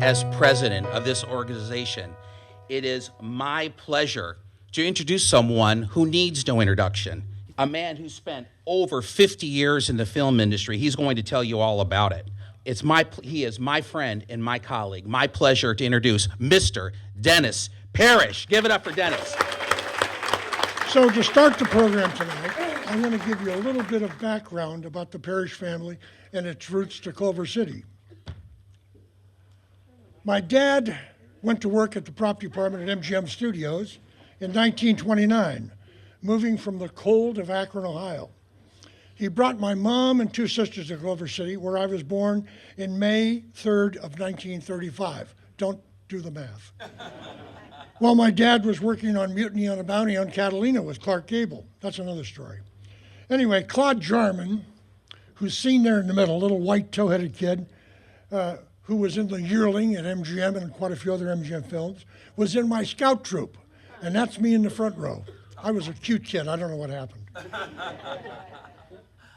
as president of this organization, it is my pleasure to introduce someone who needs no introduction. A man who spent over 50 years in the film industry. He's going to tell you all about it. He is my friend and my colleague. My pleasure to introduce Mr. Dennis Parrish. Give it up for Dennis. So to start the program tonight, I'm going to give you a little bit of background about the Parrish family and its roots to Culver City. My dad went to work at the prop department at MGM Studios in 1929, moving from the cold of Akron, Ohio. He brought my mom and two sisters to Culver City, where I was born in May 3rd of 1935. Don't do the math. While my dad was working on Mutiny on a Bounty on Catalina with Clark Gable. That's another story. Anyway, Claude Jarman, who's seen there in the middle, a little white toe-headed kid, who was in The Yearling at MGM and quite a few other MGM films, was in my scout troop, and that's me in the front row. I was a cute kid. I don't know what happened.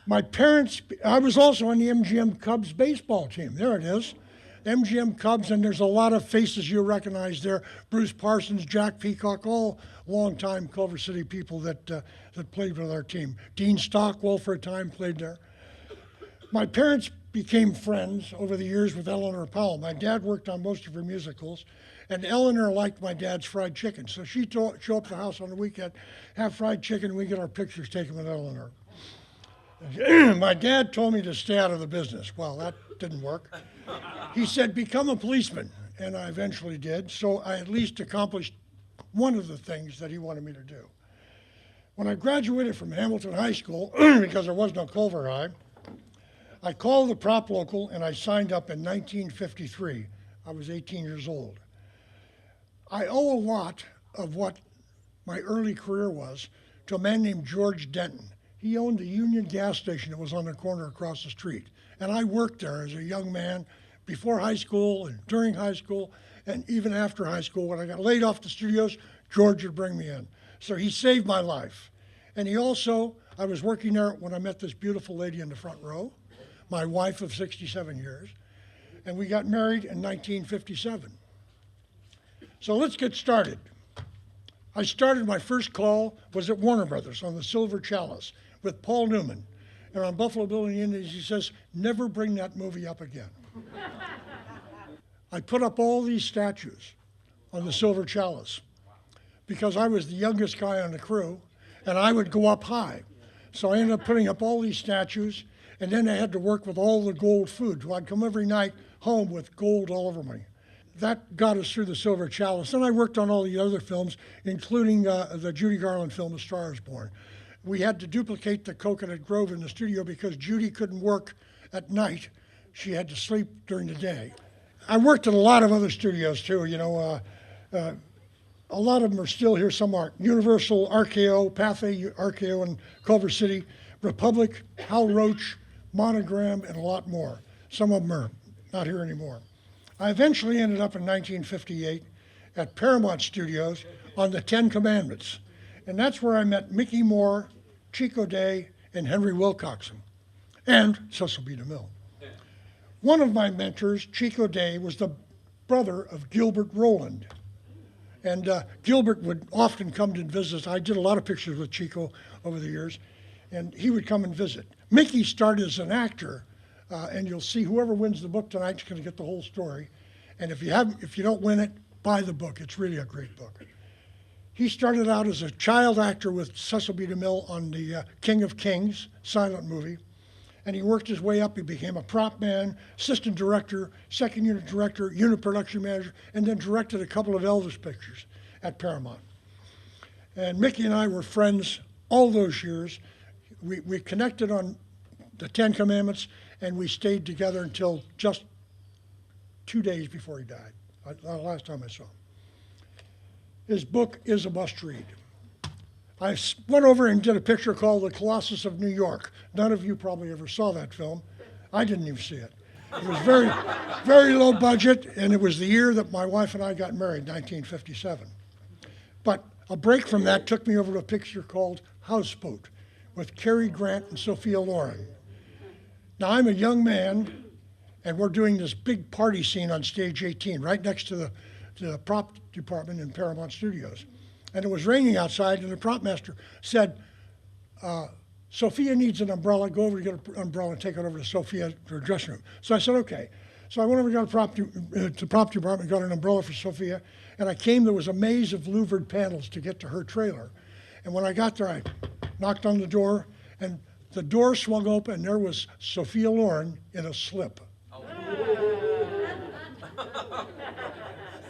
My parents, I was also on the MGM Cubs baseball team. There it is. MGM Cubs, and there's a lot of faces you recognize there. Bruce Parsons, Jack Peacock, all longtime Culver City people that played with our team. Dean Stockwell for a time played there. My parents became friends over the years with Eleanor Powell. My dad worked on most of her musicals, and Eleanor liked my dad's fried chicken. So she'd show up to the house on the weekend, have fried chicken, and we get our pictures taken with Eleanor. My dad told me to stay out of the business. Well, that didn't work. He said, become a policeman, and I eventually did, so I at least accomplished one of the things that he wanted me to do. When I graduated from Hamilton High School, because there was no Culver High, I called the prop local and I signed up in 1953. I was 18 years old. I owe a lot of what my early career was to a man named George Denton. He owned the Union gas station that was on the corner across the street. And I worked there as a young man before high school and during high school and even after high school. When I got laid off the studios, George would bring me in. So he saved my life. And he also, I was working there when I met this beautiful lady in the front row, my wife of 67 years, and we got married in 1957. So let's get started. I started, my first call was at Warner Brothers on the Silver Chalice with Paul Newman. And on Buffalo Bill and the Indians, he says, never bring that movie up again. I put up all these statues on the Silver Chalice because I was the youngest guy on the crew, and I would go up high. So I ended up putting up all these statues, and then I had to work with all the gold food. So I'd come every night home with gold all over me. That got us through the Silver Chalice. Then I worked on all the other films, including the Judy Garland film, A Star is Born. We had to duplicate the Coconut Grove in the studio because Judy couldn't work at night. She had to sleep during the day. I worked at a lot of other studios too, a lot of them are still here, some aren't. Universal, RKO, Pathé, RKO in Culver City, Republic, Hal Roach, Monogram, and a lot more. Some of them are not here anymore. I eventually ended up in 1958 at Paramount Studios on the Ten Commandments. And that's where I met Mickey Moore, Chico Day, and Henry Wilcoxon, and Cecil B. DeMille. One of my mentors, Chico Day, was the brother of Gilbert Rowland. And Gilbert would often come to visit. I did a lot of pictures with Chico over the years, and he would come and visit. Mickey started as an actor, and you'll see whoever wins the book tonight is going to get the whole story. And if you don't win it, buy the book. It's really a great book. He started out as a child actor with Cecil B. DeMille on the King of Kings silent movie, and he worked his way up. He became a prop man, assistant director, second unit director, unit production manager, and then directed a couple of Elvis pictures at Paramount. And Mickey and I were friends all those years. We connected on the Ten Commandments, and we stayed together until just 2 days before he died, the last time I saw him. His book is a must-read. I went over and did a picture called The Colossus of New York. None of you probably ever saw that film. I didn't even see it. It was very, very low budget, and it was the year that my wife and I got married, 1957. But a break from that took me over to a picture called Houseboat with Cary Grant and Sophia Loren. Now, I'm a young man, and we're doing this big party scene on stage 18, right next to the prop department in Paramount Studios. And it was raining outside, and the prop master said, Sophia needs an umbrella. Go over and get an umbrella and take it over to Sophia, to her dressing room. So I said, okay. So I went over and got to prop department, got an umbrella for Sophia, and I came, there was a maze of louvered panels to get to her trailer. And when I got there, I knocked on the door, and the door swung open, and there was Sophia Loren in a slip.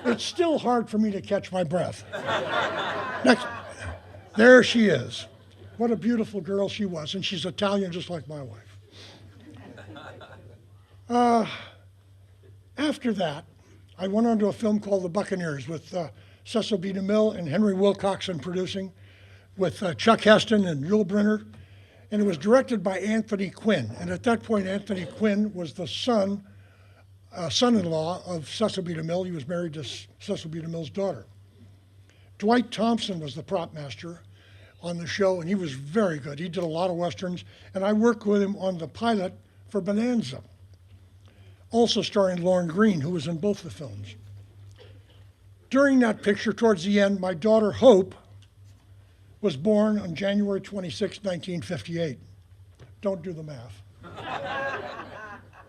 It's still hard for me to catch my breath. Next, there she is. What a beautiful girl she was, and she's Italian just like my wife. After that, I went on to a film called The Buccaneers with Cecil B. DeMille and Henry Wilcoxon producing, with Chuck Heston and Yul Brynner, and it was directed by Anthony Quinn. And at that point, Anthony Quinn was the son-in-law of Cecil B. DeMille. He was married to Cecil B. DeMille's daughter. Dwight Thompson was the prop master on the show, and he was very good. He did a lot of Westerns, and I worked with him on the pilot for Bonanza, also starring Lauren Green, who was in both the films. During that picture, towards the end, my daughter Hope was born on January 26, 1958. Don't do the math.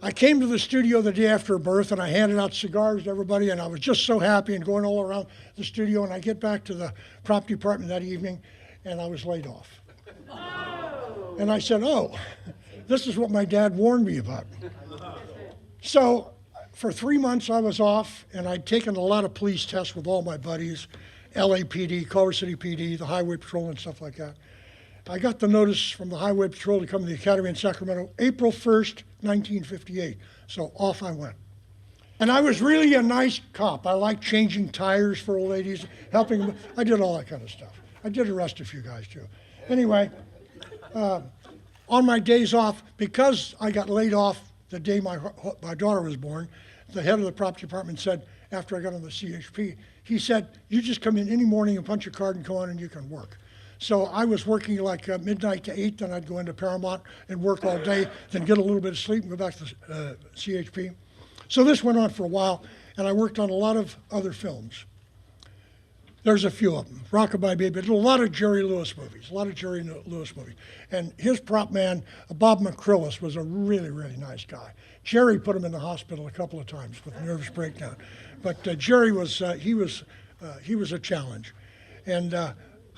I came to the studio the day after her birth, and I handed out cigars to everybody, and I was just so happy and going all around the studio, and I get back to the prop department that evening, and I was laid off. Oh. And I said, oh, this is what my dad warned me about. So for 3 months I was off, and I'd taken a lot of police tests with all my buddies, LAPD, Culver City PD, the Highway Patrol and stuff like that. I got the notice from the Highway Patrol to come to the Academy in Sacramento, April 1st, 1958. So off I went. And I was really a nice cop. I liked changing tires for old ladies, helping them. I did all that kind of stuff. I did arrest a few guys too. Anyway, on my days off, because I got laid off the day my daughter was born, the head of the prop department said, after I got on the CHP, he said, you just come in any morning and punch a card and come on and you can work. So I was working like midnight to 8, then I'd go into Paramount and work all day, then get a little bit of sleep and go back to CHP. So this went on for a while, and I worked on a lot of other films. There's a few of them. Rockabye Baby, I did a lot of Jerry Lewis movies, And his prop man, Bob McCrillis, was a really, really nice guy. Jerry put him in the hospital a couple of times with nervous breakdown. But Jerry was, he was a challenge. And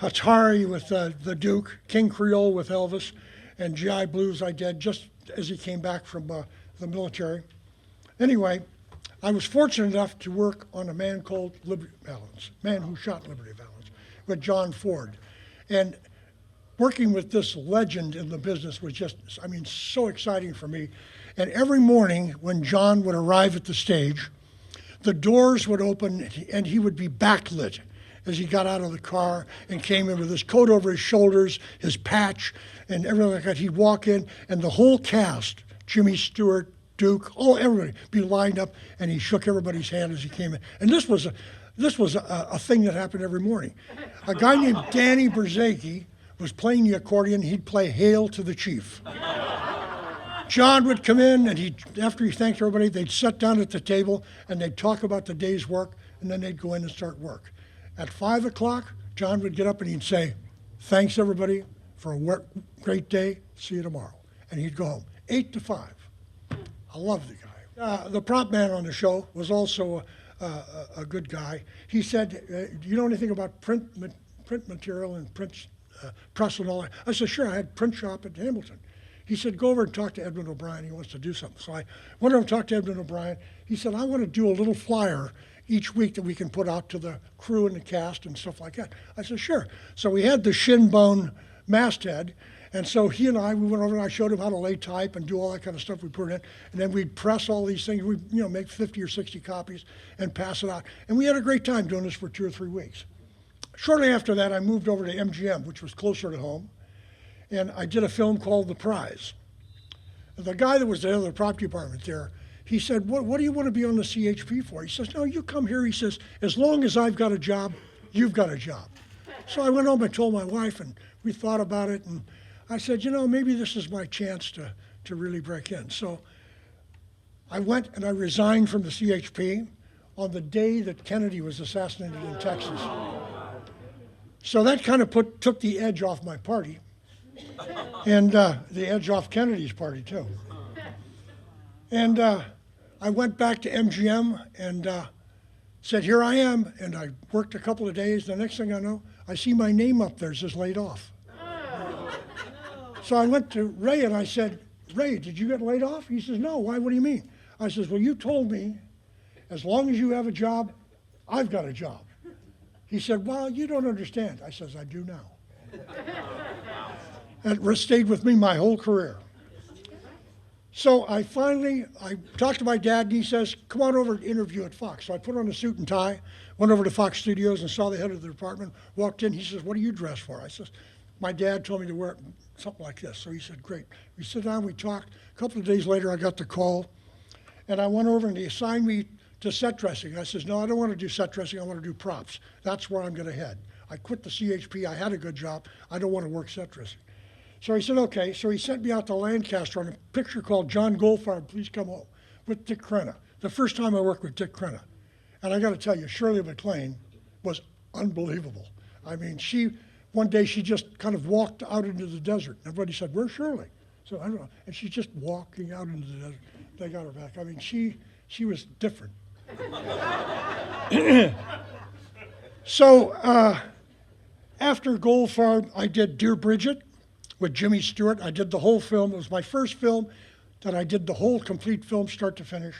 Hatari with the Duke, King Creole with Elvis, and GI Blues I did just as he came back from the military. Anyway, I was fortunate enough to work on A Man Called Liberty Valance, Man Who Shot Liberty Valance, with John Ford. And working with this legend in the business was just, I mean, so exciting for me. And every morning when John would arrive at the stage, the doors would open and he would be backlit as he got out of the car and came in with his coat over his shoulders, his patch, and everything like that. He'd walk in, and the whole cast, Jimmy Stewart, Duke, everybody, be lined up, and he shook everybody's hand as he came in. And this was a thing that happened every morning. A guy named Danny Berzaki was playing the accordion. He'd play Hail to the Chief. John would come in, and after he thanked everybody, they'd sit down at the table, and they'd talk about the day's work, and then they'd go in and start work. At 5 o'clock, John would get up and he'd say, thanks everybody for a great day, see you tomorrow. And he'd go home, 8 to 5. I love the guy. The prop man on the show was also a good guy. He said, do you know anything about print material and press and all that? I said, sure, I had a print shop at Hamilton. He said, go over and talk to Edmund O'Brien. He wants to do something. So I went over and talked to Edmund O'Brien. He said, I want to do a little flyer each week that we can put out to the crew and the cast and stuff like that. I said, sure. So we had the shin bone masthead, and so he and we went over and I showed him how to lay type and do all that kind of stuff we put in, and then we'd press all these things. We'd make 50 or 60 copies and pass it out. And we had a great time doing this for 2 or 3 weeks. Shortly after that, I moved over to MGM, which was closer to home, and I did a film called The Prize. The guy that was the head of the prop department there, he said, what do you want to be on the CHP for? He says, no, you come here. He says, as long as I've got a job, you've got a job. So I went home and told my wife, and we thought about it, and I said, maybe this is my chance to really break in. So I went and I resigned from the CHP on the day that Kennedy was assassinated in Texas. So that kind of took the edge off my party, and the edge off Kennedy's party too. And I went back to MGM and said, here I am, and I worked a couple of days. The next thing I know, I see my name up there, it says laid off. So I went to Ray and I said, Ray, did you get laid off? He says, no, why, what do you mean? I says, well, you told me, as long as you have a job, I've got a job. He said, well, you don't understand. I says, I do now. That stayed with me my whole career. So I talked to my dad, and he says, come on over to interview at Fox. So I put on a suit and tie, went over to Fox Studios and saw the head of the department, walked in. He says, what are you dressed for? I says, my dad told me to wear something like this. So he said, great. We sit down, we talked. A couple of days later, I got the call, and I went over and he assigned me to set dressing. I says, no, I don't want to do set dressing. I want to do props. That's where I'm going to head. I quit the CHP. I had a good job. I don't want to work set dressing. So he said, okay. So he sent me out to Lancaster on a picture called John Goldfarb, Please Come Home, with Dick Crenna. The first time I worked with Dick Crenna. And I got to tell you, Shirley MacLaine was unbelievable. I mean, one day she just kind of walked out into the desert. Everybody said, where's Shirley? So I don't know. And she's just walking out into the desert. They got her back. I mean, she was different. So after Goldfarb, I did Dear Bridget with Jimmy Stewart. I did the whole film. It was my first film that I did the whole complete film, start to finish.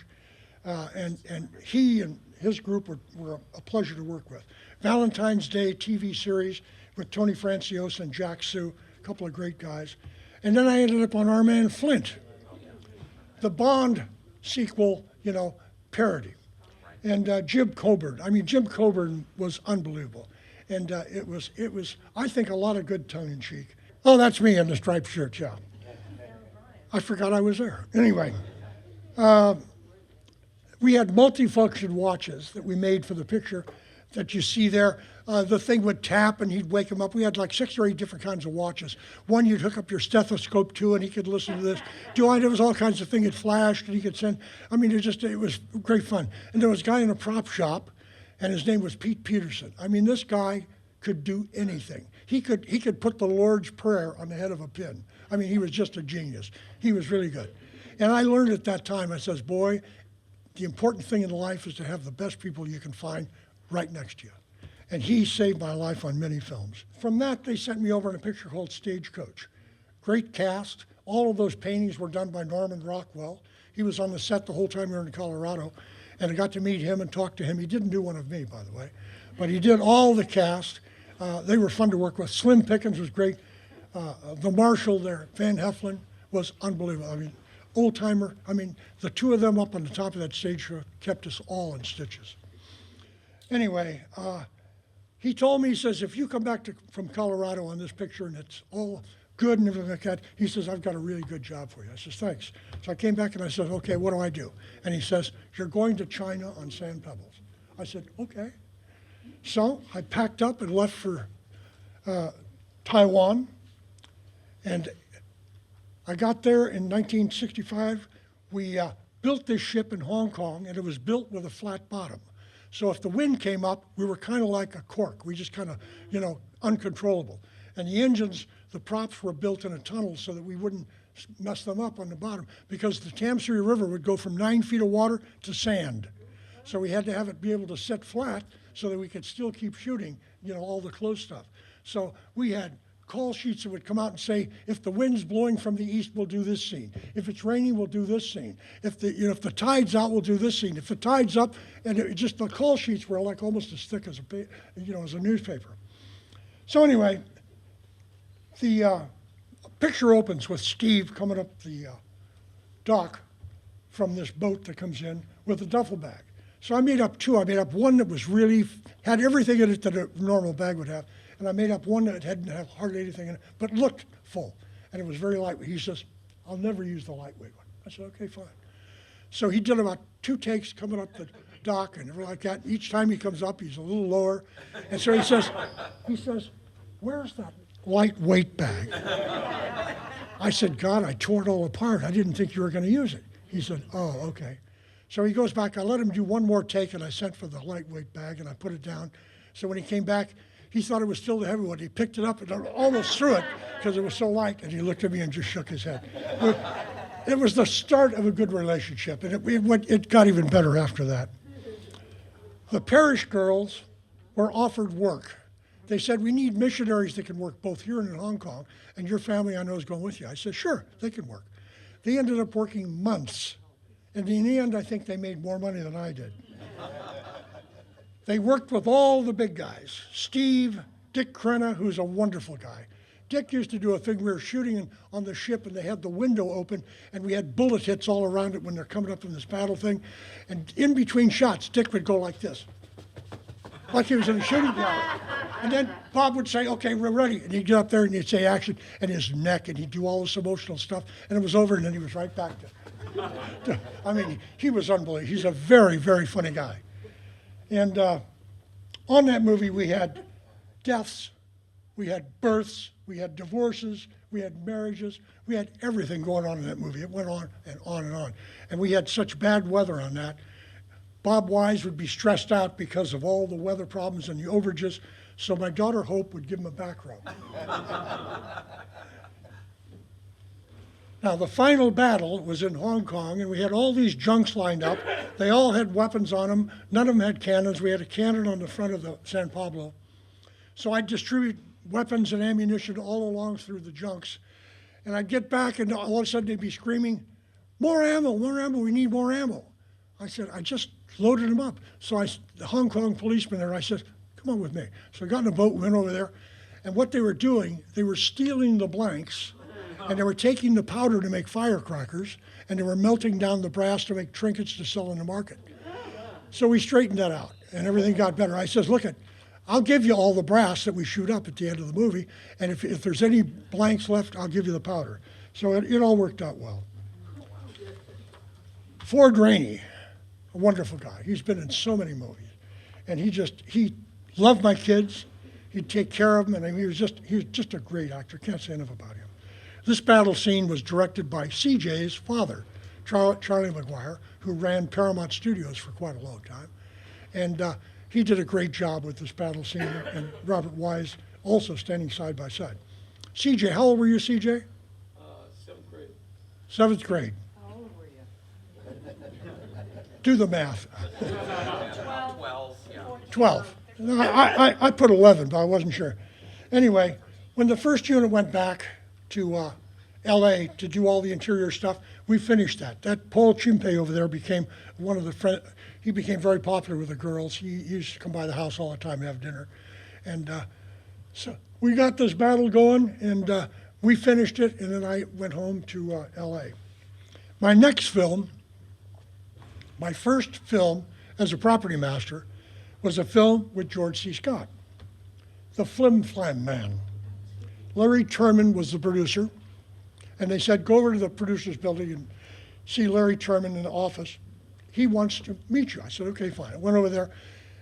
And he and his group were a pleasure to work with. Valentine's Day TV series with Tony Franciosa and Jack Sue, a couple of great guys. And then I ended up on Our Man Flint, the Bond sequel, parody. And Jim Coburn. I mean, Jim Coburn was unbelievable. And it was, I think, a lot of good tongue-in-cheek. Oh, that's me in the striped shirt, yeah. I forgot I was there. Anyway, we had multifunction watches that we made for the picture that you see there. The thing would tap and he'd wake him up. We had like 6 or 8 different kinds of watches. One you'd hook up your stethoscope to and he could listen to this. There was all kinds of things. It flashed and he could send. I mean, it was great fun. And there was a guy in a prop shop and his name was Pete Peterson. I mean, this guy could do anything. He could put the Lord's Prayer on the head of a pin. I mean, he was just a genius. He was really good. And I learned at that time, I says, boy, the important thing in life is to have the best people you can find right next to you. And he saved my life on many films. From that, they sent me over in a picture called Stagecoach. Great cast. All of those paintings were done by Norman Rockwell. He was on the set the whole time we were in Colorado, and I got to meet him and talk to him. He didn't do one of me, by the way, but he did all the cast. They were fun to work with. Slim Pickens was great. The marshal there, Van Heflin, was unbelievable. I mean, old timer. I mean, the two of them up on the top of that stage kept us all in stitches. Anyway, he told me, he says, if you come back from Colorado on this picture and it's all good and everything like that, he says, I've got a really good job for you. I says, thanks. So I came back and I said, okay, what do I do? And he says, you're going to China on Sand Pebbles. I said, okay. So I packed up and left for Taiwan. And I got there in 1965. We built this ship in Hong Kong, and it was built with a flat bottom. So if the wind came up, we were kind of like a cork. We just kind of, uncontrollable. And the engines, the props were built in a tunnel so that we wouldn't mess them up on the bottom, because the Tamsui River would go from 9 feet of water to sand. So we had to have it be able to sit flat so that we could still keep shooting, all the close stuff. So we had call sheets that would come out and say, if the wind's blowing from the east, we'll do this scene. If it's raining, we'll do this scene. If the tide's out, we'll do this scene. If the tide's up, and the call sheets were like almost as thick as as a newspaper. So anyway, the picture opens with Steve coming up the dock from this boat that comes in with a duffel bag. So I made up 2. I made up one that was really, had everything in it that a normal bag would have. And I made up one that hadn't had hardly anything in it, but looked full. And it was very lightweight. He says, I'll never use the lightweight one. I said, okay, fine. So he did about 2 takes coming up the dock and everything like that. Each time he comes up, he's a little lower. And so he says, where's that lightweight bag? I said, God, I tore it all apart. I didn't think you were going to use it. He said, oh, okay. So he goes back. I let him do one more take, and I sent for the lightweight bag, and I put it down. So when he came back, he thought it was still the heavy one. He picked it up and almost threw it because it was so light, and he looked at me and just shook his head. It was the start of a good relationship, and it got even better after that. The Parrish girls were offered work. They said, we need missionaries that can work both here and in Hong Kong, and your family, I know, is going with you. I said, sure, they can work. They ended up working months, and in the end, I think they made more money than I did. They worked with all the big guys. Steve, Dick Crenna, who's a wonderful guy. Dick used to do a thing, we were shooting on the ship, and they had the window open, and we had bullet hits all around it when they're coming up from this battle thing. And in between shots, Dick would go like this, like he was in a shooting gallery. And then Bob would say, okay, we're ready. And he'd get up there and he'd say action, and his neck, and he'd do all this emotional stuff, and it was over, and then he was right back to I mean, he was unbelievable. He's a very, very funny guy. And on that movie, we had deaths, we had births, we had divorces, we had marriages, we had everything going on in that movie. It went on and on and on. And we had such bad weather on that. Bob Wise would be stressed out because of all the weather problems and the overages, so my daughter Hope would give him a back rub. Now, the final battle was in Hong Kong, and we had all these junks lined up. They all had weapons on them. None of them had cannons. We had a cannon on the front of the San Pablo. So I'd distribute weapons and ammunition all along through the junks. And I'd get back, and all of a sudden they'd be screaming, more ammo, we need more ammo. I said, I just loaded them up. So the Hong Kong policeman there, I said, come on with me. So I got in a boat, went over there, and what they were doing, they were stealing the blanks, and they were taking the powder to make firecrackers, and they were melting down the brass to make trinkets to sell in the market. So we straightened that out, and everything got better. I says, look, I'll give you all the brass that we shoot up at the end of the movie, and if there's any blanks left, I'll give you the powder. So it all worked out well. Ford Rainey, a wonderful guy. He's been in so many movies, and he loved my kids. He'd take care of them, and he was just a great actor. Can't say enough about him. This battle scene was directed by CJ's father, Charlie McGuire, who ran Paramount Studios for quite a long time. And he did a great job with this battle scene, and Robert Wise also standing side by side. CJ, how old were you, CJ? 7th grade. 7th grade. How old were you? Do the math. 12. Yeah. 12. No, I put 11, but I wasn't sure. Anyway, when the first unit went back to L.A. to do all the interior stuff, we finished that. That Paul Chimpe over there became one of the friends. He became very popular with the girls. He used to come by the house all the time and have dinner. And so we got this battle going, and we finished it, and then I went home to L.A. My next film, my first film as a property master, was a film with George C. Scott, The Flim Flam Man. Larry Terman was the producer, and they said, go over to the producer's building and see Larry Terman in the office. He wants to meet you. I said, okay, fine. I went over there,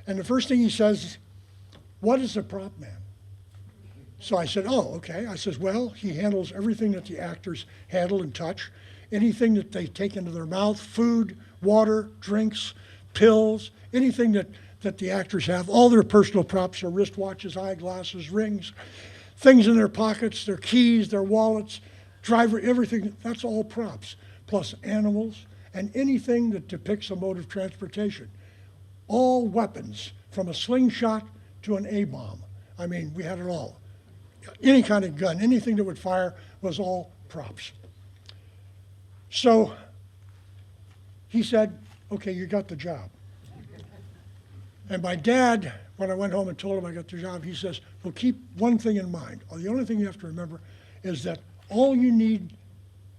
and the first thing he says is, what is a prop man? So I said, oh, okay. I says, well, he handles everything that the actors handle and touch, anything that they take into their mouth, food, water, drinks, pills, anything that the actors have, all their personal props, their wristwatches, eyeglasses, rings, things in their pockets, their keys, their wallets, driver, everything, that's all props, plus animals and anything that depicts a mode of transportation. All weapons, from a slingshot to an A-bomb. I mean, we had it all. Any kind of gun, anything that would fire was all props. So he said, okay, you got the job. And my dad, when I went home and told him I got the job, he says, well, keep one thing in mind. The only thing you have to remember is that all you need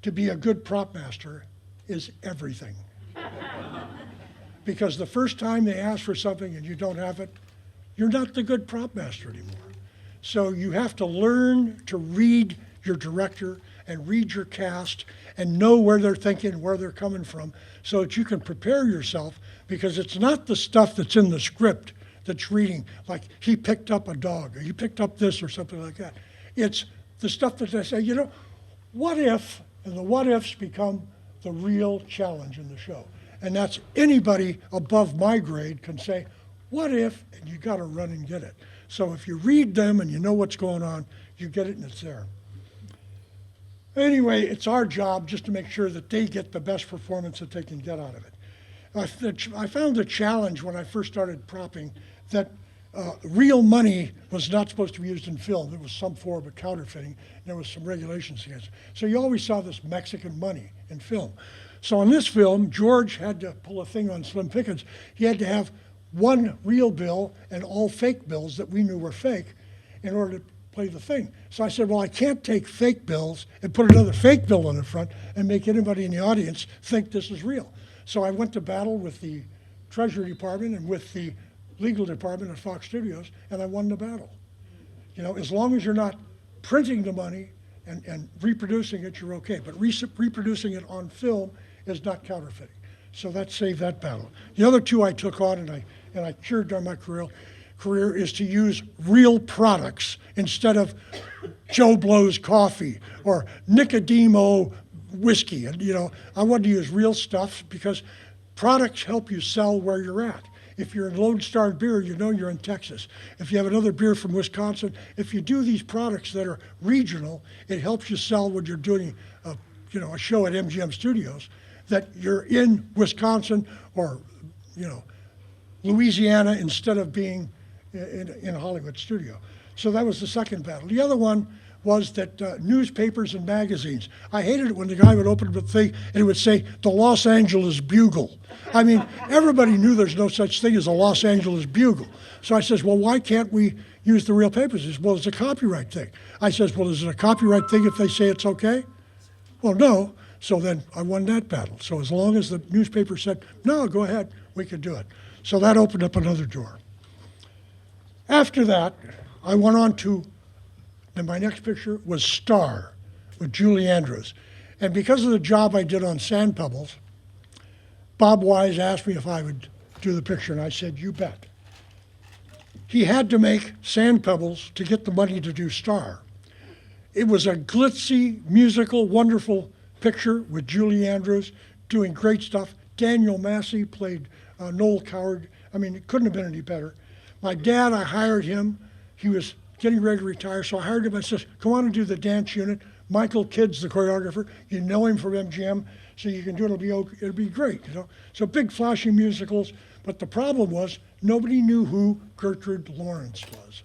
to be a good prop master is everything. Because the first time they ask for something and you don't have it, you're not the good prop master anymore. So you have to learn to read your director and read your cast and know where they're thinking, where they're coming from, so that you can prepare yourself, because it's not the stuff that's in the script that's reading, like he picked up a dog, or he picked up this or something like that. It's the stuff that they say, what if, and the what ifs become the real challenge in the show. And that's anybody above my grade can say, what if, and you got to run and get it. So if you read them and you know what's going on, you get it and it's there. Anyway, it's our job just to make sure that they get the best performance that they can get out of it. I found the challenge when I first started propping that real money was not supposed to be used in film. There was some form of counterfeiting, and there was some regulations against it. So you always saw this Mexican money in film. So in this film, George had to pull a thing on Slim Pickens. He had to have one real bill and all fake bills that we knew were fake in order to play the thing. So I said, well, I can't take fake bills and put another fake bill on the front and make anybody in the audience think this is real. So I went to battle with the Treasury Department and with the legal department at Fox Studios, and I won the battle. You know, as long as you're not printing the money and reproducing it, you're okay. But reproducing it on film is not counterfeiting. So that saved that battle. The other two I took on and I cured during my career is to use real products instead of Joe Blow's coffee or Nicodemo whiskey. And you know, I wanted to use real stuff because products help you sell where you're at. If you're in Lone Star Beer, you know you're in Texas. If you have another beer from Wisconsin, if you do these products that are regional, it helps you sell when you're doing a show at MGM Studios that you're in Wisconsin or Louisiana instead of being in a Hollywood studio. So that was the second battle. The other one was that newspapers and magazines. I hated it when the guy would open the thing and it would say, the Los Angeles Bugle. I mean, everybody knew there's no such thing as a Los Angeles Bugle. So I says, well, why can't we use the real papers? He says, well, it's a copyright thing. I says, well, is it a copyright thing if they say it's okay? Well, no. So then I won that battle. So as long as the newspaper said, no, go ahead, we could do it. So that opened up another door. After that, I went on to, and my next picture was Star with Julie Andrews. And because of the job I did on Sand Pebbles, Bob Wise asked me if I would do the picture, and I said, you bet. He had to make Sand Pebbles to get the money to do Star. It was a glitzy, musical, wonderful picture with Julie Andrews doing great stuff. Daniel Massey played Noel Coward. I mean, it couldn't have been any better. My dad, I hired him. He was getting ready to retire, so I hired him. I said, come on and do the dance unit. Michael Kidd's the choreographer. You know him from MGM, so you can do it. It'll be great, you know. So big, flashy musicals. But the problem was nobody knew who Gertrude Lawrence was,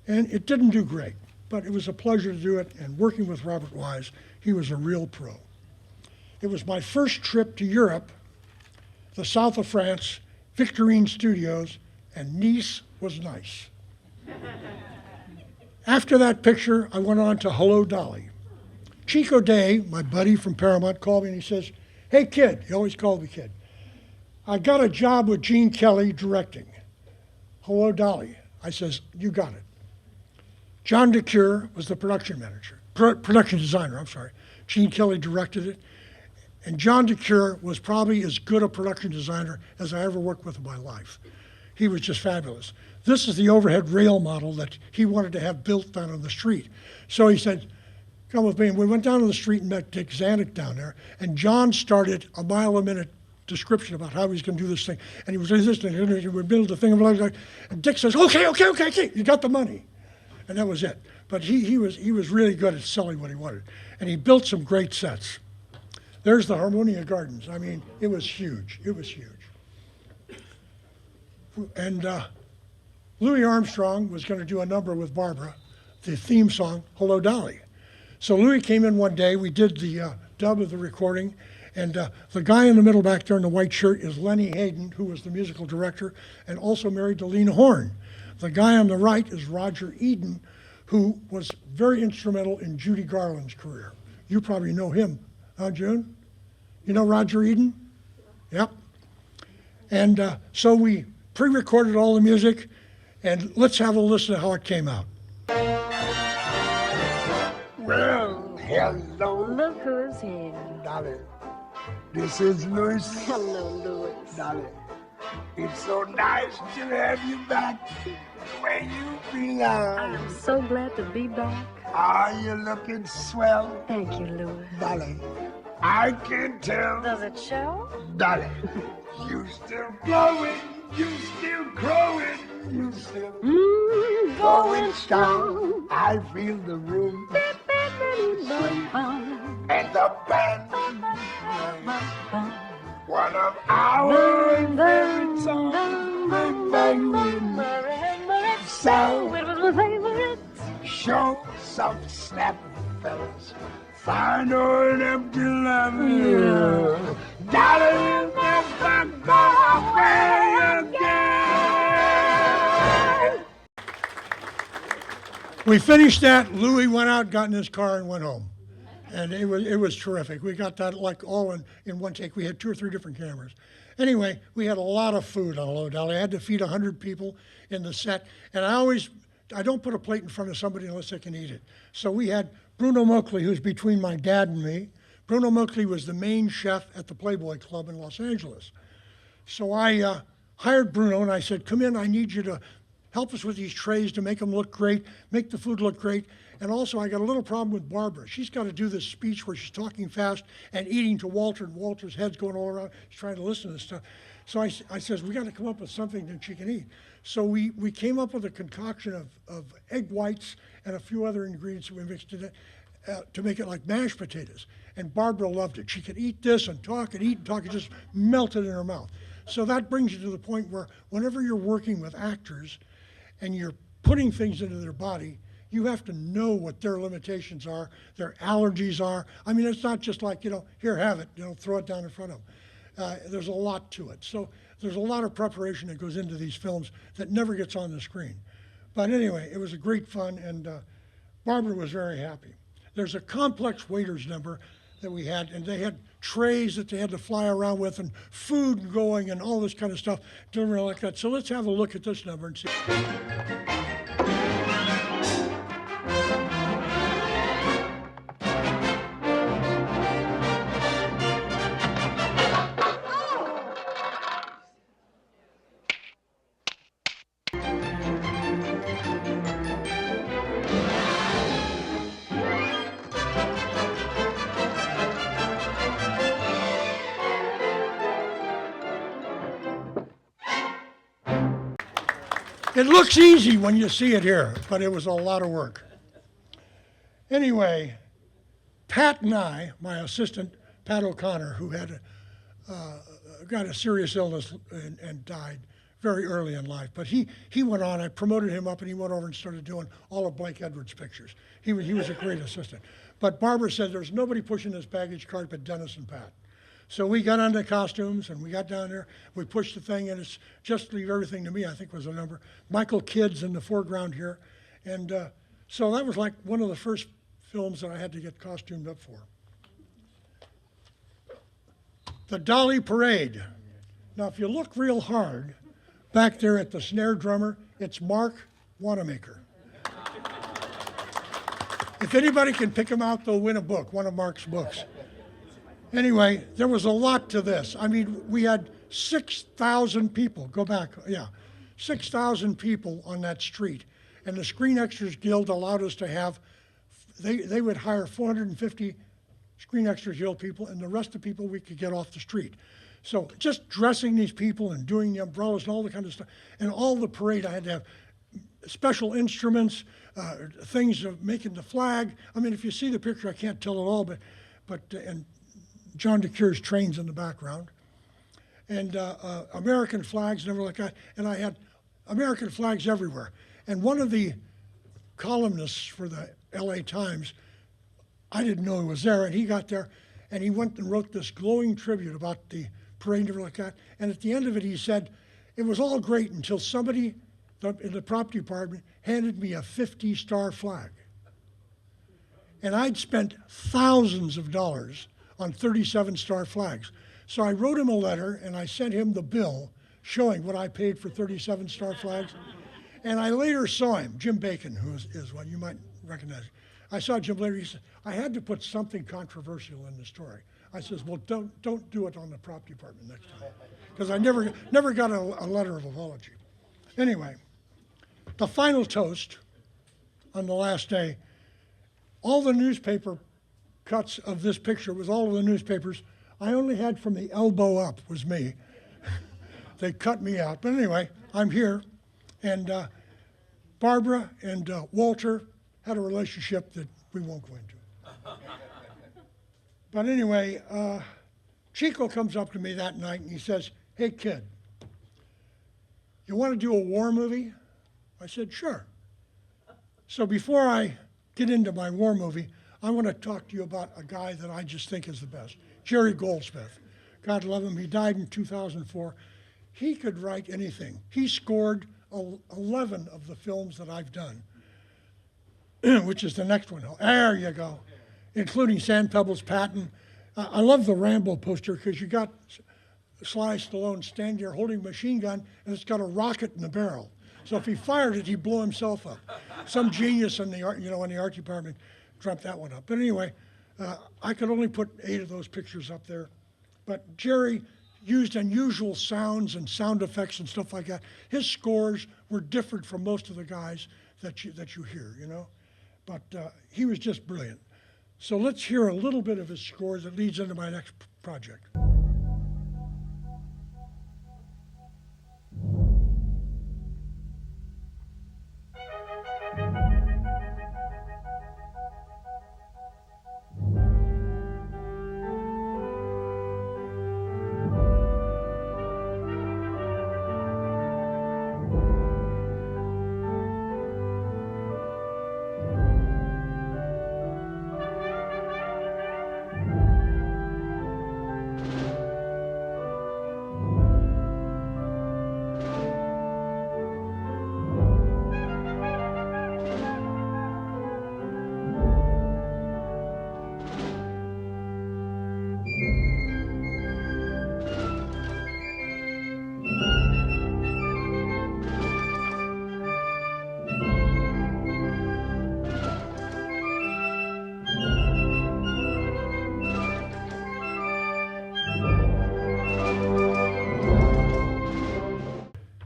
and it didn't do great. But it was a pleasure to do it. And working with Robert Wise, he was a real pro. It was my first trip to Europe, the south of France, Victorine Studios, and Nice was nice. After that picture, I went on to Hello Dolly. Chico Day, my buddy from Paramount, called me and he says, hey kid, he always called me kid, I got a job with Gene Kelly directing Hello Dolly. I says, you got it. John DeCure was the production designer. Gene Kelly directed it. And John DeCure was probably as good a production designer as I ever worked with in my life. He was just fabulous. This is the overhead rail model that he wanted to have built down on the street. So he said, come with me. And we went down to the street and met Dick Zanuck down there. And John started a mile-a-minute description about how he's going to do this thing. And he was resisting, and he would build the thing. And Dick says, okay, you got the money. And that was it. But he was really good at selling what he wanted. And he built some great sets. There's the Harmonia Gardens. I mean, it was huge. It was huge. And Louis Armstrong was going to do a number with Barbara, the theme song, Hello Dolly. So Louis came in one day. We did the dub of the recording. And the guy in the middle back there in the white shirt is Lenny Hayden, who was the musical director and also married to Lena Horne. The guy on the right is Roger Eden, who was very instrumental in Judy Garland's career. You probably know him, huh, June? You know Roger Eden? Yep. And so we pre-recorded all the music, and let's have a listen to how it came out. Well, hello, Look who's here. Dolly. This is Louis. Hello, Louis. Dolly. It's so nice to have you back where you belong. I'm so glad to be back. Are you looking swell? Thank you, Louis. Dolly, I can tell. Does it show? Dolly, you still glowing, you still growing, you still going strong. I feel the room and the band. One of our favorite songs. So, It was my favorite. show some snap, fellas. Find an empty love. Dolly will never go away again. We finished that. Louis went out, got in his car, and went home. And it was terrific. We got that like all in one take. We had 2 or 3 different cameras. Anyway, we had a lot of food on Hello Dolly. I had to feed 100 people in the set. And I don't put a plate in front of somebody unless they can eat it. So we had Bruno Moakley, who's between my dad and me. Bruno Moakley was the main chef at the Playboy Club in Los Angeles. So I hired Bruno and I said, come in, I need you to help us with these trays to make them look great, make the food look great. And also I got a little problem with Barbara. She's got to do this speech where she's talking fast and eating to Walter, and Walter's head's going all around. He's trying to listen to this stuff. So I says, we got to come up with something that she can eat. So we came up with a concoction of egg whites and a few other ingredients that we mixed in it to make it like mashed potatoes. And Barbara loved it. She could eat this and talk and eat and talk. It just melted in her mouth. So that brings you to the point where whenever you're working with actors and you're putting things into their body, you have to know what their limitations are, their allergies are. I mean, it's not just like, here, have it, throw it down in front of them. There's a lot to it. So there's a lot of preparation that goes into these films that never gets on the screen. But anyway, it was a great fun, and Barbara was very happy. There's a complex waiters number that we had, and they had trays that they had to fly around with, and food going, and all this kind of stuff. Didn't really like that. So let's have a look at this number and see. It looks easy when you see it here, but it was a lot of work. Anyway, Pat and I, my assistant, Pat O'Connor, who had got a serious illness and died very early in life, but he went on, I promoted him up, and he went over and started doing all of Blake Edwards' pictures. He was a great assistant. But Barbara said there's nobody pushing this baggage cart but Dennis and Pat. So we got on the costumes, and we got down there. We pushed the thing, and it's Just Leave Everything to Me, I think was the number. Michael Kidd's in the foreground here. And so that was like one of the first films that I had to get costumed up for. The Dolly Parade. Now, if you look real hard, back there at the snare drummer, it's Mark Wanamaker. If anybody can pick him out, they'll win a book, one of Mark's books. Anyway, there was a lot to this. I mean, we had 6,000 people, 6,000 people on that street. And the Screen Extras Guild allowed us to have, they would hire 450 Screen Extras Guild people, and the rest of the people we could get off the street. So just dressing these people and doing the umbrellas and all the kind of stuff, and all the parade, I had to have special instruments, things of making the flag. I mean, if you see the picture, I can't tell it all, and John DeCure's trains in the background, and American flags and everything like that. And I had American flags everywhere. And one of the columnists for the LA Times, I didn't know he was there, and he got there, and he went and wrote this glowing tribute about the parade and everything like that. And at the end of it, he said, it was all great until somebody in the prop department handed me a 50-star flag. And I'd spent thousands of dollars on 37-star flags. So I wrote him a letter, and I sent him the bill showing what I paid for 37-star flags. And I later saw him, Jim Bacon, who is one you might recognize. I saw Jim later. He said, I had to put something controversial in the story. I says, well, don't do it on the prop department next time, because I never got a letter of apology. Anyway, the final toast on the last day, all the newspaper cuts of this picture. It was all of the newspapers. I only had from the elbow up was me. They cut me out. But anyway, I'm here. And Barbara and Walter had a relationship that we won't go into. But anyway, Chico comes up to me that night and he says, "Hey kid, you want to do a war movie?" I said, "Sure." So before I get into my war movie, I want to talk to you about a guy that I just think is the best, Jerry Goldsmith. God love him. He died in 2004. He could write anything. He scored 11 of the films that I've done, which is the next one. There you go, including Sand Pebbles, Patton. I love the Rambo poster because you got Sly Stallone standing there holding a machine gun and it's got a rocket in the barrel. So if he fired it, he'd blow himself up. Some genius in the art, in the art department dreamt that one up. But anyway, I could only put 8 of those pictures up there. But Jerry used unusual sounds and sound effects and stuff like that. His scores were different from most of the guys that you hear, But he was just brilliant. So let's hear a little bit of his scores that leads into my next project.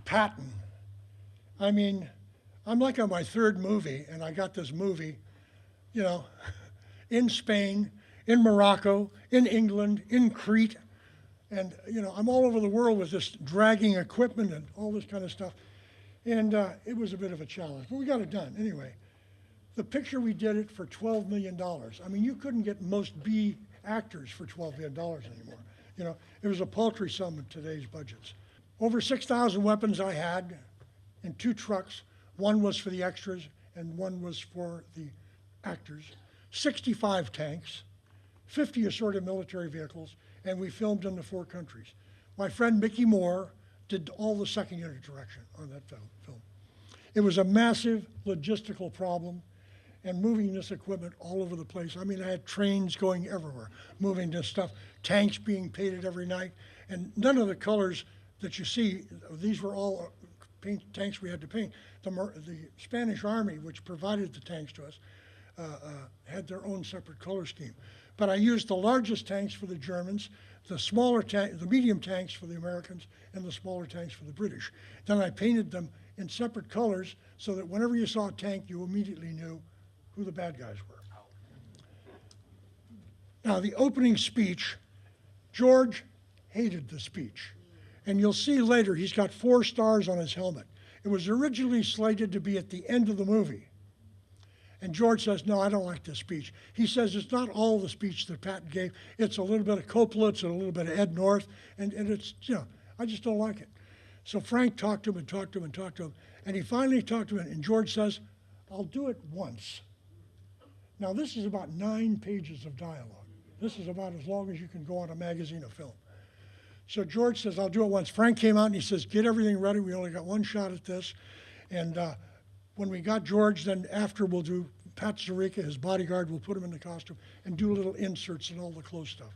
Patton. I mean, I'm like on my 3rd movie, and I got this movie, in Spain, in Morocco, in England, in Crete, and I'm all over the world with this dragging equipment and all this kind of stuff, and it was a bit of a challenge, but we got it done anyway. The picture, we did it for $12 million. I mean, you couldn't get most B actors for $12 million anymore. It was a paltry sum in today's budgets. Over 6,000 weapons I had in 2 trucks. One was for the extras and one was for the actors. 65 tanks, 50 assorted military vehicles, and we filmed in the 4 countries. My friend Mickey Moore did all the second unit direction on that film. It was a massive logistical problem and moving this equipment all over the place. I mean, I had trains going everywhere, moving this stuff, tanks being painted every night, and none of the colors that you see, these were all tanks we had to paint. The Spanish Army, which provided the tanks to us, had their own separate color scheme. But I used the largest tanks for the Germans, the medium tanks for the Americans, and the smaller tanks for the British. Then I painted them in separate colors so that whenever you saw a tank, you immediately knew who the bad guys were. Now, the opening speech, George hated the speech. And you'll see later, he's got 4 stars on his helmet. It was originally slated to be at the end of the movie. And George says, "No, I don't like this speech." He says it's not all the speech that Patton gave. It's a little bit of Coppola, it's a little bit of Ed North, and it's, I just don't like it. So Frank talked to him and talked to him and talked to him, and he finally talked to him, and George says, "I'll do it once." Now, this is about 9 pages of dialogue. This is about as long as you can go on a magazine of film. So George says, "I'll do it once." Frank came out and he says, "Get everything ready. We only got 1 shot at this." And when we got George, then after we'll do Pat Zarica, his bodyguard, we'll put him in the costume and do little inserts and all the close stuff.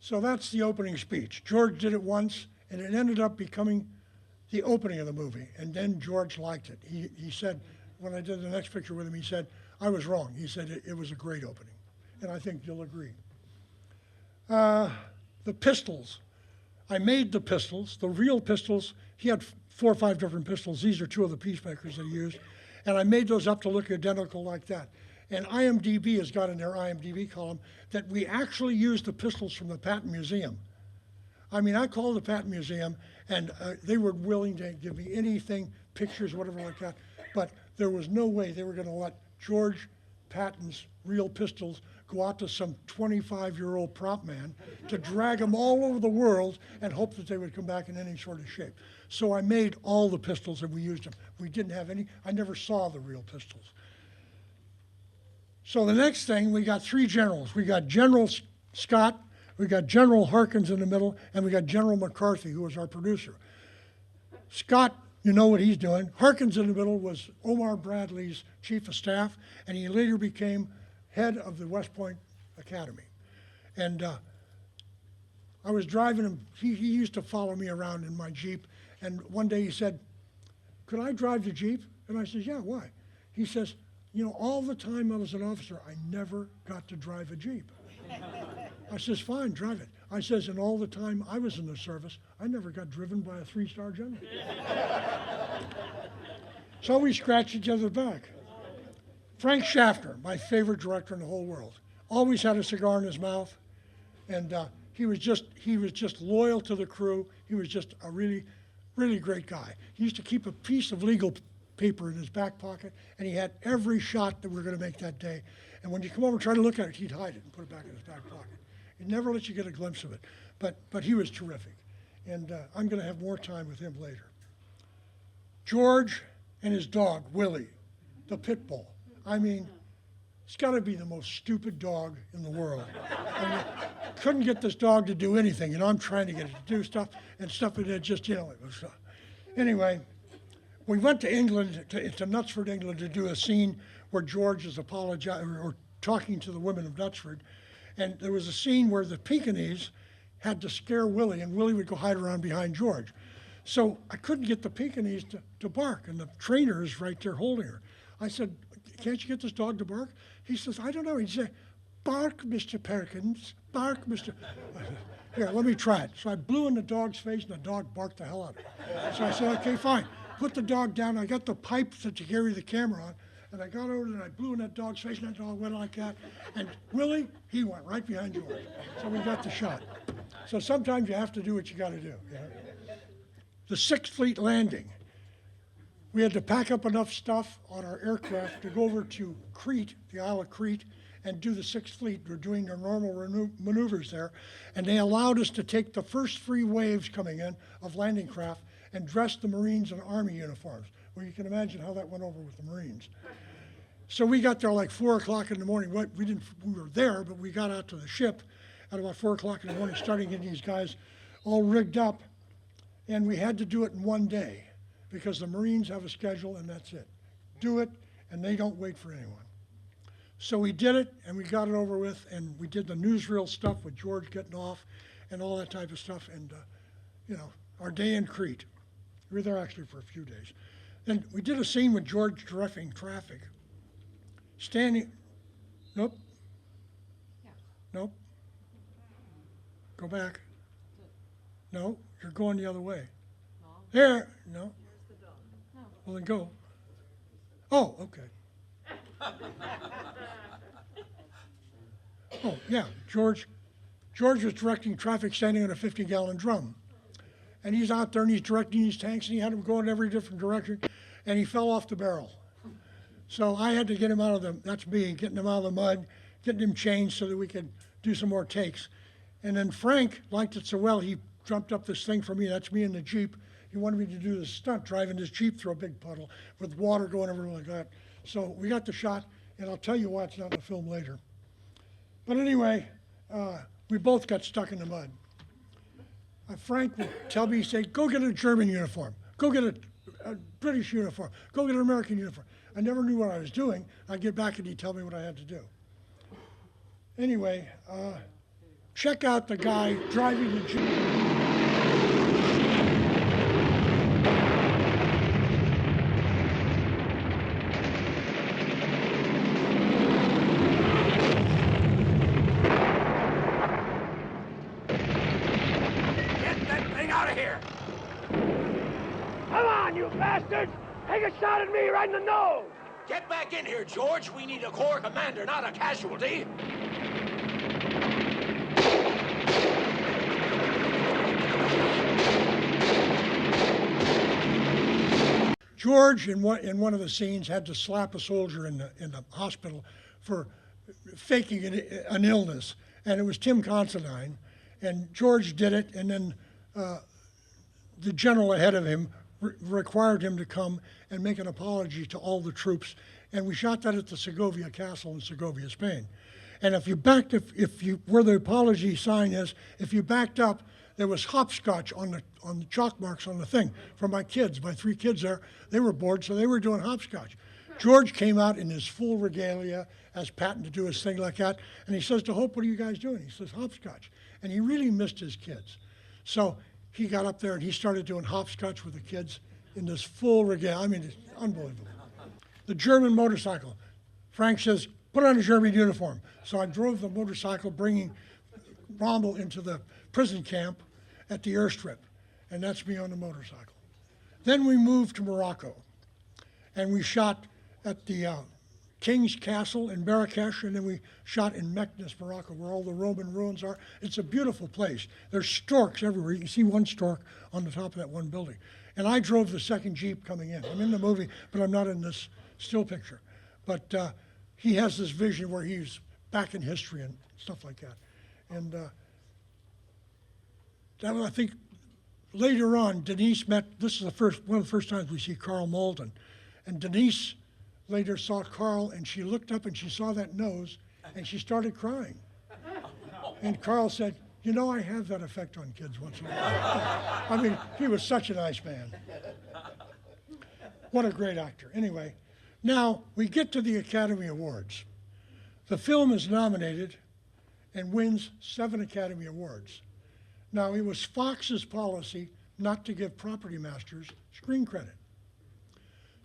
So that's the opening speech. George did it once, and it ended up becoming the opening of the movie. And then George liked it. He said, when I did the next picture with him, he said, I was wrong. He said it was a great opening. And I think you'll agree. The pistols. I made the pistols, the real pistols. He had 4 or 5 different pistols. These are 2 of the peacemakers that he used. And I made those up to look identical like that. And IMDb has got in their IMDb column that we actually used the pistols from the Patton Museum. I mean, I called the Patton Museum, and they were willing to give me anything, pictures, whatever like that. But there was no way they were going to let George Patton's real pistols go out to some 25-year-old prop man to drag them all over the world and hope that they would come back in any sort of shape. So I made all the pistols and we used them. We didn't have any, I never saw the real pistols. So the next thing, we got 3 generals. We got General Scott, we got General Harkins in the middle, and we got General McCarthy, who was our producer. Scott, you know what he's doing. Harkins in the middle was Omar Bradley's chief of staff, and he later became head of the West Point Academy. And I was driving him. He used to follow me around in my Jeep, and one day he said, could I drive the Jeep? And I said, yeah, why? He says, you know, all the time I was an officer, I never got to drive a Jeep. I says, fine, drive it. I says, and all the time I was in the service, I never got driven by a 3-star general. So we scratched each other back. Frank Schaffner, my favorite director in the whole world, always had a cigar in his mouth, and he was just loyal to the crew. He was just a really, really great guy. He used to keep a piece of legal paper in his back pocket, and he had every shot that we were going to make that day. And when you come over and try to look at it, he'd hide it and put it back in his back pocket. He'd never let you get a glimpse of it. But he was terrific, and I'm going to have more time with him later. George and his dog, Willie, the pit bull. I mean, it's got to be the most stupid dog in the world. I mean, couldn't get this dog to do anything. You know, I'm trying to get it to do stuff, and it just, you know, it was. Anyway, we went to England, to Knutsford, England, to do a scene where George is apologizing or talking to the women of Knutsford. And there was a scene where the Pekingese had to scare Willie, and Willie would go hide around behind George. So I couldn't get the Pekingese to bark, and the trainer is right there holding her. I said, can't you get this dog to bark? He says, I don't know. He'd say, bark, Mr. Perkins, bark, Mr. I said, here, let me try it. So I blew in the dog's face, and the dog barked the hell out of it. So I said, okay, fine. Put the dog down. I got the pipe that you carry the camera on, and I got over there, and I blew in that dog's face, and that dog went like that. And Willie, he went right behind George. So we got the shot. So sometimes you have to do what you got to do. You know? The 6th Fleet landing. We had to pack up enough stuff on our aircraft to go over to Crete, the Isle of Crete, and do the 6th Fleet. We're doing their normal maneuvers there. And they allowed us to take the first 3 waves coming in of landing craft and dress the Marines in Army uniforms. Well, you can imagine how that went over with the Marines. So we got there like 4 o'clock in the morning. We were there, but we got out to the ship at about 4 o'clock in the morning, starting getting these guys all rigged up. And we had to do it in one day because the Marines have a schedule and that's it. Do it, and they don't wait for anyone. So we did it, and we got it over with, and we did the newsreel stuff with George getting off and all that type of stuff. And, you know, our day in Crete. We were there actually for a few days. Then we did a scene with George directing traffic. Standing, nope. Nope. Go back. No, you're going the other way. There, no. Well, then go. Oh, okay. Oh, yeah, George was directing traffic standing on a 50-gallon drum. And he's out there and he's directing these tanks and he had them going in every different direction and he fell off the barrel. So I had to get him out of getting him out of the mud, getting him changed so that we could do some more takes. And then Frank liked it so well, he jumped up this thing for me. That's me in the Jeep. He wanted me to do this stunt, driving this Jeep through a big puddle with water going everywhere like that. So we got the shot, and I'll tell you why it's not in the film later. But anyway, we both got stuck in the mud. Frank would tell me, he'd say, go get a German uniform. Go get a British uniform. Go get an American uniform. I never knew what I was doing. I'd get back and he'd tell me what I had to do. Anyway, check out the guy driving the Jeep. Get that thing out of here! Come on, you bastards! Take a shot at me right in the nose! Get back in here, George. We need a corps commander, not a casualty. George, in one of the scenes, had to slap a soldier in the hospital for faking an illness, and it was Tim Considine, and George did it, and then the general ahead of him required him to come and make an apology to all the troops, and we shot that at the Segovia Castle in Segovia, Spain. And if you where the apology sign is, if you backed up, there was hopscotch on the chalk marks on the thing for my kids. My 3 kids there, they were bored, so they were doing hopscotch. George came out in his full regalia, as Patton to do his thing like that, and he says to Hope, "What are you guys doing?" He says, "Hopscotch." And he really missed his kids. So he got up there and he started doing hopscotch with the kids in this full regalia. I mean, it's unbelievable. The German motorcycle. Frank says, "Put on a German uniform." So I drove the motorcycle, bringing Rommel into the prison camp at the airstrip, and that's me on the motorcycle. Then we moved to Morocco, and we shot at the King's Castle in Marrakesh, and then we shot in Meknes, Morocco, where all the Roman ruins are. It's a beautiful place. There's storks everywhere. You can see one stork on the top of that one building. And I drove the second Jeep coming in. I'm in the movie, but I'm not in this still picture. But he has this vision where he's back in history and stuff like that. And that was, I think, later on, Denise met, this is one of the first times we see Carl Malden. And Denise later saw Carl, and she looked up and she saw that nose, and she started crying. And Carl said, "You know, I have that effect on kids once in a while." I mean, he was such a nice man. What a great actor. Anyway, now we get to the Academy Awards. The film is nominated and wins 7 Academy Awards. Now, it was Fox's policy not to give property masters screen credit.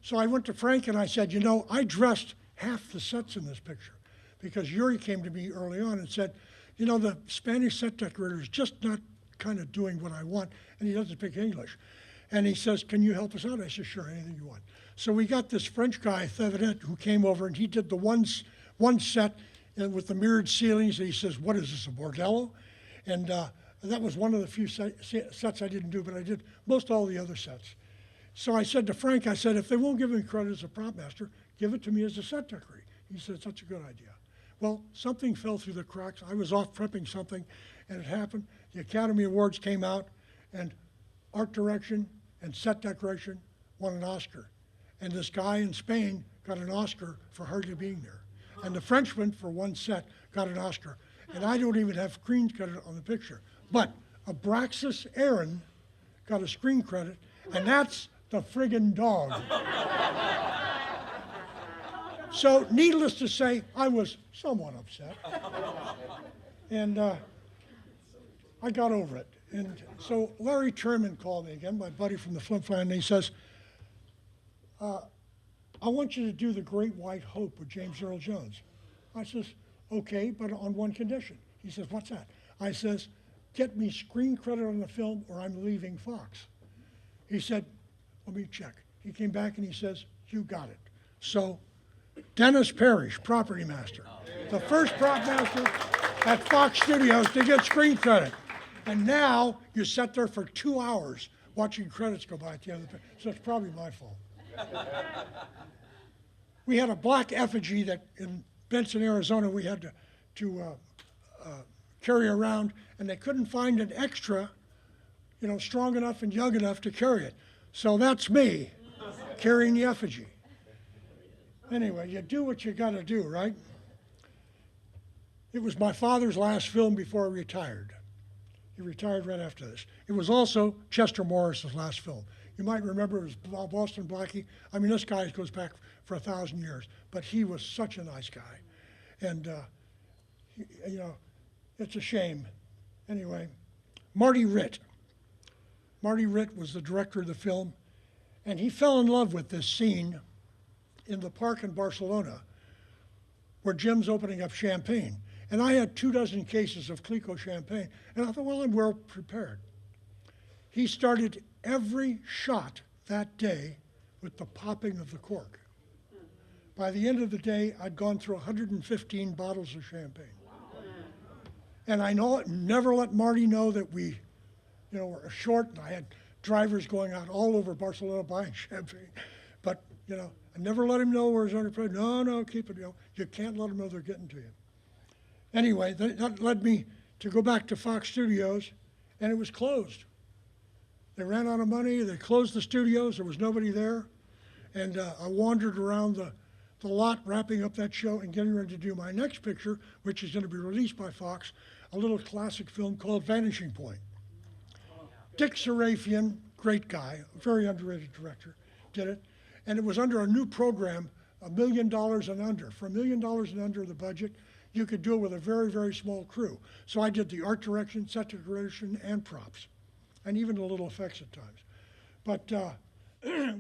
So I went to Frank and I said, "You know, I dressed half the sets in this picture," because Yuri came to me early on and said, "You know, the Spanish set decorator is just not kind of doing what I want, and he doesn't speak English." And he says, "Can you help us out?" I said, "Sure, anything you want." So we got this French guy, Thevenet, who came over, and he did the one set with the mirrored ceilings, and he says, "What is this, a bordello?" And that was one of the few sets I didn't do, but I did most all the other sets. So I said to Frank, I said, "If they won't give me credit as a prop master, give it to me as a set decorator." He said, "Such a good idea." Well, something fell through the cracks. I was off prepping something, and it happened. The Academy Awards came out, and art direction and set decoration won an Oscar. And this guy in Spain got an Oscar for hardly being there. And the Frenchman, for one set, got an Oscar. And I don't even have screen credit on the picture. But Abraxas Aaron got a screen credit, and that's the friggin' dog. So needless to say, I was somewhat upset. And I got over it. And so Larry Terman called me again, my buddy from the Flim Flam, and he says, "I want you to do The Great White Hope with James Earl Jones." I says, "Okay, but on one condition." He says, "What's that?" I says, "Get me screen credit on the film or I'm leaving Fox." He said, "Let me check." He came back and he says, "You got it." So Dennis Parrish, property master, the first prop master at Fox Studios to get screen credit. And now you sat there for 2 hours watching credits go by at the end of the picture. So it's probably my fault. We had a black effigy that in Benson, Arizona, we had to carry around, and they couldn't find an extra, strong enough and young enough to carry it. So that's me carrying the effigy. Anyway, you do what you got to do, right? It was my father's last film before he retired. He retired right after this. It was also Chester Morris's last film. You might remember it was Boston Blackie. I mean, this guy goes back for 1,000 years, but he was such a nice guy. And, it's a shame Anyway, Marty Ritt. Marty Ritt was the director of the film, and he fell in love with this scene in the park in Barcelona where Jim's opening up champagne. And I had 24 cases of Cliquot champagne, and I thought, well, I'm well prepared. He started every shot that day with the popping of the cork. By the end of the day, I'd gone through 115 bottles of champagne. And I never let Marty know that we, were short, and I had drivers going out all over Barcelona buying champagne. But, I never let him know where his under pressure. No, keep it, you can't let them know they're getting to you. Anyway, that led me to go back to Fox Studios, and it was closed. They ran out of money, they closed the studios, there was nobody there. And I wandered around the lot wrapping up that show and getting ready to do my next picture, which is going to be released by Fox, a little classic film called Vanishing Point. Dick Sarafian, great guy, a very underrated director, did it. And it was under a new program, $1 million and under. For $1 million and under the budget, you could do it with a very, very small crew. So I did the art direction, set decoration, and props, and even a little effects at times. But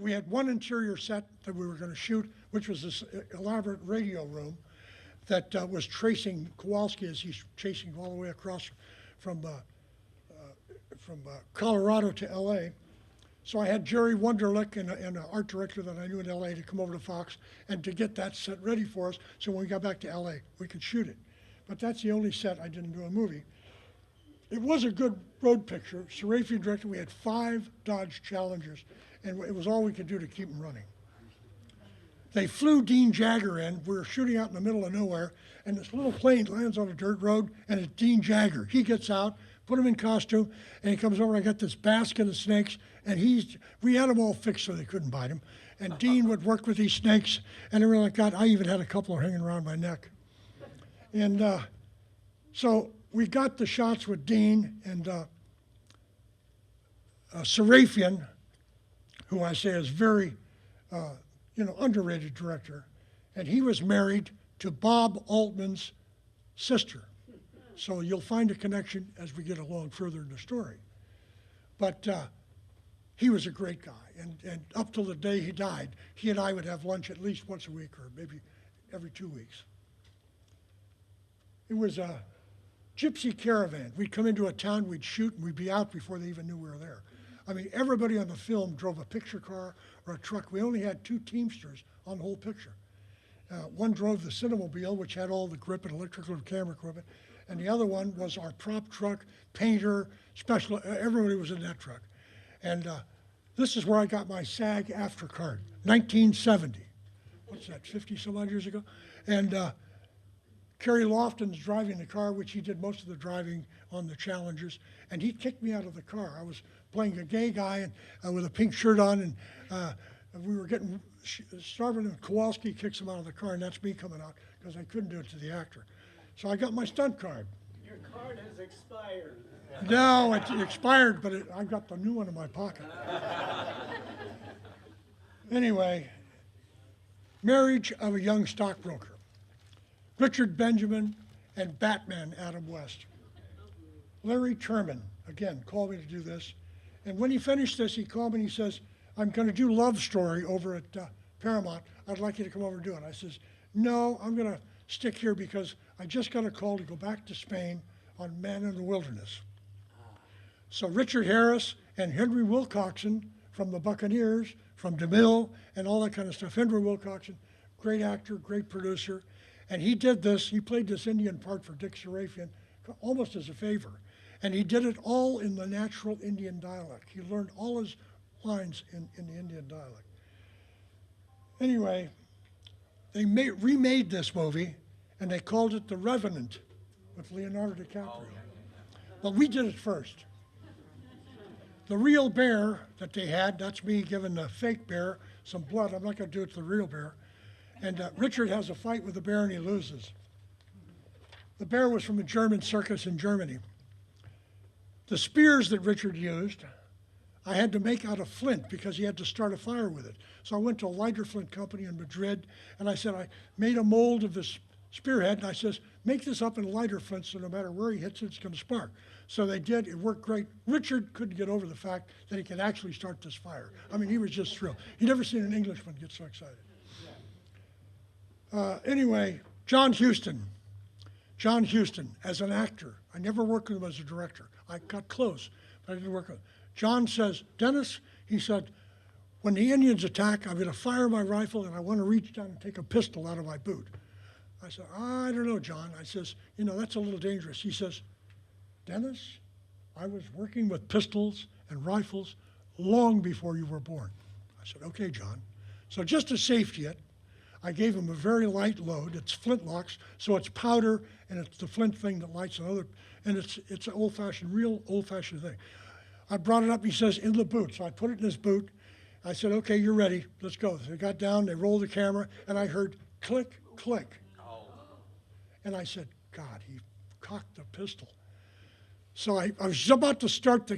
we had one interior set that we were going to shoot, which was this elaborate radio room that was tracing Kowalski as he's chasing all the way across from Colorado to L.A. So I had Jerry Wunderlich and an art director that I knew in L.A. to come over to Fox and to get that set ready for us so when we got back to L.A. we could shoot it. But that's the only set I didn't do a movie. It was a good road picture. Sarafian directed. We had 5 Dodge Challengers, and it was all we could do to keep them running. They flew Dean Jagger in. We were shooting out in the middle of nowhere, and this little plane lands on a dirt road, and it's Dean Jagger. He gets out, put him in costume, and he comes over, and I got this basket of snakes, and we had them all fixed so they couldn't bite him. And Dean would work with these snakes, and everything like that. I even had a couple hanging around my neck. And so we got the shots with Dean and Sarafian, who I say is very, underrated director, and he was married to Bob Altman's sister. So you'll find a connection as we get along further in the story. But he was a great guy, and up till the day he died, he and I would have lunch at least once a week or maybe every 2 weeks. It was a gypsy caravan. We'd come into a town, we'd shoot, and we'd be out before they even knew we were there. I mean, everybody on the film drove a picture car or a truck. We only had 2 Teamsters on the whole picture. One drove the Cinemobile, which had all the grip and electrical camera equipment, and the other one was our prop truck, painter, special, everybody was in that truck. And this is where I got my SAG-AFTRA card, 1970. What's that, 50 some odd years ago? And Kerry Lofton's driving the car, which he did most of the driving on the Challengers, and he kicked me out of the car. I was playing a gay guy and with a pink shirt on, and we were getting starving, and Kowalski kicks him out of the car, and that's me coming out because I couldn't do it to the actor. So I got my stunt card. Your card has expired. No, it expired, but I got the new one in my pocket. Anyway, marriage of a young stockbroker. Richard Benjamin and Batman Adam West. Larry Terman, again, called me to do this. And when he finished this, he called me and he says, I'm going to do Love Story over at Paramount. I'd like you to come over and do it. I says, no, I'm going to stick here because I just got a call to go back to Spain on Man in the Wilderness. So Richard Harris and Henry Wilcoxon from the Buccaneers, from DeMille, and all that kind of stuff. Henry Wilcoxon, great actor, great producer. And he did this, he played this Indian part for Dick Sarafian almost as a favor. And he did it all in the natural Indian dialect. He learned all his lines in the Indian dialect. Anyway, they remade this movie, and they called it The Revenant with Leonardo DiCaprio. But we did it first. The real bear that they had, that's me giving the fake bear some blood. I'm not going to do it to the real bear. And Richard has a fight with the bear, and he loses. The bear was from a German circus in Germany. The spears that Richard used, I had to make out of flint because he had to start a fire with it. So I went to a lighter flint company in Madrid, and I said, I made a mold of this spearhead, and I says, make this up in lighter flint so no matter where he hits it, it's going to spark. So they did. It worked great. Richard couldn't get over the fact that he could actually start this fire. I mean, he was just thrilled. He'd never seen an Englishman get so excited. Anyway, John Huston. John Huston, as an actor. I never worked with him as a director. I got close, but I didn't work with him. John says, Dennis, he said, when the Indians attack, I'm going to fire my rifle and I want to reach down and take a pistol out of my boot. I said, I don't know, John. I says, you know, that's a little dangerous. He says, Dennis, I was working with pistols and rifles long before you were born. I said, okay, John. So just to safety it, I gave him a very light load. It's flintlocks, so it's powder, and it's the flint thing that lights another, and it's an old-fashioned, real old-fashioned thing. I brought it up, he says, in the boot. So I put it in his boot. I said, okay, you're ready. Let's go. So they got down, they rolled the camera, and I heard click, click. And I said, God, he cocked the pistol. So I was about to stop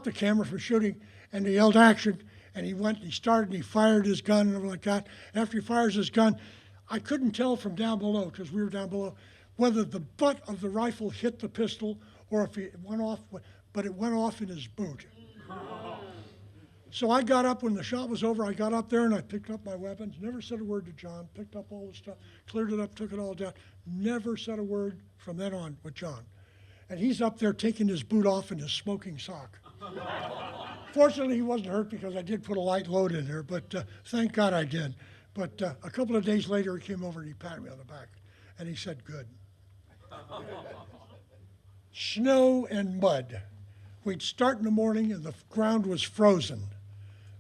the camera from shooting, and he yelled action, and he went, he started, and he fired his gun and everything like that. After he fires his gun, I couldn't tell from down below, because we were down below, whether the butt of the rifle hit the pistol or if it went off, but it went off in his boot. So I got up, when the shot was over, I got up there and I picked up my weapons, never said a word to John, picked up all the stuff, cleared it up, took it all down, never said a word from then on with John. And he's up there taking his boot off in his smoking sock. Fortunately, he wasn't hurt because I did put a light load in there, but thank God I did. But a couple of days later, he came over and he patted me on the back, and he said, good. Snow and mud. We'd start in the morning, and the ground was frozen.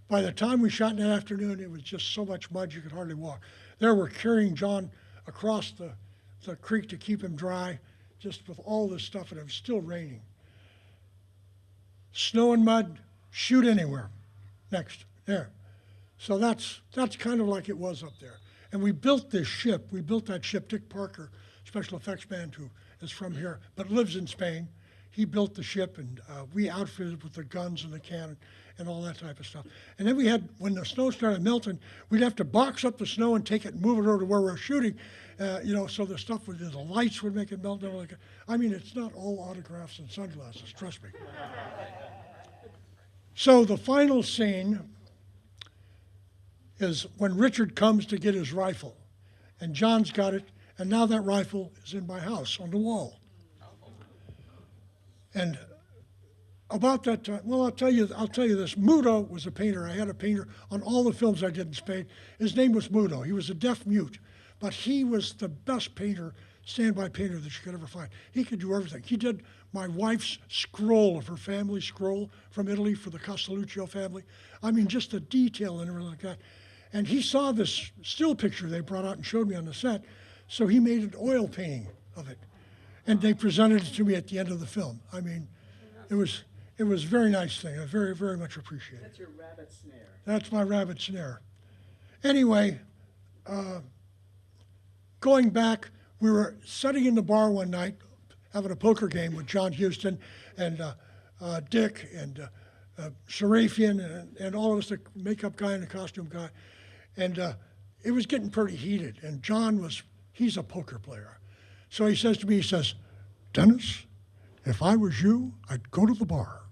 By the time we shot in the afternoon, it was just so much mud you could hardly walk. There we're carrying John across the creek to keep him dry, just with all this stuff, and it was still raining. Snow and mud, shoot anywhere. Next, there. So that's kind of like it was up there. And we built this ship. We built that ship. Dick Parker, special effects man who is from here, but lives in Spain. He built the ship, and we outfitted with the guns and the cannon and all that type of stuff. And then we had, when the snow started melting, we'd have to box up the snow and take it and move it over to where we're shooting, so the stuff with the lights would make it melt. I mean, it's not all autographs and sunglasses, trust me. So the final scene is when Richard comes to get his rifle, and John's got it, and now that rifle is in my house on the wall. And about that time, well, I'll tell you this. Mudo was a painter. I had a painter on all the films I did in Spain. His name was Mudo. He was a deaf mute, but he was the best painter, standby painter that you could ever find. He could do everything. He did my wife's scroll of her family scroll from Italy for the Castelluccio family. I mean, just the detail and everything like that. And he saw this still picture they brought out and showed me on the set, so he made an oil painting of it. And they presented it to me at the end of the film. I mean, it was a very nice thing. I very, very much appreciate it. That's your rabbit snare. That's my rabbit snare. Anyway, going back, we were sitting in the bar one night having a poker game with John Huston and Dick and Serafian and all of us, the makeup guy and the costume guy. And it was getting pretty heated. And John he's a poker player. So he says to me, he says, Dennis, if I was you, I'd go to the bar.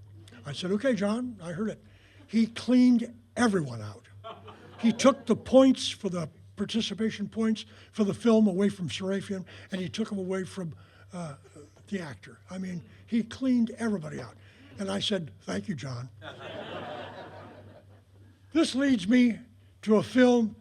I said, okay, John, I heard it. He cleaned everyone out. He took the points for the participation points for the film away from Serafian, and he took them away from the actor. I mean, he cleaned everybody out. And I said, thank you, John. This leads me to a film,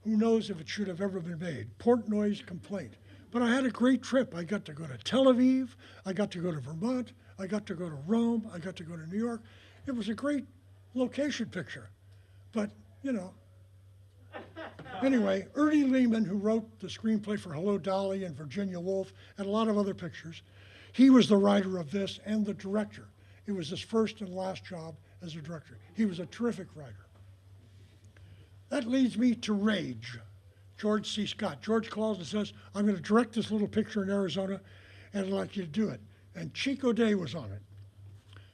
who knows if it should have ever been made, Portnoy's Complaint. But I had a great trip. I got to go to Tel Aviv, I got to go to Vermont, I got to go to Rome, I got to go to New York. It was a great location picture. But, anyway, Ernie Lehman, who wrote the screenplay for Hello Dolly and Virginia Woolf and a lot of other pictures, he was the writer of this and the director. It was his first and last job as a director. He was a terrific writer. That leads me to Rage, George C. Scott. George calls and says, I'm going to direct this little picture in Arizona, and I'd like you to do it. And Chico Day was on it.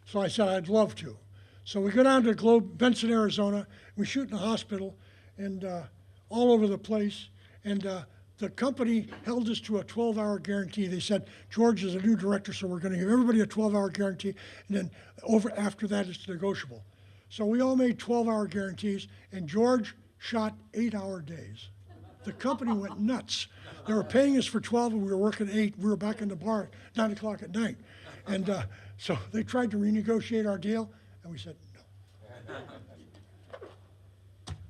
So I said, I'd love to. So we go down to Benson, Arizona. We shoot in a hospital and all over the place. And the company held us to a 12-hour guarantee. They said, George is a new director, so we're going to give everybody a 12-hour guarantee, and then after that it's negotiable. So we all made 12-hour guarantees, and George shot 8-hour days. The company went nuts. They were paying us for 12, and we were working 8. We were back in the bar at 9 o'clock at night. And so they tried to renegotiate our deal, and we said no.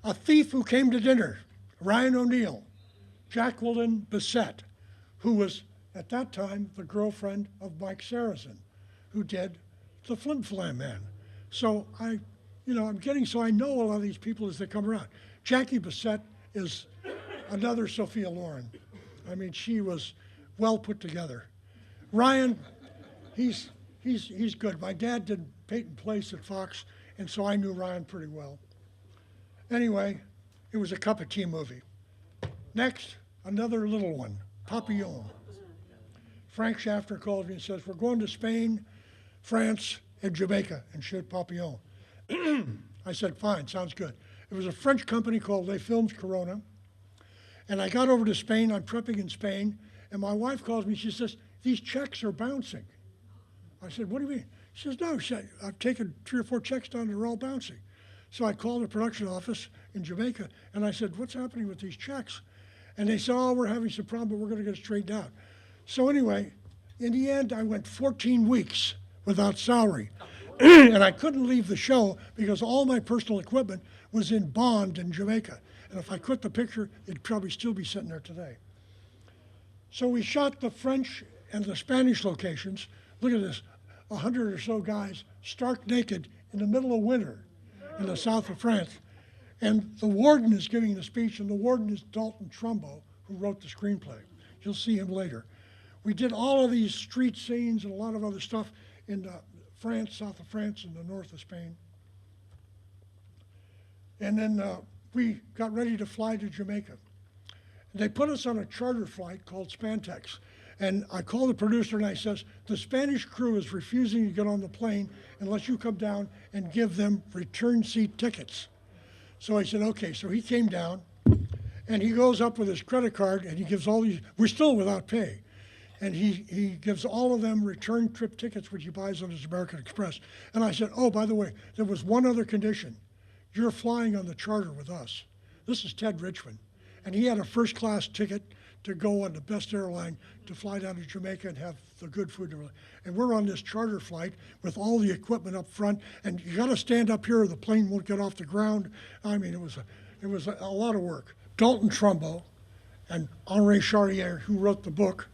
A thief who came to dinner, Ryan O'Neal, Jacqueline Bissett, who was at that time the girlfriend of Mike Saracen, who did the Flim Flam Man. So I'm getting, so I know a lot of these people as they come around. Jackie Bissett is another Sophia Loren. I mean, she was well put together. Ryan, he's good. My dad did Peyton Place at Fox, and so I knew Ryan pretty well. Anyway, it was a cup of tea movie. Next, another little one, Papillon. Frank Shafter called me and says, we're going to Spain, France, and Jamaica and shoot Papillon. I said, fine, sounds good. It was a French company called Les Films Corona. And I got over to Spain, I'm prepping in Spain, and my wife calls me, she says, these checks are bouncing. I said, what do you mean? She says, no, I've taken 3 or 4 checks down, they're all bouncing. So I called the production office in Jamaica, and I said, what's happening with these checks? And they said, oh, we're having some problem, but we're going to get it straightened out. So anyway, in the end, I went 14 weeks without salary. And I couldn't leave the show because all my personal equipment was in bond in Jamaica. And if I quit the picture, it'd probably still be sitting there today. So we shot the French and the Spanish locations. Look at this, 100 or so guys, stark naked in the middle of winter in the south of France. And the warden is giving the speech, and the warden is Dalton Trumbo, who wrote the screenplay. You'll see him later. We did all of these street scenes and a lot of other stuff in France, south of France, and the north of Spain. And then we got ready to fly to Jamaica. They put us on a charter flight called Spantex. And I called the producer and I says, the Spanish crew is refusing to get on the plane unless you come down and give them return seat tickets. So I said, okay. So he came down and he goes up with his credit card and he gives all these, we're still without pay. And he gives all of them return trip tickets, which he buys on his American Express. And I said, oh, by the way, there was one other condition. You're flying on the charter with us. This is Ted Richmond. And he had a first class ticket to go on the best airline to fly down to Jamaica and have the good food. And we're on this charter flight with all the equipment up front, and you gotta stand up here or the plane won't get off the ground. I mean, it was a lot of work. Dalton Trumbo and Henri Charrier, who wrote the book,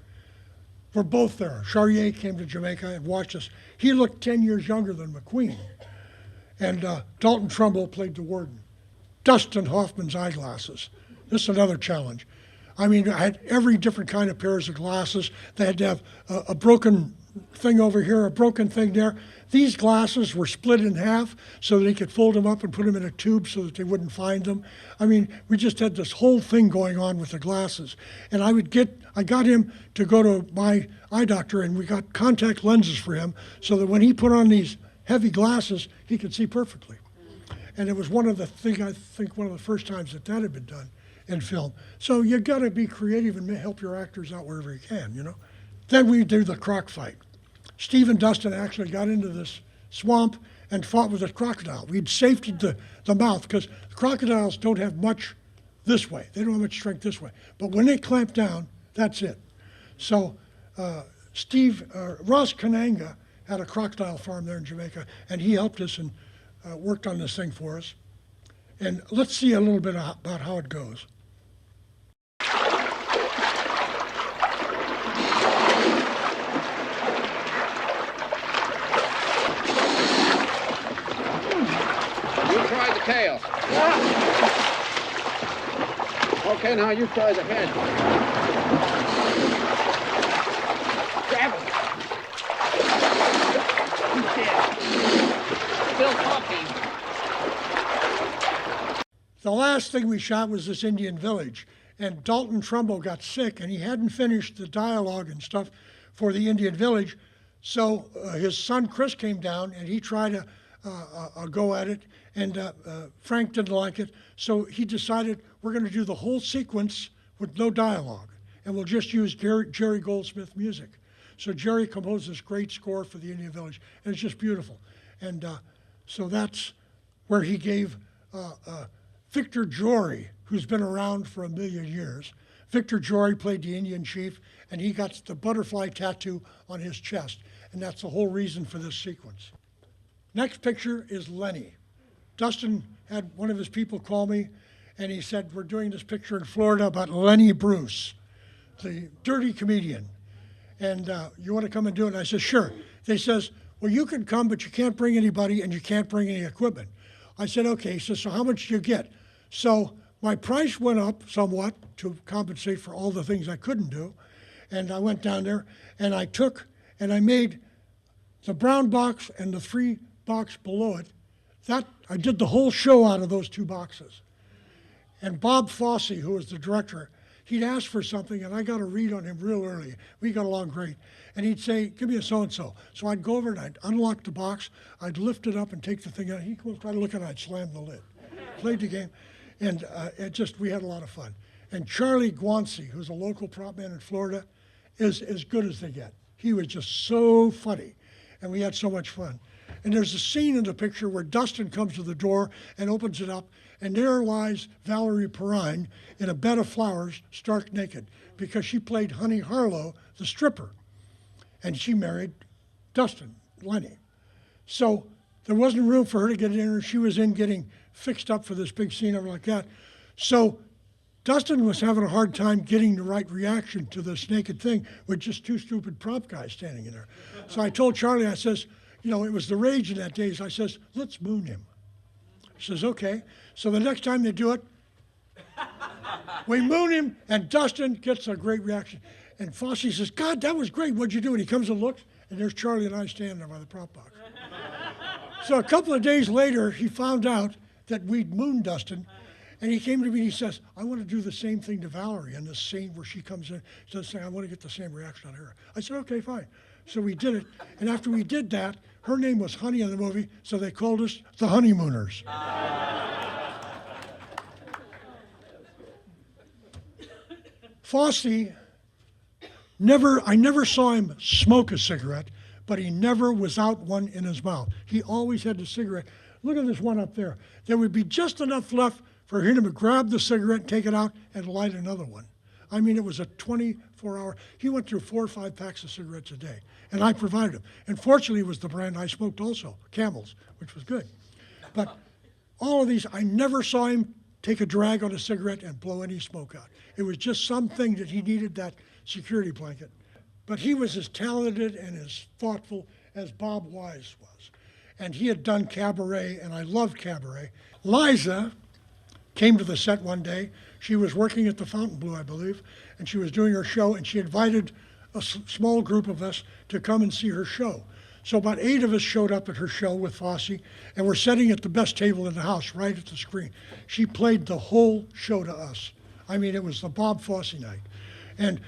were both there. Charrier came to Jamaica and watched us. He looked 10 years younger than McQueen. And Dalton Trumbo played the warden. Dustin Hoffman's eyeglasses. This is another challenge. I mean, I had every different kind of pairs of glasses. They had to have a broken thing over here, a broken thing there. These glasses were split in half so that he could fold them up and put them in a tube so that they wouldn't find them. I mean, we just had this whole thing going on with the glasses. And I got him to go to my eye doctor, and we got contact lenses for him so that when he put on these heavy glasses, he could see perfectly. And it was one of the first times that had been done in film. So you gotta be creative and help your actors out wherever you can, you know? Then we do the croc fight. Steve and Dustin actually got into this swamp and fought with a crocodile. We'd safetied the mouth because crocodiles don't have much this way. They don't have much strength this way. But when they clamp down, that's it. So Ross Kananga had a crocodile farm there in Jamaica, and he helped us and worked on this thing for us. And let's see a little bit about how it goes. You try the tail. Okay, now you try the head. Grab him. He's dead. Still talking. The last thing we shot was this Indian village, and Dalton Trumbo got sick, and he hadn't finished the dialogue and stuff for the Indian village. So his son Chris came down, and he tried a go at it, and Frank didn't like it. So he decided we're going to do the whole sequence with no dialogue, and we'll just use Jerry Goldsmith music. So Jerry composed this great score for the Indian Village, and it's just beautiful. And so that's where he gave Victor Jory, who's been around for 1,000,000 years. Victor Jory played the Indian chief, and he got the butterfly tattoo on his chest, and that's the whole reason for this sequence. Next picture is Lenny. Dustin had one of his people call me, and he said, we're doing this picture in Florida about Lenny Bruce, the dirty comedian, and you want to come and do it? And I said, sure. They says, well, you can come, but you can't bring anybody, and you can't bring any equipment. I said, okay. He says, so how much do you get? So my price went up somewhat to compensate for all the things I couldn't do, and I went down there, and I took, and I made the brown box and the 3 box below it. That I did the whole show out of those 2 boxes. And Bob Fosse, who was the director, he'd ask for something, and I got a read on him real early. We got along great. And he'd say, give me a so-and-so. So I'd go over and I'd unlock the box, I'd lift it up and take the thing out. He'd try to look at it, I'd slam the lid. Played the game, and we had a lot of fun. And Charlie Guancy, who's a local prop man in Florida, is as good as they get. He was just so funny, and we had so much fun. And there's a scene in the picture where Dustin comes to the door and opens it up, and there lies Valerie Perrine in a bed of flowers, stark naked, because she played Honey Harlow, the stripper. And she married Dustin, Lenny. So there wasn't room for her to get in, or she was in getting fixed up for this big scene, everything like that. So Dustin was having a hard time getting the right reaction to this naked thing with just 2 stupid prop guys standing in there. So I told Charlie, I says, you know, it was the rage in that day. So I says, let's moon him. He says, okay. So the next time they do it, we moon him, and Dustin gets a great reaction. And Fosse says, God, that was great. What'd you do? And he comes and looks, and there's Charlie and I standing there by the prop box. So a couple of days later, he found out that we'd mooned Dustin, and he came to me and he says, I want to do the same thing to Valerie in this scene where she comes in. So I want to get the same reaction on her. I said, okay, fine. So we did it, and after we did that, her name was Honey in the movie, so they called us the Honeymooners. Fosse, I never saw him smoke a cigarette, but he never was out one in his mouth. He always had the cigarette. Look at this one up there. There would be just enough left for him to grab the cigarette, take it out, and light another one. I mean, it was a 24-hour. He went through 4 or 5 packs of cigarettes a day, and I provided him. And fortunately, it was the brand I smoked also, Camels, which was good. But all of these, I never saw him take a drag on a cigarette and blow any smoke out. It was just something that he needed that security blanket. But he was as talented and as thoughtful as Bob Wise was. And he had done cabaret, and I loved cabaret. Liza came to the set one day. She was working at the Fontainebleau, I believe, and she was doing her show, and she invited a small group of us to come and see her show. So about 8 of us showed up at her show with Fosse, and we're sitting at the best table in the house, right at the screen. She played the whole show to us. I mean, it was the Bob Fosse night. And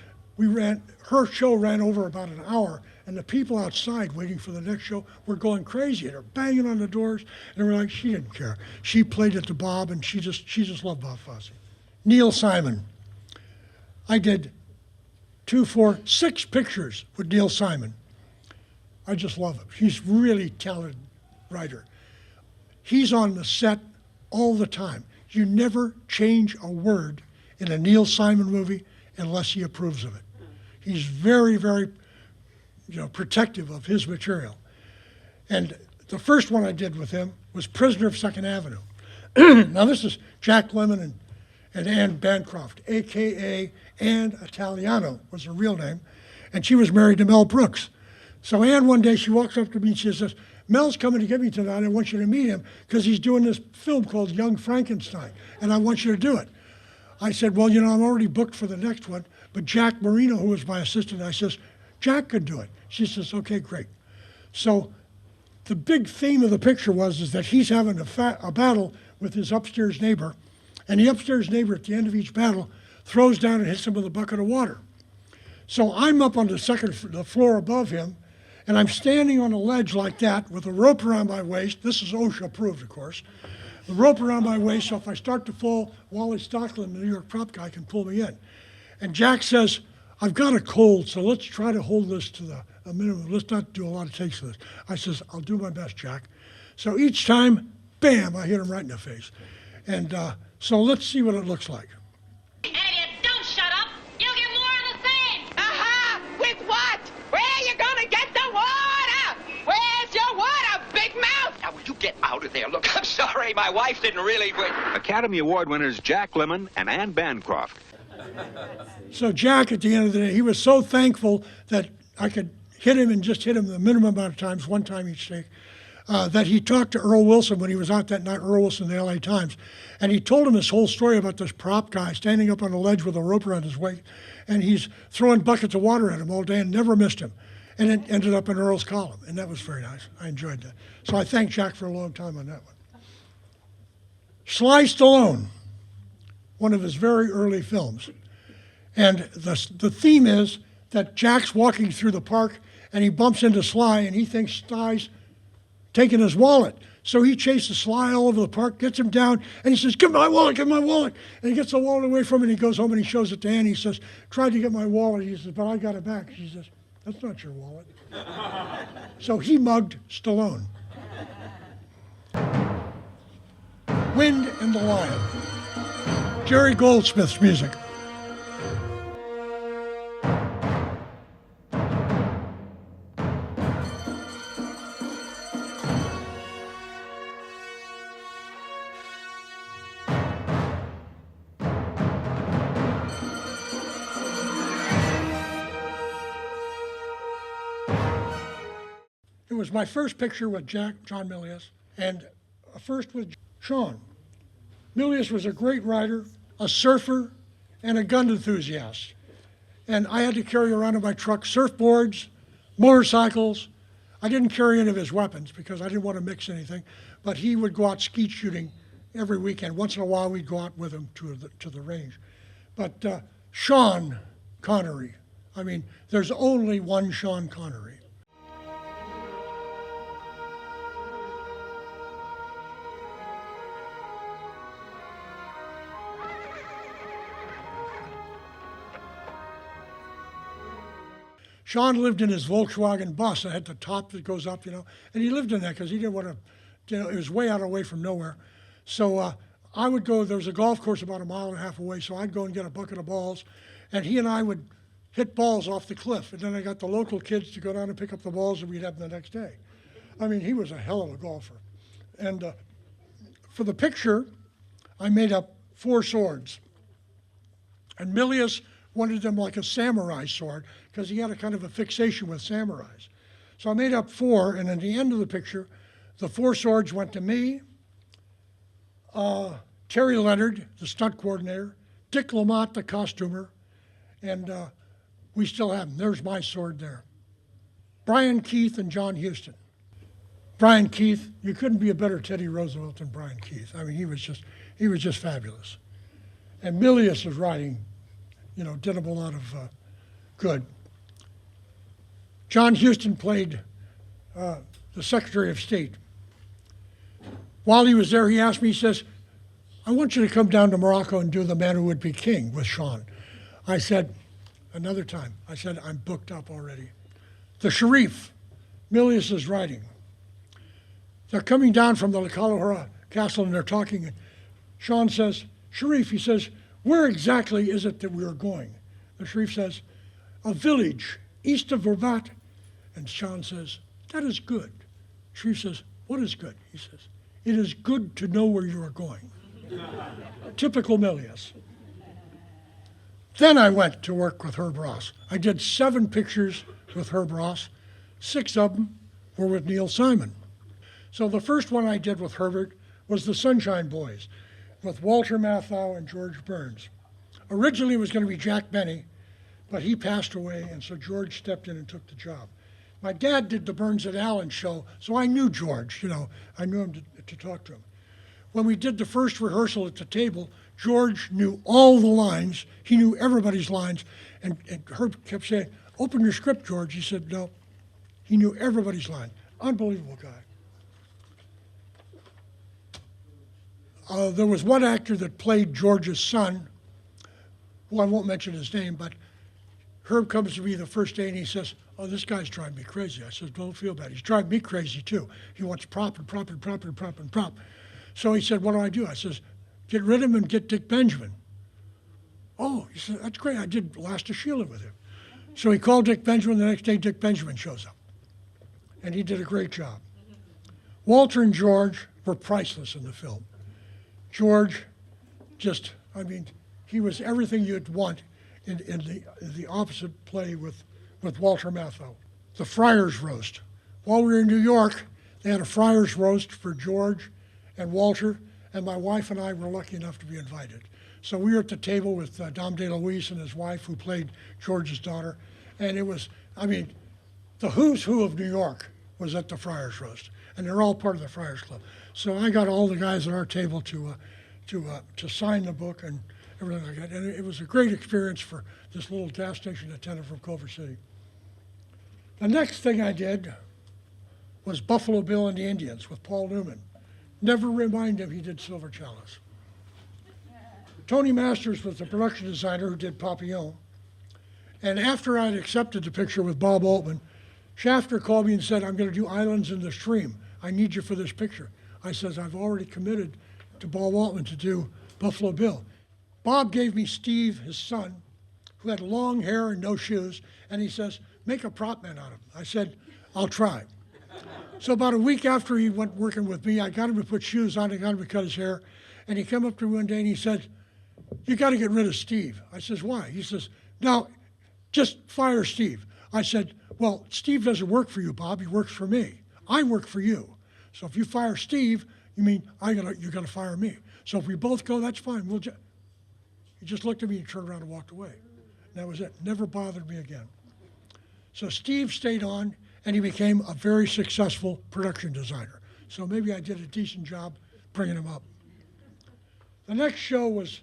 her show ran over about an hour, and the people outside waiting for the next show were going crazy. They're banging on the doors, and we're like, she didn't care. She played it to Bob, and she just loved Bob Fosse. Neil Simon. I did 2, 4, 6 pictures with Neil Simon. I just love him. He's really talented writer. He's on the set all the time. You never change a word in a Neil Simon movie unless he approves of it. He's very, very, protective of his material. And the first one I did with him was Prisoner of Second Avenue. Now this is Jack Lemmon and Anne Bancroft, AKA Anne Italiano was her real name, and she was married to Mel Brooks. So Anne, one day, she walks up to me and she says, Mel's coming to get me tonight. I want you to meet him because he's doing this film called Young Frankenstein, and I want you to do it. I said, well, I'm already booked for the next one, but Jack Marino, who was my assistant, I says, Jack could do it. She says, okay, great. So the big theme of the picture is that he's having a battle with his upstairs neighbor, and the upstairs neighbor at the end of each battle throws down and hits him with a bucket of water. So I'm up on the floor above him, and I'm standing on a ledge like that with a rope around my waist. This is OSHA approved, of course. the rope around my waist, so if I start to fall, Wally Stockland, the New York prop guy, can pull me in. And Jack says, I've got a cold, so let's try to hold this to a minimum. Let's not do a lot of takes of this. I says, I'll do my best, Jack. So each time, bam, I hit him right in the face. And so let's see what it looks like. And if you don't shut up, you'll get more of the same. Aha! With what? Where are you gonna get the water? Where's your water, big mouth? Now, will you get out of there? Look, I'm sorry, my wife didn't really... Academy Award winners Jack Lemmon and Anne Bancroft. So Jack, at the end of the day, he was so thankful that I could hit him and just hit him the minimum amount of times, one time each take, that he talked to Earl Wilson when he was out that night, Earl Wilson, the LA Times. And he told him this whole story about this prop guy standing up on a ledge with a rope around his waist, and he's throwing buckets of water at him all day and never missed him. And it ended up in Earl's column, and that was very nice. I enjoyed that. So I thanked Jack for a long time on that one. Sly Stallone, one of his very early films. And the theme is that Jack's walking through the park, and he bumps into Sly, and he thinks Sly's taking his wallet. So he chases Sly all over the park, gets him down, and he says, give my wallet, give my wallet. And he gets the wallet away from him, and he goes home and he shows it to Annie. He says, tried to get my wallet. He says, but I got it back. She says, that's not your wallet. So he mugged Stallone. Wind and the Lion. Jerry Goldsmith's music. It was my first picture with John Milius, and a first with Sean. Milius was a great writer, a surfer, and a gun enthusiast. And I had to carry around in my truck surfboards, motorcycles. I didn't carry any of his weapons because I didn't want to mix anything, but he would go out skeet shooting every weekend. Once in a while, we'd go out with him to the range. But Sean Connery, I mean, there's only one Sean Connery. Sean lived in his Volkswagen bus that had the top that goes up, and he lived in that because he didn't want to, it was way out away from nowhere. So I would go, there was a golf course about 1.5 miles away, so I'd go and get a bucket of balls, and he and I would hit balls off the cliff, and then I got the local kids to go down and pick up the balls and we'd have them the next day. I mean, he was a hell of a golfer. And for the picture, I made up 4 swords. And Milius wanted them like a samurai sword because he had a kind of a fixation with samurais. So I made up 4, and at the end of the picture, the 4 swords went to me, Terry Leonard, the stunt coordinator, Dick Lamont, the costumer, and we still have them. There's my sword there. Brian Keith and John Huston. Brian Keith, you couldn't be a better Teddy Roosevelt than Brian Keith. I mean, he was just fabulous. And Milius was writing, did him a lot of good. John Huston played the Secretary of State. While he was there, he asked me, he says, I want you to come down to Morocco and do The Man Who Would Be King with Sean. I said, another time. I said, I'm booked up already. The Sharif, Milius is writing. They're coming down from the Kalahora Castle and they're talking. And Sean says, Sharif, he says, where exactly is it that we are going? The Sharif says, a village east of Vervat. And Sean says, that is good. Sharif says, what is good? He says, it is good to know where you are going. Typical Milius. Then I went to work with Herb Ross. I did 7 pictures with Herb Ross. 6 of them were with Neil Simon. So the first one I did with Herbert was the Sunshine Boys with Walter Matthau and George Burns. Originally it was going to be Jack Benny, but he passed away, and so George stepped in and took the job. My dad did the Burns and Allen show, so I knew George, I knew him to talk to him. When we did the first rehearsal at the table, George knew all the lines. He knew everybody's lines, and Herb kept saying, open your script, George. He said, no. He knew everybody's line. Unbelievable guy. There was one actor that played George's son, who I won't mention his name, but Herb comes to me the first day and he says, "Oh, this guy's driving me crazy." I said, "Don't feel bad. He's driving me crazy too. He wants prop and prop and prop and prop and prop." So he said, "What do I do?" I says, "Get rid of him and get Dick Benjamin." "Oh," he said, "that's great. I did Last of Sheila with him." So he called Dick Benjamin. The next day, Dick Benjamin shows up. And he did a great job. Walter and George were priceless in the film. George just, I mean, he was everything you'd want in the opposite play with Walter Matthau. The Friars Roast. While we were in New York, they had a Friars Roast for George and Walter, and my wife and I were lucky enough to be invited. So we were at the table with Dom DeLuise and his wife, who played George's daughter, and it was, I mean, the who's who of New York was at the Friars Roast, and they're all part of the Friars Club. So I got all the guys at our table to sign the book and everything like that, and it was a great experience for this little gas station attendant from Culver City. The next thing I did was Buffalo Bill and the Indians with Paul Newman. Never remind him he did Silver Chalice. Tony Masters was the production designer who did Papillon. And after I'd accepted the picture with Bob Altman, Shafter called me and said, "I'm going to do Islands in the Stream. I need you for this picture." I says, "I've already committed to Bob Altman to do Buffalo Bill." Bob gave me Steve, his son, who had long hair and no shoes, and he says, "Make a prop man out of him." I said, "I'll try." So about a week after he went working with me, I got him to put shoes on, I got him to cut his hair, and he came up to me one day and he said, "You got to get rid of Steve." I says, "Why?" He says, "No, just fire Steve." I said, "Well, Steve doesn't work for you, Bob. He works for me. I work for you. So if you fire Steve, you mean you're gonna fire me. So if we both go, that's fine. He just looked at me and turned around and walked away. And that was it. Never bothered me again. So Steve stayed on, and he became a very successful production designer. So maybe I did a decent job bringing him up. The next show was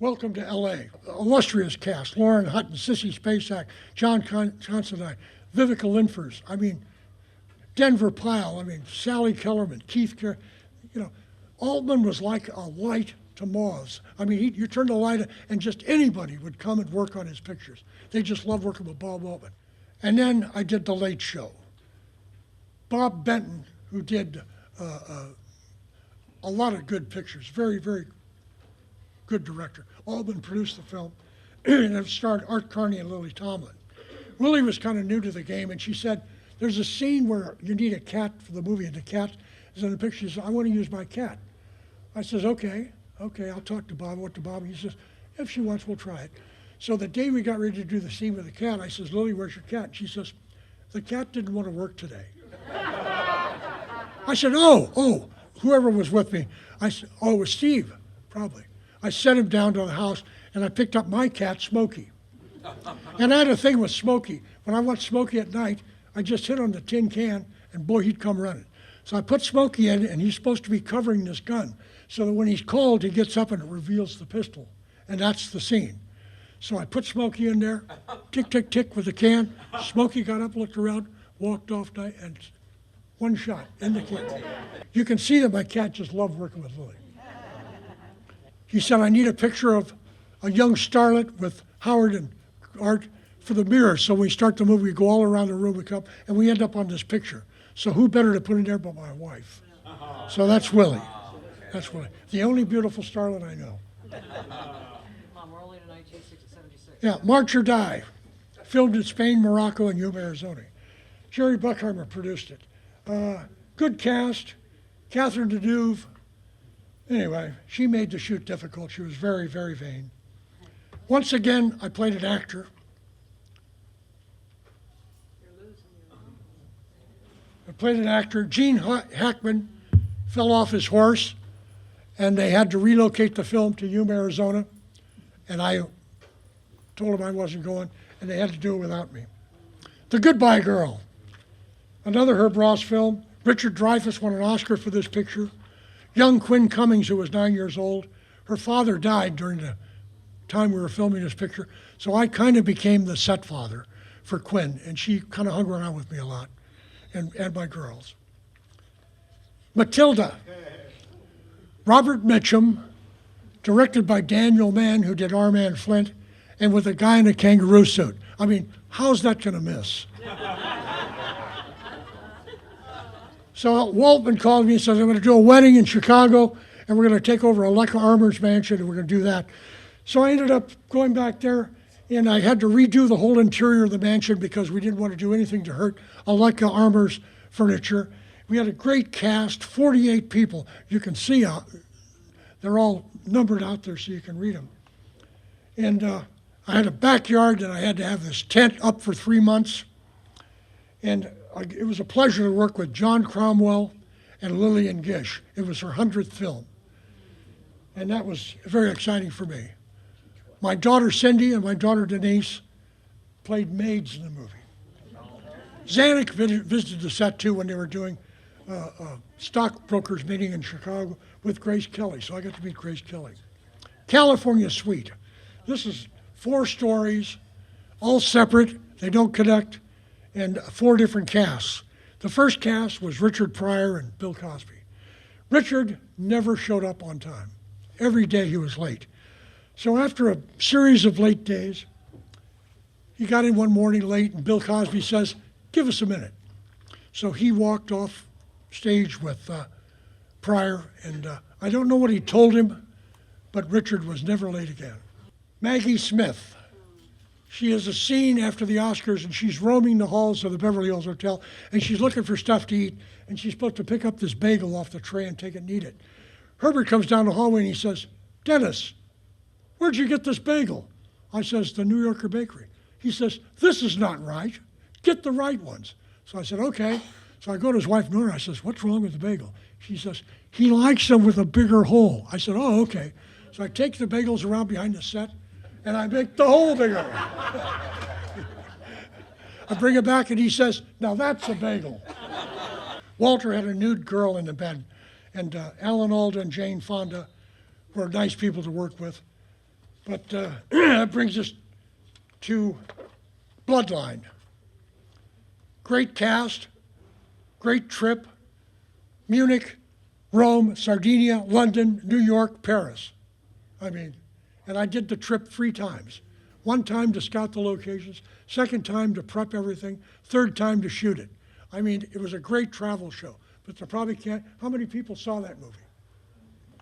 Welcome to L.A. Illustrious cast: Lauren Hutton, Sissy Spacek, John Considine, Vivica Linfors, I mean, Denver Pyle, I mean, Sally Kellerman, Keith Kerr. You know, Altman was like a light to moths. I mean, you turned the light on, and just anybody would come and work on his pictures. They just loved working with Bob Altman. And then I did The Late Show. Bob Benton, who did a lot of good pictures, very, very good director. Altman produced the film, and it starred Art Carney and Lily Tomlin. Lily was kind of new to the game, and she said, "There's a scene where you need a cat for the movie, and the cat is in the picture." She said, "I want to use my cat." I says, okay, I'll talk to Bob. I went to Bob, and he says, "If she wants, we'll try it." So the day we got ready to do the scene with the cat, I says, "Lily, where's your cat?" And she says, "The cat didn't want to work today." I said, oh, whoever was with me. I said, "Oh, it was Steve, probably." I sent him down to the house, and I picked up my cat, Smokey. And I had a thing with Smokey. When I want Smokey at night, I just hit on the tin can, and boy, he'd come running. So I put Smokey in, and he's supposed to be covering this gun, so that when he's called, he gets up and it reveals the pistol. And that's the scene. So I put Smokey in there, tick, tick, tick with the can. Smokey got up, looked around, walked off, and one shot in the can. You can see that my cat just loved working with Lily. He said, "I need a picture of a young starlet with Howard and Art for the mirror. So when we start the movie, we go all around the room, we come, and we end up on this picture. So who better to put in there but my wife?" So that's Willie. That's Willie. The only beautiful starlet I know. Mom, we're only to 1976. Yeah, March or Die. Filmed in Spain, Morocco, and Yuma, Arizona. Jerry Buckheimer produced it. Good cast. Catherine Deneuve. Anyway, she made the shoot difficult. She was very, very vain. Once again, I played an actor. Gene Hackman fell off his horse, and they had to relocate the film to Yuma, Arizona. And I told them I wasn't going, and they had to do it without me. The Goodbye Girl, another Herb Ross film. Richard Dreyfuss won an Oscar for this picture. Young Quinn Cummings, who was 9 years old, her father died during the time we were filming this picture, so I kind of became the set father for Quinn, and she kind of hung around with me a lot, and my girls. Matilda. Robert Mitchum, directed by Daniel Mann, who did Our Man Flint, and with a guy in a kangaroo suit. I mean, how's that going to miss? So Waltman called me and said, I'm going to do a wedding in Chicago, and we're going to take over Aleka Armour's mansion, and we're going to do that. So I ended up going back there, and I had to redo the whole interior of the mansion because we didn't want to do anything to hurt Aleka Armour's furniture. We had a great cast, 48 people. You can see they're all numbered out there so you can read them. And I had a backyard, and I had to have this tent up for 3 months. And it was a pleasure to work with John Cromwell and Lillian Gish. It was her 100th film. And that was very exciting for me. My daughter Cindy and my daughter Denise played maids in the movie. Zanuck visited the set too when they were doing a stockbrokers meeting in Chicago with Grace Kelly, so I got to meet Grace Kelly. California Suite. This is 4 stories, all separate, they don't connect, and 4 different casts. The first cast was Richard Pryor and Bill Cosby. Richard never showed up on time. Every day he was late. So after a series of late days, he got in one morning late, and Bill Cosby says, give us a minute. So he walked off stage with Pryor, and I don't know what he told him, but Richard was never late again. Maggie Smith. She has a scene after the Oscars, and she's roaming the halls of the Beverly Hills Hotel, and she's looking for stuff to eat, and she's supposed to pick up this bagel off the tray and take it and eat it. Herbert comes down the hallway, and he says, Dennis, where'd you get this bagel? I says, the New Yorker Bakery. He says, this is not right. Get the right ones. So I said, okay. So I go to his wife, Nora. I says, what's wrong with the bagel? She says, he likes them with a bigger hole. I said, oh, okay. So I take the bagels around behind the set, and I make the hole bigger. I bring it back, and he says, now that's a bagel. Walter had a nude girl in the bed, and Alan Alda and Jane Fonda were nice people to work with. But that brings us to Bloodline. Great cast, great trip. Munich, Rome, Sardinia, London, New York, Paris. I mean, and I did the trip 3 times. 1 time to scout the locations, 2nd time to prep everything, 3rd time to shoot it. I mean, it was a great travel show, but they probably can't. How many people saw that movie?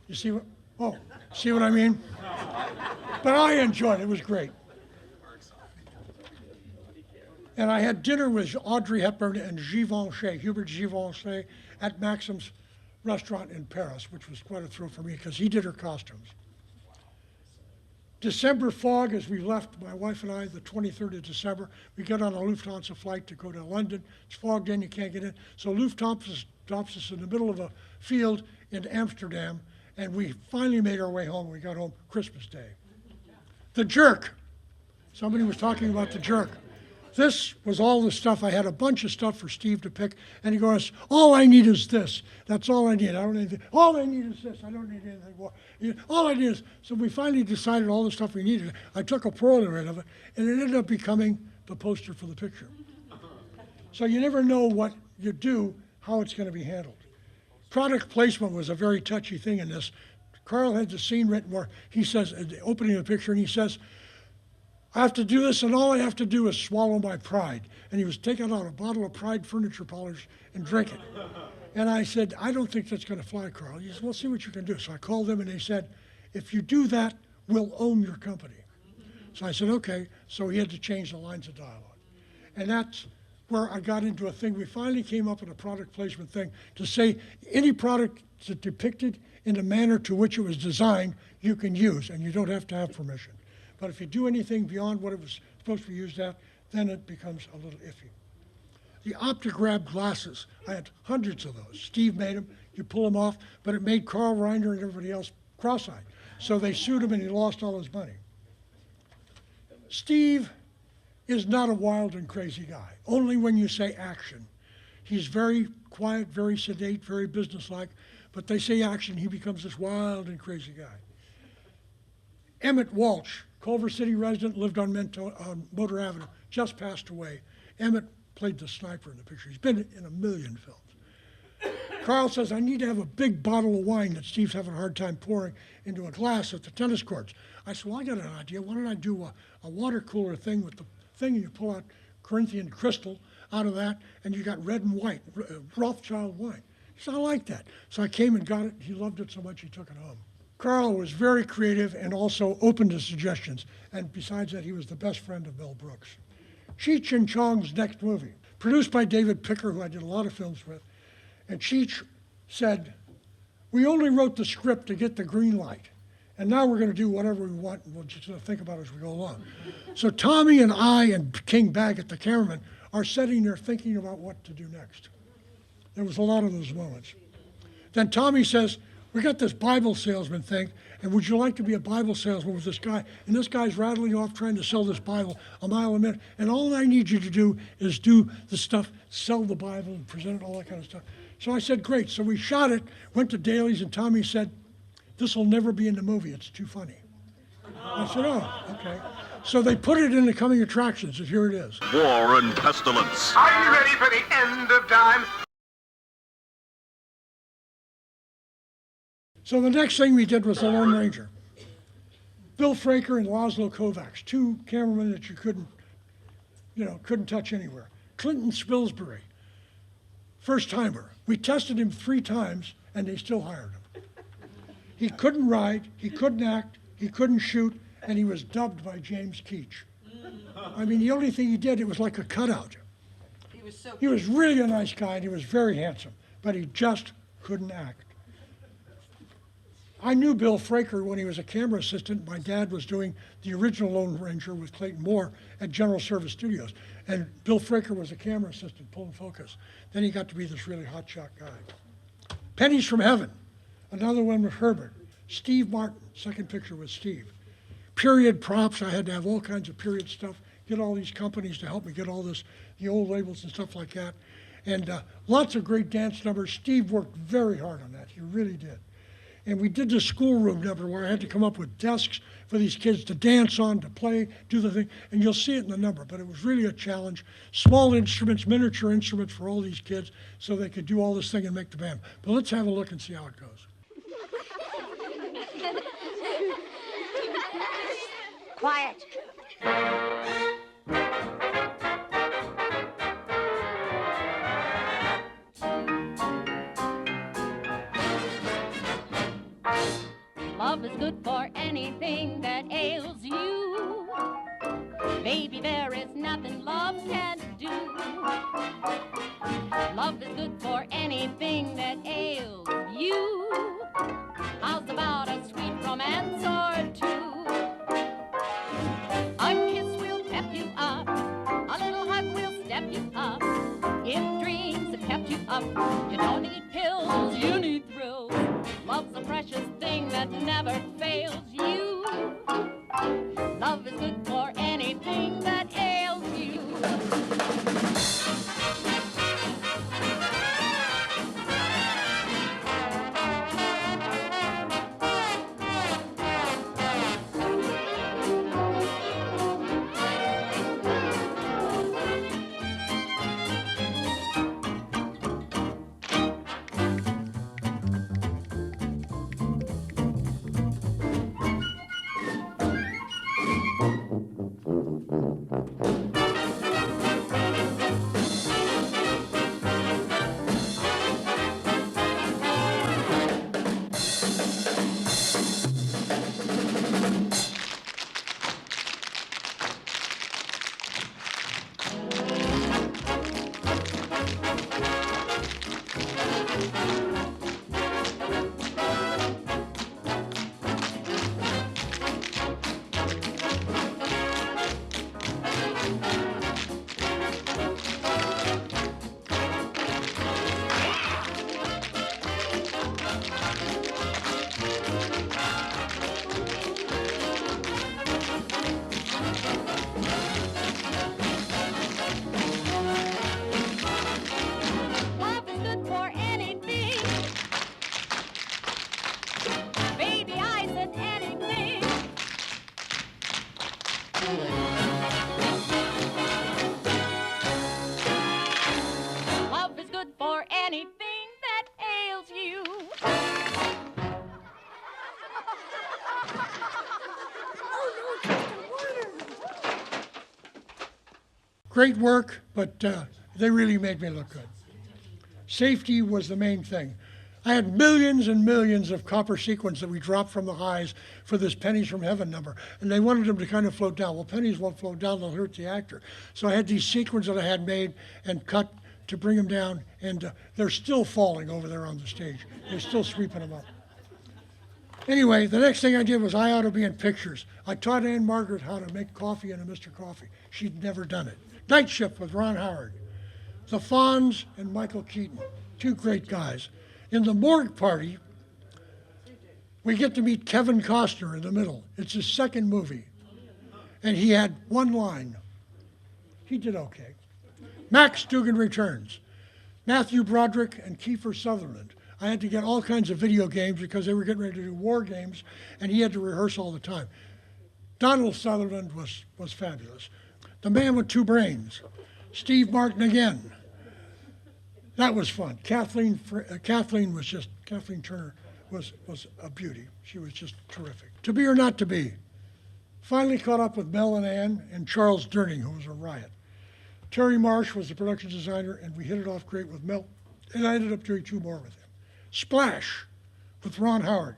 You see what? Oh, see what I mean? But I enjoyed it. It was great. And I had dinner with Audrey Hepburn and Givenchy, Hubert Givenchy, at Maxim's restaurant in Paris, which was quite a thrill for me because he did her costumes. December fog, as we left, my wife and I, the 23rd of December, we got on a Lufthansa flight to go to London. It's fogged in, you can't get in. So Lufthansa drops us in the middle of a field in Amsterdam, and we finally made our way home. We got home Christmas Day. The Jerk. Somebody was talking about The Jerk. This was all the stuff. I had a bunch of stuff for Steve to pick, and he goes, all I need is this. That's all I need. I don't need anything. All I need is this. I don't need anything more. All I need is, so we finally decided all the stuff we needed. I took a Polaroid of it, and it ended up becoming the poster for the picture. So you never know what you do, how it's going to be handled. Product placement was a very touchy thing in this. Carl had the scene written where he says, opening the picture, and he says, I have to do this, and all I have to do is swallow my pride. And he was taking out a bottle of Pride furniture polish and drink it. And I said, I don't think that's going to fly, Carl. He said, well, see what you can do. So I called them, and they said, if you do that, we'll own your company. So I said, okay. So he had to change the lines of dialogue. And that's where I got into a thing. We finally came up with a product placement thing to say any product that's depicted in the manner to which it was designed, you can use, and you don't have to have permission. But if you do anything beyond what it was supposed to be used at, then it becomes a little iffy. The Optigrab glasses, I had hundreds of those. Steve made them, you pull them off, but it made Carl Reiner and everybody else cross-eyed. So they sued him and he lost all his money. Steve is not a wild and crazy guy, only when you say action. He's very quiet, very sedate, very businesslike, but they say action, he becomes this wild and crazy guy. Emmett Walsh, Culver City resident, lived on Motor Avenue, just passed away. Emmett played the sniper in the picture. He's been in a million films. Carl says, I need to have a big bottle of wine that Steve's having a hard time pouring into a glass at the tennis courts. I said, well, I got an idea. Why don't I do a water cooler thing with the thing, and you pull out Corinthian crystal out of that, and you got red and white, Rothschild wine. He said, I like that. So I came and got it. He loved it so much he took it home. Carl was very creative and also open to suggestions. And besides that, he was the best friend of Mel Brooks. Cheech and Chong's next movie, produced by David Picker, who I did a lot of films with. And Cheech said, we only wrote the script to get the green light. And now we're going to do whatever we want, and we'll just think about it as we go along. So Tommy and I and King Baggett, the cameraman, are sitting there thinking about what to do next. There was a lot of those moments. Then Tommy says, we got this Bible salesman thing, and would you like to be a Bible salesman with this guy? And this guy's rattling off trying to sell this Bible a mile a minute, and all I need you to do is do the stuff, sell the Bible and present it, all that kind of stuff. So I said, great. So we shot it, went to Daly's, and Tommy said, this will never be in the movie, it's too funny. I said, oh, okay. So they put it in the coming attractions, and here it is. War and pestilence. Are you ready for the end of time? So the next thing we did was The Lone Ranger. Bill Fraker and Laszlo Kovacs, two cameramen that you couldn't touch anywhere. Clinton Spilsbury, first timer. We tested him 3 times and they still hired him. He couldn't ride, he couldn't act, he couldn't shoot, and he was dubbed by James Keach. I mean, the only thing he did, it was like a cutout. He was really a nice guy and he was very handsome, but he just couldn't act. I knew Bill Fraker when he was a camera assistant. My dad was doing the original Lone Ranger with Clayton Moore at General Service Studios. And Bill Fraker was a camera assistant, pulling focus. Then he got to be this really hotshot guy. Pennies from Heaven, another one with Herbert. Steve Martin, second picture with Steve. Period props, I had to have all kinds of period stuff, get all these companies to help me get all this, the old labels and stuff like that. And lots of great dance numbers. Steve worked very hard on that, he really did. And we did the schoolroom number where I had to come up with desks for these kids to dance on, to play, do the thing. And you'll see it in the number, but it was really a challenge. Small instruments, miniature instruments for all these kids so they could do all this thing and make the band. But let's have a look and see how it goes. Quiet. Love is good for anything that ails you. Baby, there is nothing love can't do. Love is good for anything that ails you. How's about a sweet romance or two? A kiss will pep you up, a little hug will step you up. If dreams have kept you up, you don't need pills, you need thrills. Love's a precious thing that never fails you. Love is good for anything that ails you. Great work, but they really made me look good. Safety was the main thing. I had millions and millions of copper sequins that we dropped from the highs for this Pennies from Heaven number, and they wanted them to kind of float down. Well, pennies won't float down, they'll hurt the actor. So I had these sequins that I had made and cut to bring them down, and they're still falling over there on the stage. They're still sweeping them up. Anyway, the next thing I did was I ought to be in pictures. I taught Ann Margaret how to make coffee in a Mr. Coffee. She'd never done it. Night Shift with Ron Howard. The Fonz and Michael Keaton, two great guys. In the morgue party, we get to meet Kevin Costner in the middle. It's his second movie. And he had one line. He did okay. Max Dugan Returns. Matthew Broderick and Kiefer Sutherland. I had to get all kinds of video games because they were getting ready to do war games, and he had to rehearse all the time. Donald Sutherland was fabulous. The Man with Two Brains. Steve Martin again. That was fun. Kathleen Turner was a beauty. She was just terrific. To Be or Not to Be. Finally caught up with Mel and Ann and Charles Durning, who was a riot. Terry Marsh was the production designer, and we hit it off great with Mel, and I ended up doing 2 more with him. Splash with Ron Howard.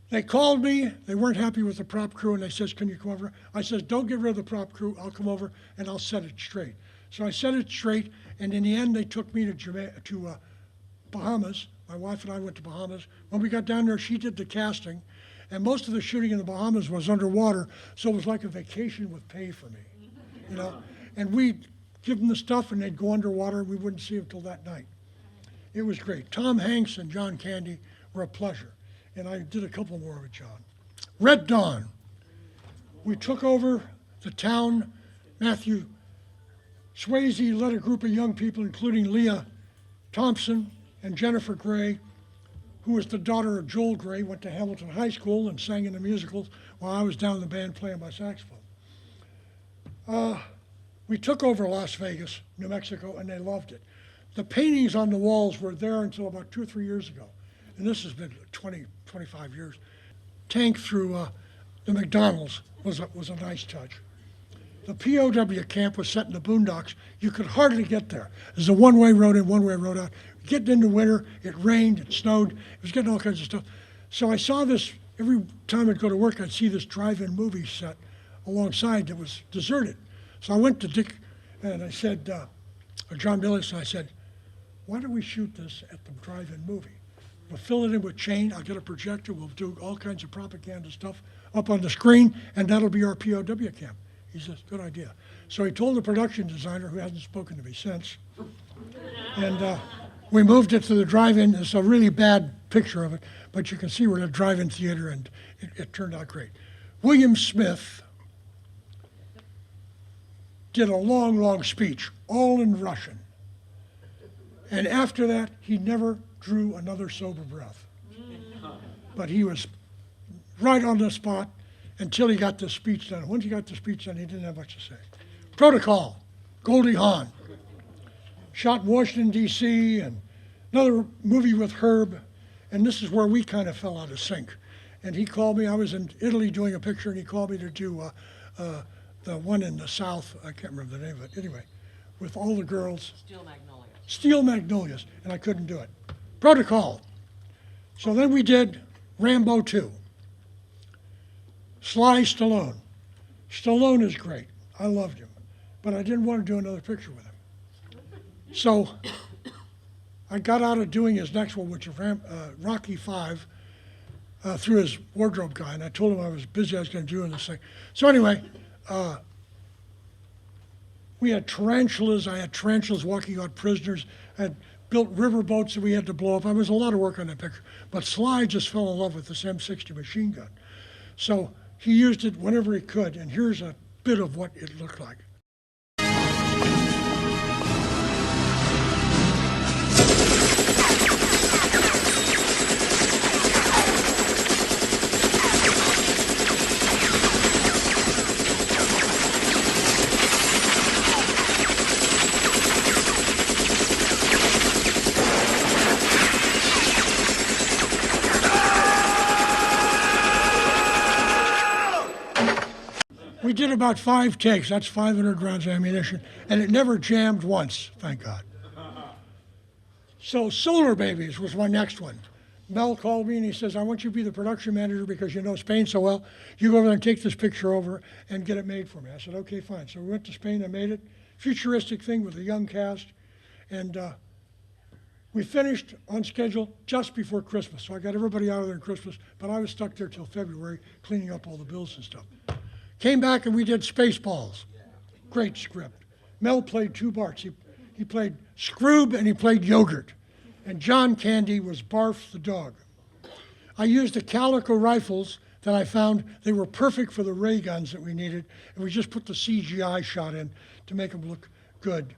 They called me, they weren't happy with the prop crew, and they says, can you come over? I says, don't get rid of the prop crew, I'll come over and I'll set it straight. So I set it straight, and in the end, they took me to Bahamas. My wife and I went to Bahamas. When we got down there, she did the casting, and most of the shooting in the Bahamas was underwater, so it was like a vacation with pay for me, you know? And we'd give them the stuff, and they'd go underwater, and we wouldn't see them till that night. It was great. Tom Hanks and John Candy were a pleasure, and I did a couple more with John. Red Dawn. We took over the town. Matthew Swayze led a group of young people, including Leah Thompson and Jennifer Gray, who was the daughter of Joel Gray, went to Hamilton High School and sang in the musicals while I was down in the band playing my saxophone. We took over Las Vegas, New Mexico, and they loved it. The paintings on the walls were there until about 2 or 3 years ago, and this has been 20, 25 years. Tank through the McDonald's was a nice touch. The POW camp was set in the boondocks. You could hardly get there. There's a one-way road in, one-way road out. Getting into winter, it rained, it snowed, it was getting all kinds of stuff. So I saw this, every time I'd go to work, I'd see this drive-in movie set alongside that was deserted. So I went to Dick and I said, John Billis, and I said, why don't we shoot this at the drive-in movie? We'll fill it in with chain, I'll get a projector, we'll do all kinds of propaganda stuff up on the screen, and that'll be our POW camp. He says, good idea. So he told the production designer, who hasn't spoken to me since, and we moved it to the drive-in. It's a really bad picture of it, but you can see we're at a drive-in theater, and it turned out great. William Smith did a long, long speech, all in Russian. And after that, he never drew another sober breath. But he was right on the spot until he got the speech done. Once he got the speech done, he didn't have much to say. Protocol, Goldie Hawn. Shot in Washington, D.C., and another movie with Herb, and this is where we kind of fell out of sync. And he called me, I was in Italy doing a picture, and he called me to do the one in the South, I can't remember the name of it, anyway, with all the girls. Steel Magnolias. Steel Magnolias, and I couldn't do it. Protocol. So then we did Rambo 2. Sly Stallone. Stallone is great. I loved him, but I didn't want to do another picture with him. So I got out of doing his next one, which is Rocky 5, through his wardrobe guy, and I told him I was busy, I was going to do this thing. So anyway, we had tarantulas. I had tarantulas walking on prisoners. I had built river boats that we had to blow up. There was a lot of work on that picture. But Sly just fell in love with this M60 machine gun. So he used it whenever he could, and here's a bit of what it looked like. We did about 5 takes. That's 500 rounds of ammunition, and it never jammed once, thank God. So Solar Babies was my next one. Mel called me and he says, I want you to be the production manager because you know Spain so well. You go over there and take this picture over and get it made for me. I said, okay, fine. So we went to Spain and made it. Futuristic thing with a young cast. And we finished on schedule just before Christmas. So I got everybody out of there in Christmas, but I was stuck there till February cleaning up all the bills and stuff. Came back and we did Spaceballs. Great script. Mel played 2 parts. He played Scroob and he played Yogurt. And John Candy was Barf the dog. I used the Calico rifles that I found. They were perfect for the ray guns that we needed, and we just put the CGI shot in to make them look good.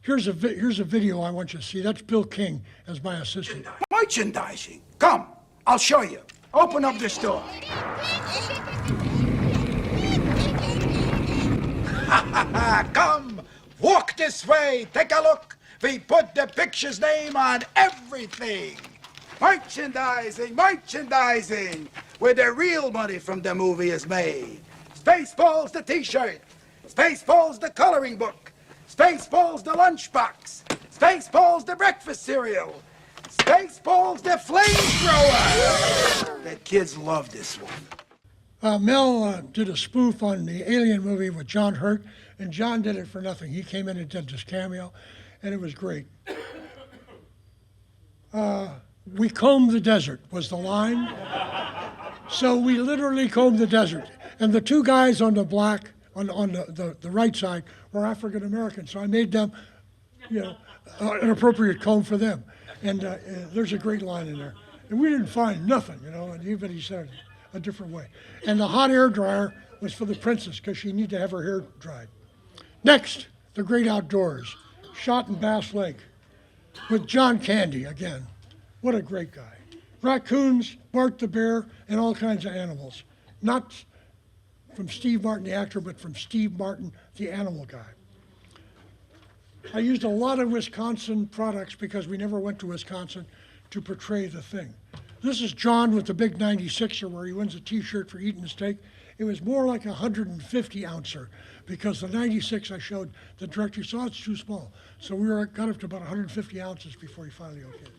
Here's a video I want you to see. That's Bill King as my assistant. Merchandising. Come, I'll show you. Open up this door. Come, walk this way. Take a look. We put the picture's name on everything. Merchandising, merchandising, where the real money from the movie is made. Spaceballs the t-shirt. Spaceballs the coloring book. Spaceballs the lunchbox. Spaceballs the breakfast cereal. Spaceballs the flamethrower. The kids love this one. Mel did a spoof on the Alien movie with John Hurt, and John did it for nothing. He came in and did this cameo, and it was great. We combed the desert was the line. So we literally combed the desert. And the 2 guys on the black, on the right side, were African American. So I made them, an appropriate comb for them. And there's a great line in there. And we didn't find nothing, and everybody said it a different way. And the hot air dryer was for the princess because she needed to have her hair dried. Next, The Great Outdoors, shot in Bass Lake with John Candy again. What a great guy. Raccoons, Bart the bear, and all kinds of animals. Not from Steve Martin, the actor, but from Steve Martin, the animal guy. I used a lot of Wisconsin products because we never went to Wisconsin to portray the thing. This is John with the big 96er where he wins a t-shirt for eating a steak. It was more like a 150 ouncer because the 96 I showed the director saw it's too small. So we got up to about 150 ounces before he finally okayed it.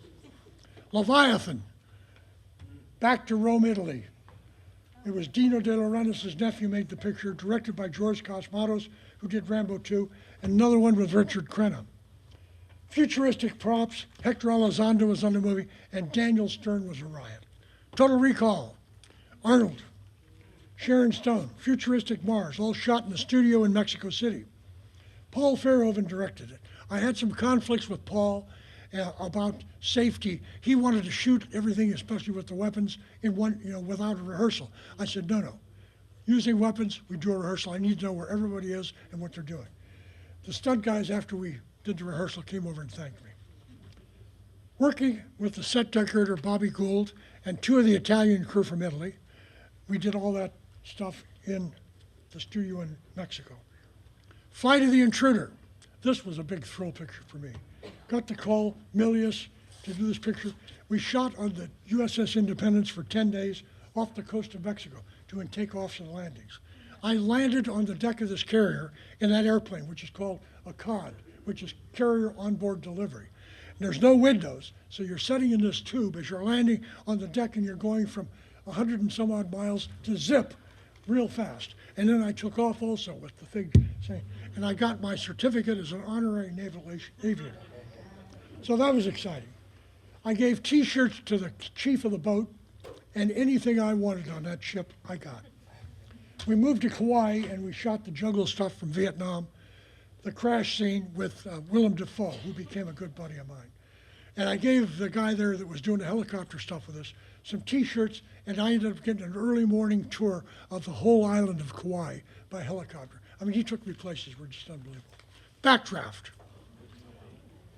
Leviathan, back to Rome, Italy. It was Dino De Laurentiis' nephew made the picture, directed by George Cosmatos, who did Rambo 2, and another one with Richard Crenna. Futuristic props, Hector Elizondo was on the movie, and Daniel Stern was a riot. Total Recall, Arnold, Sharon Stone, Futuristic Mars, all shot in the studio in Mexico City. Paul Verhoeven directed it. I had some conflicts with Paul about safety. He wanted to shoot everything, especially with the weapons, in one, without a rehearsal. I said, no. Using weapons, we do a rehearsal. I need to know where everybody is and what they're doing. The stunt guys, after we did the rehearsal, came over and thanked me. Working with the set decorator, Bobby Gould, and 2 of the Italian crew from Italy, we did all that stuff in the studio in Mexico. Flight of the Intruder. This was a big thrill picture for me. Got to call Milius to do this picture. We shot on the USS Independence for 10 days off the coast of Mexico doing takeoffs and landings. I landed on the deck of this carrier in that airplane, which is called a COD, which is Carrier Onboard Delivery. And there's no windows, so you're sitting in this tube as you're landing on the deck and you're going from 100 and some odd miles to zip real fast. And then I took off also with the thing saying, and I got my certificate as an honorary naval aviator. So that was exciting. I gave t-shirts to the chief of the boat, and anything I wanted on that ship, I got. We moved to Kauai and we shot the jungle stuff from Vietnam, the crash scene with Willem Dafoe, who became a good buddy of mine. And I gave the guy there that was doing the helicopter stuff with us some t-shirts, and I ended up getting an early morning tour of the whole island of Kauai by helicopter. I mean, he took me places were just unbelievable. Backdraft.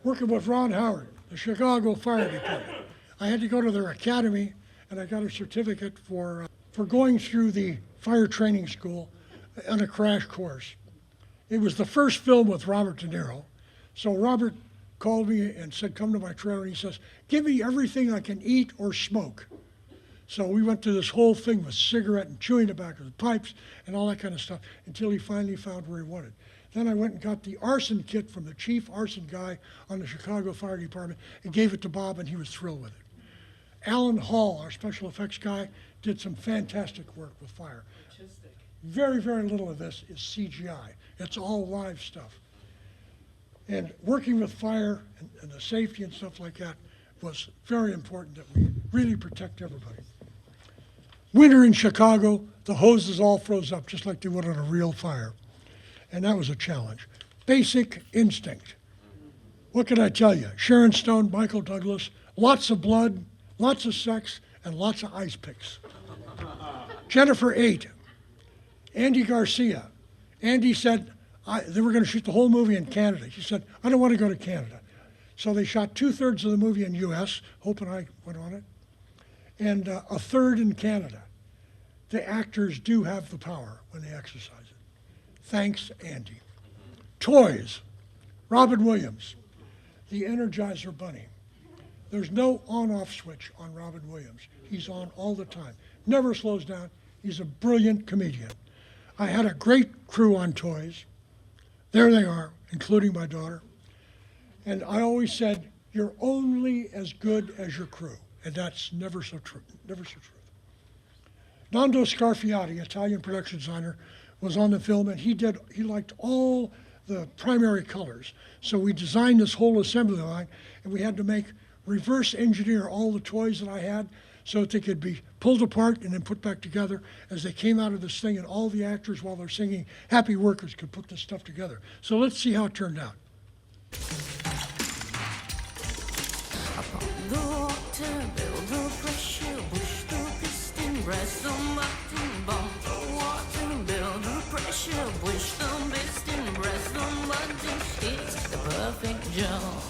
Working with Ron Howard, the Chicago Fire Department. I had to go to their academy, and I got a certificate for going through the fire training school on a crash course. It was the first film with Robert De Niro. So Robert called me and said, come to my trailer, and he says, give me everything I can eat or smoke. So we went through this whole thing with cigarette and chewing tobacco, the pipes, and all that kind of stuff until he finally found where he wanted. Then I went and got the arson kit from the chief arson guy on the Chicago Fire Department and gave it to Bob, and he was thrilled with it. Alan Hall, our special effects guy, did some fantastic work with fire. Very, very little of this is CGI. It's all live stuff. And working with fire and the safety and stuff like that was very important that we really protect everybody. Winter in Chicago, the hoses all froze up just like they would on a real fire. And that was a challenge. Basic instinct. What can I tell you? Sharon Stone, Michael Douglas, lots of blood, lots of sex, and lots of ice picks. Jennifer ate. Andy Garcia. Andy said they were going to shoot the whole movie in Canada. She said, I don't want to go to Canada. So they shot 2/3 of the movie in US, Hope and I went on it, and a third in Canada. The actors do have the power when they exercise it. Thanks, Andy. Toys. Robin Williams, the Energizer Bunny. There's no on-off switch on Robin Williams. He's on all the time. Never slows down. He's a brilliant comedian. I had a great crew on toys. There they are, including my daughter. And I always said, you're only as good as your crew. And that's never so true, never so true. Nando Scarfiati, Italian production designer, was on the film, and he liked all the primary colors. So we designed this whole assembly line, and we had to reverse engineer all the toys that I had so that they could be pulled apart and then put back together as they came out of this thing, and all the actors, while they're singing Happy Workers, could put this stuff together. So let's see how it turned out. Perfect job.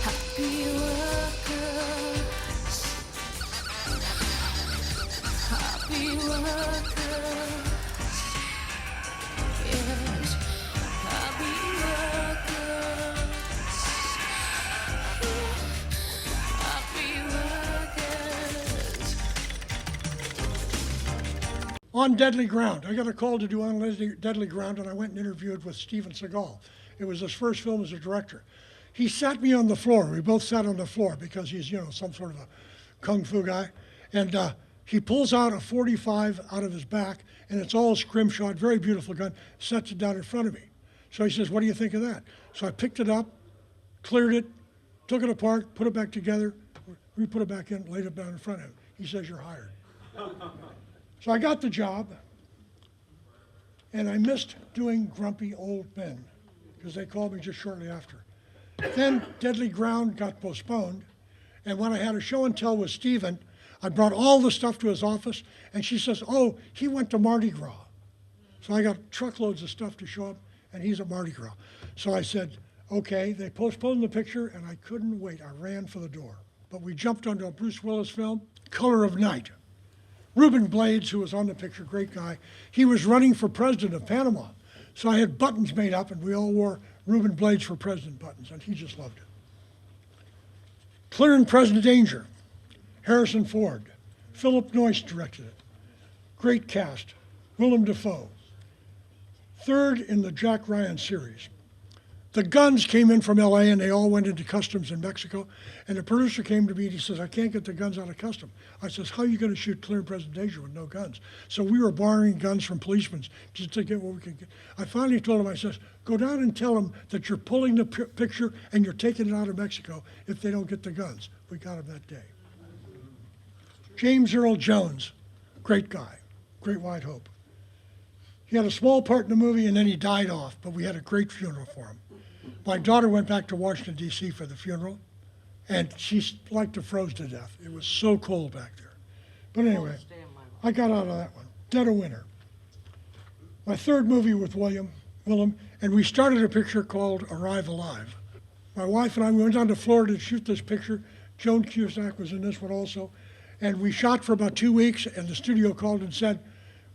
Happy workers. Happy workers. Yes. Happy workers. Happy workers. On Deadly Ground. I got a call to do On Deadly Ground, and I went and interviewed with Steven Seagal. It was his first film as a director. He sat me on the floor. We both sat on the floor because he's, some sort of a kung fu guy. And he pulls out a .45 out of his back, and it's all scrimshot, very beautiful gun, sets it down in front of me. So he says, what do you think of that? So I picked it up, cleared it, took it apart, put it back together, we put it back in, laid it down in front of him. He says, you're hired. So I got the job, and I missed doing Grumpy Old Men, because they called me just shortly after. Then Deadly Ground got postponed, and when I had a show and tell with Steven, I brought all the stuff to his office, and she says, oh, he went to Mardi Gras. So I got truckloads of stuff to show him, and he's at Mardi Gras. So I said, okay, they postponed the picture, and I couldn't wait. I ran for the door. But we jumped onto a Bruce Willis film, Color of Night. Ruben Blades, who was on the picture, great guy, he was running for president of Panama. So I had buttons made up, and we all wore Ruben Blades for President buttons, and he just loved it. Clear and Present Danger, Harrison Ford. Philip Noyce directed it. Great cast. Willem Dafoe. Third in the Jack Ryan series. The guns came in from LA, and they all went into customs in Mexico, and the producer came to me and he says, I can't get the guns out of custom. I says, how are you going to shoot Clear and Present Danger with no guns? So we were borrowing guns from policemen just to get what we could get. I finally told him, I says, go down and tell them that you're pulling the picture and you're taking it out of Mexico if they don't get the guns. We got him that day. James Earl Jones, great guy, Great White Hope. He had a small part in the movie and then he died off, but we had a great funeral for him. My daughter went back to Washington, D.C. for the funeral, and she like to froze to death. It was so cold back there. But anyway, I got out of that one. Dead of Winter. My third movie with Willem, and we started a picture called Arrive Alive. My wife and I, we went down to Florida to shoot this picture. Joan Cusack was in this one also. And we shot for about 2 weeks, and the studio called and said,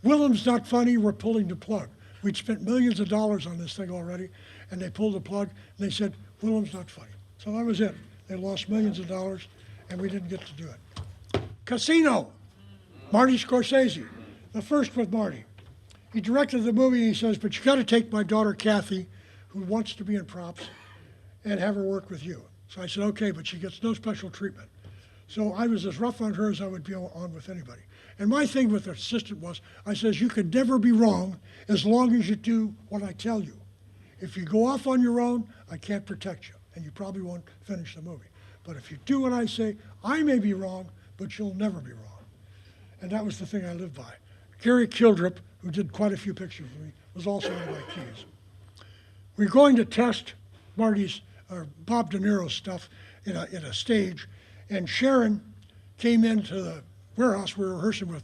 Willem's not funny, we're pulling the plug. We'd spent millions of dollars on this thing already, and they pulled the plug, and they said, Willem's not funny. So that was it. They lost millions of dollars, and we didn't get to do it. Casino, Marty Scorsese, the first with Marty. He directed the movie and he says, but you got to take my daughter Kathy, who wants to be in props, and have her work with you. So I said, okay, but she gets no special treatment. So I was as rough on her as I would be on with anybody. And my thing with the assistant was, I says, you could never be wrong as long as you do what I tell you. If you go off on your own, I can't protect you, and you probably won't finish the movie. But if you do what I say, I may be wrong, but you'll never be wrong. And that was the thing I lived by. Gary Kildrip, who did quite a few pictures with me, was also one of my keys. We were going to test Marty's, or Bob De Niro's stuff in a stage, and Sharon came into the warehouse we were rehearsing with,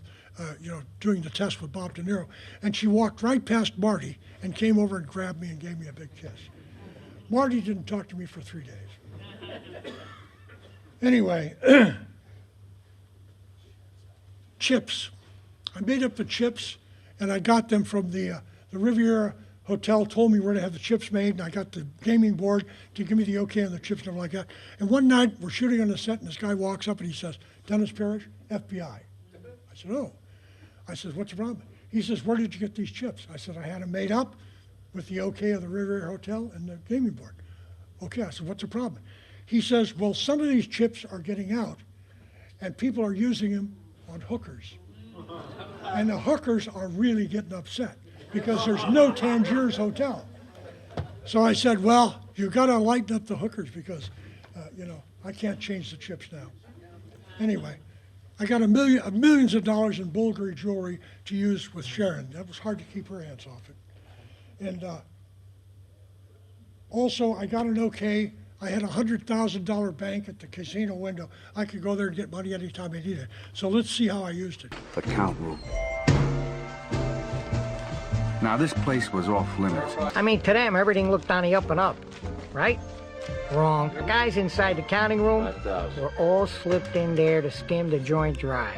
doing the test with Bob De Niro, and she walked right past Marty and came over and grabbed me and gave me a big kiss. Marty didn't talk to me for 3 days. Anyway, chips. I made up the chips, and I got them from the Riviera Hotel, told me where to have the chips made, and I got the gaming board to give me the okay on the chips and everything like that. And one night, we're shooting on the set, and this guy walks up and he says, Dennis Parrish, FBI. I said, oh. I said, what's the problem? He says, where did you get these chips? I said, I had them made up with the okay of the Riviera Hotel and the gaming board. Okay, I said, what's the problem? He says, well, some of these chips are getting out, and people are using them on hookers. And the hookers are really getting upset because there's no Tangiers Hotel. So I said, well, you got to lighten up the hookers because, I can't change the chips now. Anyway, I got millions of dollars in Bulgari jewelry to use with Sharon. That was hard to keep her hands off it. And also, I got an okay. I had a $100,000 bank at the casino window. I could go there and get money anytime I needed it. So let's see how I used it. The count room. Now, this place was off limits. I mean, to them, everything looked on the up and up, right? Wrong. The guys inside the counting room were all slipped in there to skim the joint dry.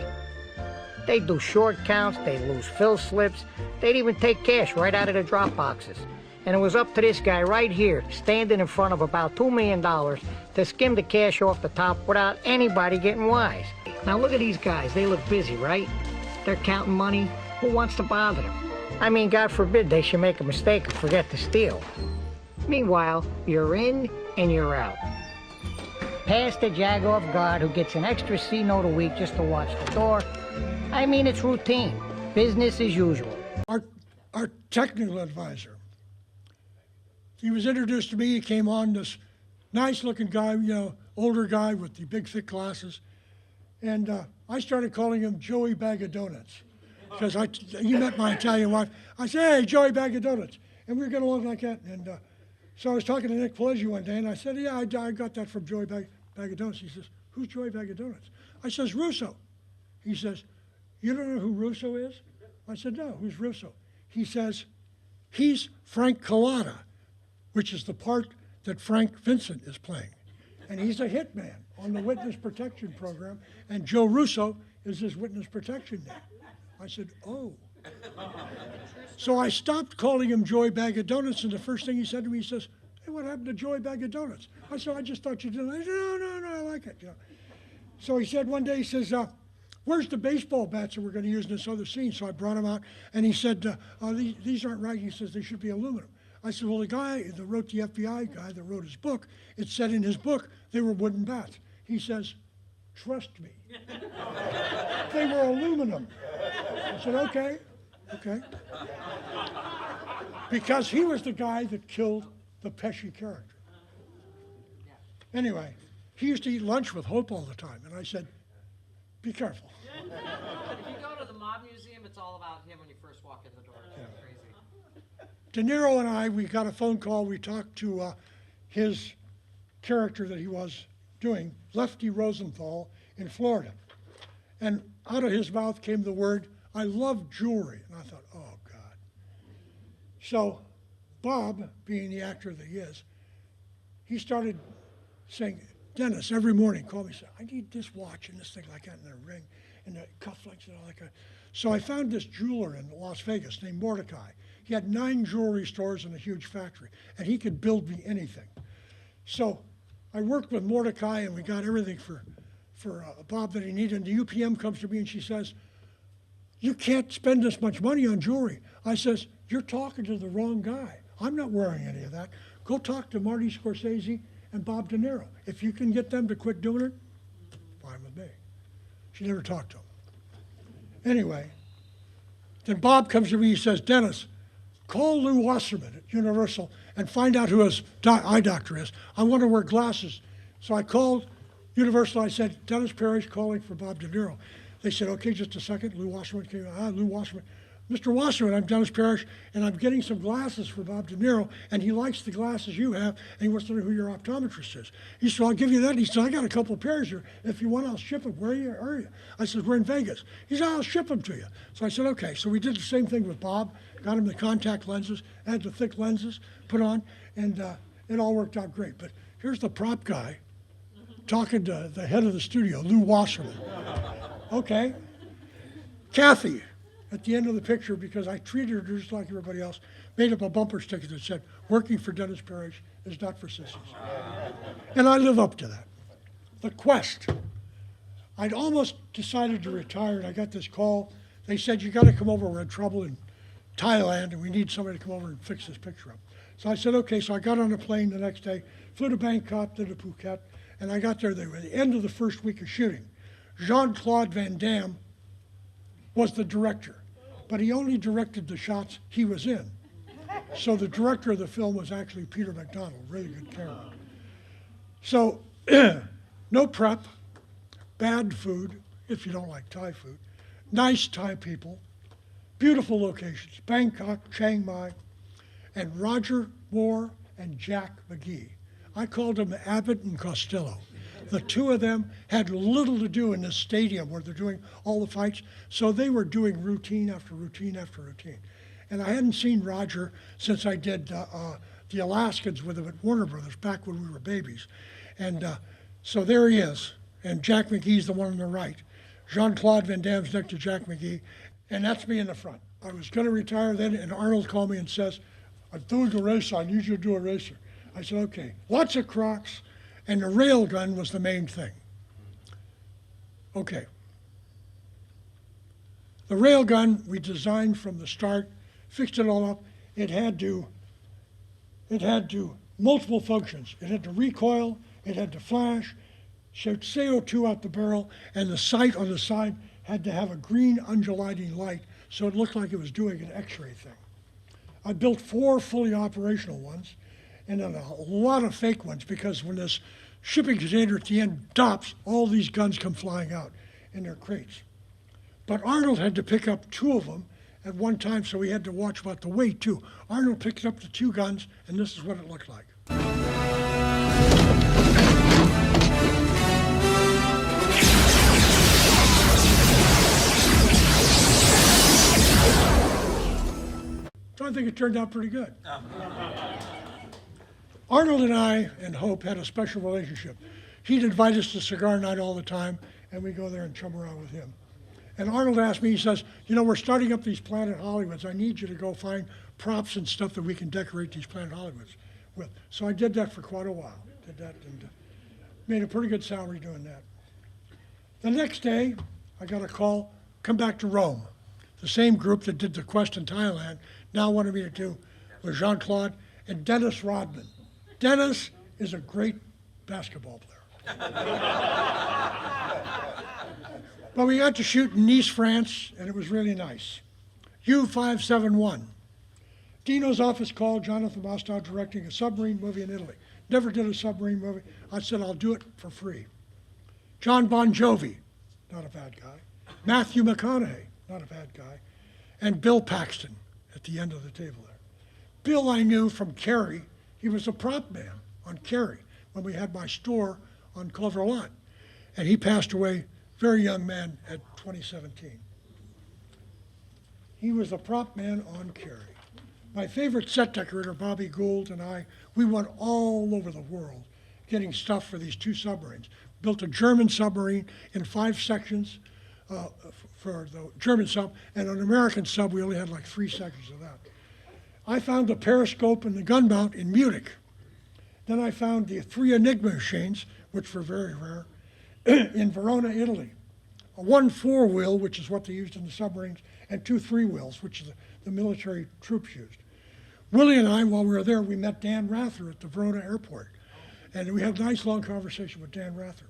They'd do short counts, they'd lose fill slips, they'd even take cash right out of the drop boxes. And it was up to this guy right here, standing in front of about $2 million, to skim the cash off the top without anybody getting wise. Now look at these guys, they look busy, right? They're counting money, who wants to bother them? I mean, God forbid they should make a mistake and forget to steal. Meanwhile, you're in and you're out. Past the jagoff guard who gets an extra C note a week just to watch the door. I mean, it's routine. Business as usual. Our technical advisor, he was introduced to me. He came on, this nice-looking guy, older guy with the big, thick glasses. And I started calling him Joey Bag of Donuts because he met my Italian wife. I said, hey, Joey Bag of Donuts. And we were getting along like that. And so I was talking to Nick Pileggi one day, and I said, yeah, I got that from Joey Bag of Donuts. He says, who's Joey Bag of Donuts? I says, Russo. He says, you don't know who Russo is? I said, no, who's Russo? He says, he's Frank Collada, which is the part that Frank Vincent is playing. And he's a hitman on the witness protection program, and Joe Russo is his witness protection name. I said, oh. So I stopped calling him Joey Bag of Donuts, and the first thing he said to me, he says, hey, what happened to Joey Bag of Donuts? I said, I just thought you didn't. I said, no, I like it. So he said one day, he says, where's the baseball bats that we're going to use in this other scene? So I brought him out, and he said, these aren't right. He says, they should be aluminum. I said, well, the guy that wrote the FBI guy that wrote his book, it said in his book they were wooden bats. He says, trust me. They were aluminum. I said, okay. Because he was the guy that killed the Pesci character. Anyway, he used to eat lunch with Hope all the time, and I said, be careful. If you go to the mob museum, it's all about him when you first walk in the door. It's crazy. De Niro and I, we got a phone call. We talked to his character that he was doing, Lefty Rosenthal, in Florida. And out of his mouth came the word, I love jewelry. And I thought, oh, God. So Bob, being the actor that he is, he started saying, Dennis, every morning, call me and say, I need this watch and this thing like that, and a ring, and the cufflinks and all that kind of. So I found this jeweler in Las Vegas named Mordecai. He had 9 jewelry stores and a huge factory, and he could build me anything. So I worked with Mordecai, and we got everything for for Bob that he needed. And the UPM comes to me and she says, "You can't spend this much money on jewelry." I says, "You're talking to the wrong guy. I'm not wearing any of that. Go talk to Marty Scorsese and Bob De Niro. If you can get them to quit doing it, fine with me." She never talked to him. Anyway, then Bob comes to me, he says, "Dennis, call Lou Wasserman at Universal and find out who his eye doctor is. I want to wear glasses." So I called Universal. I said, "Dennis Parrish calling for Bob De Niro." They said, "Okay, just a second." Lou Wasserman came. Lou Wasserman. "Mr. Wasserman, I'm Dennis Parrish, and I'm getting some glasses for Bob De Niro, and he likes the glasses you have, and he wants to know who your optometrist is." He said, "I'll give you that." He said, "I got a couple of pairs here. If you want, I'll ship them. Where are you?" I said, "We're in Vegas." He said, "I'll ship them to you." So I said, "Okay." So we did the same thing with Bob, got him the contact lenses, had the thick lenses put on, and it all worked out great. But here's the prop guy talking to the head of the studio, Lou Wasserman. Okay. Kathy, at the end of the picture, because I treated her just like everybody else, made up a bumper sticker that said, "Working for Dennis Parrish is not for sissies." And I live up to that. The Quest. I'd almost decided to retire, and I got this call. They said, "You got to come over. We're in trouble in Thailand, and we need somebody to come over and fix this picture up." So I said, "Okay." So I got on a plane the next day, flew to Bangkok, then to Phuket, and I got there. They were at the end of the first week of shooting. Jean-Claude Van Damme was the director, but he only directed the shots he was in. So the director of the film was actually Peter McDonald, really good camera. So no prep, bad food, if you don't like Thai food, nice Thai people, beautiful locations, Bangkok, Chiang Mai, and Roger Moore and Jack McGee. I called them Abbott and Costello. The two of them had little to do in this stadium where they're doing all the fights, so they were doing routine after routine after routine. And I hadn't seen Roger since I did the Alaskans with him at Warner Brothers back when we were babies. And so there he is, and Jack McGee's the one on the right. Jean-Claude Van Damme's next to Jack McGee, and that's me in the front. I was going to retire then, and Arnold called me and says, "I'm doing a race, I need you to do a racer." I said, "Okay." Lots of Crocs, and the rail gun was the main thing. Okay. The rail gun we designed from the start, fixed it all up. It had multiple functions. It had to recoil, it had to flash, shoot CO2 out the barrel, and the sight on the side had to have a green undulating light so it looked like it was doing an X-ray thing. I built 4 fully operational ones and then a lot of fake ones, because when this shipping container at the end dops, all these guns come flying out in their crates. But Arnold had to pick up 2 of them at one time, so he had to watch about the weight too. Arnold picked up the 2 guns, and this is what it looked like. So I think it turned out pretty good. Arnold and I and Hope had a special relationship. He'd invite us to cigar night all the time, and we'd go there and chum around with him. And Arnold asked me, he says, "You know, we're starting up these Planet Hollywoods. I need you to go find props and stuff that we can decorate these Planet Hollywoods with." So I did that for quite a while. Did that and made a pretty good salary doing that. The next day, I got a call, "Come back to Rome." The same group that did the Quest in Thailand now wanted me to do with Jean-Claude and Dennis Rodman. Dennis is a great basketball player. But we got to shoot in Nice, France, and it was really nice. U-571. Dino's office called, Jonathan Mostow directing a submarine movie in Italy. Never did a submarine movie. I said, "I'll do it for free." John Bon Jovi, not a bad guy. Matthew McConaughey, not a bad guy. And Bill Paxton at the end of the table there. Bill I knew from Carrie. He was a prop man on Carrie when we had my store on Culver Lot. And he passed away, very young man, at 2017. He was a prop man on Carrie. My favorite set decorator, Bobby Gould, and I, we went all over the world getting stuff for these 2 submarines. Built a German submarine in 5 sections for the German sub, and an American sub, we only had like 3 sections of that. I found the periscope and the gun mount in Munich. Then I found the 3 Enigma machines, which were very rare, in Verona, Italy. A 1 4-wheel, which is what they used in the submarines, and 2 3-wheels, which is the military troops used. Willie and I, while we were there, we met Dan Rather at the Verona airport. And we had a nice long conversation with Dan Rather.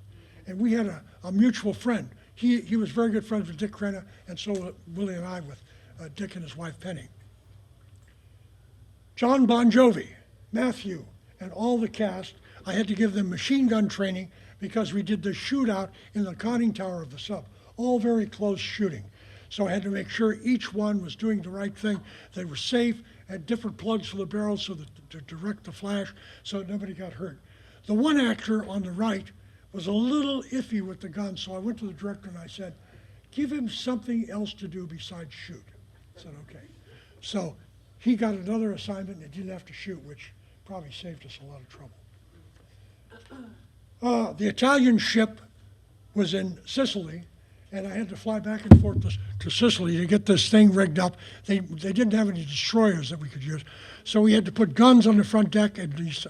And we had a mutual friend. He was very good friends with Dick Crenna, and so were Willie and I with Dick and his wife Penny. John Bon Jovi, Matthew, and all the cast, I had to give them machine gun training because we did the shootout in the conning tower of the sub. All very close shooting. So I had to make sure each one was doing the right thing. They were safe, had different plugs for the barrels so that to direct the flash so that nobody got hurt. The one actor on the right was a little iffy with the gun, so I went to the director and I said, give him something else to do besides shoot. I said, okay. So he got another assignment and didn't have to shoot, which probably saved us a lot of trouble. The Italian ship was in Sicily, and I had to fly back and forth to Sicily to get this thing rigged up. They didn't have any destroyers that we could use, so we had to put guns on the front deck and these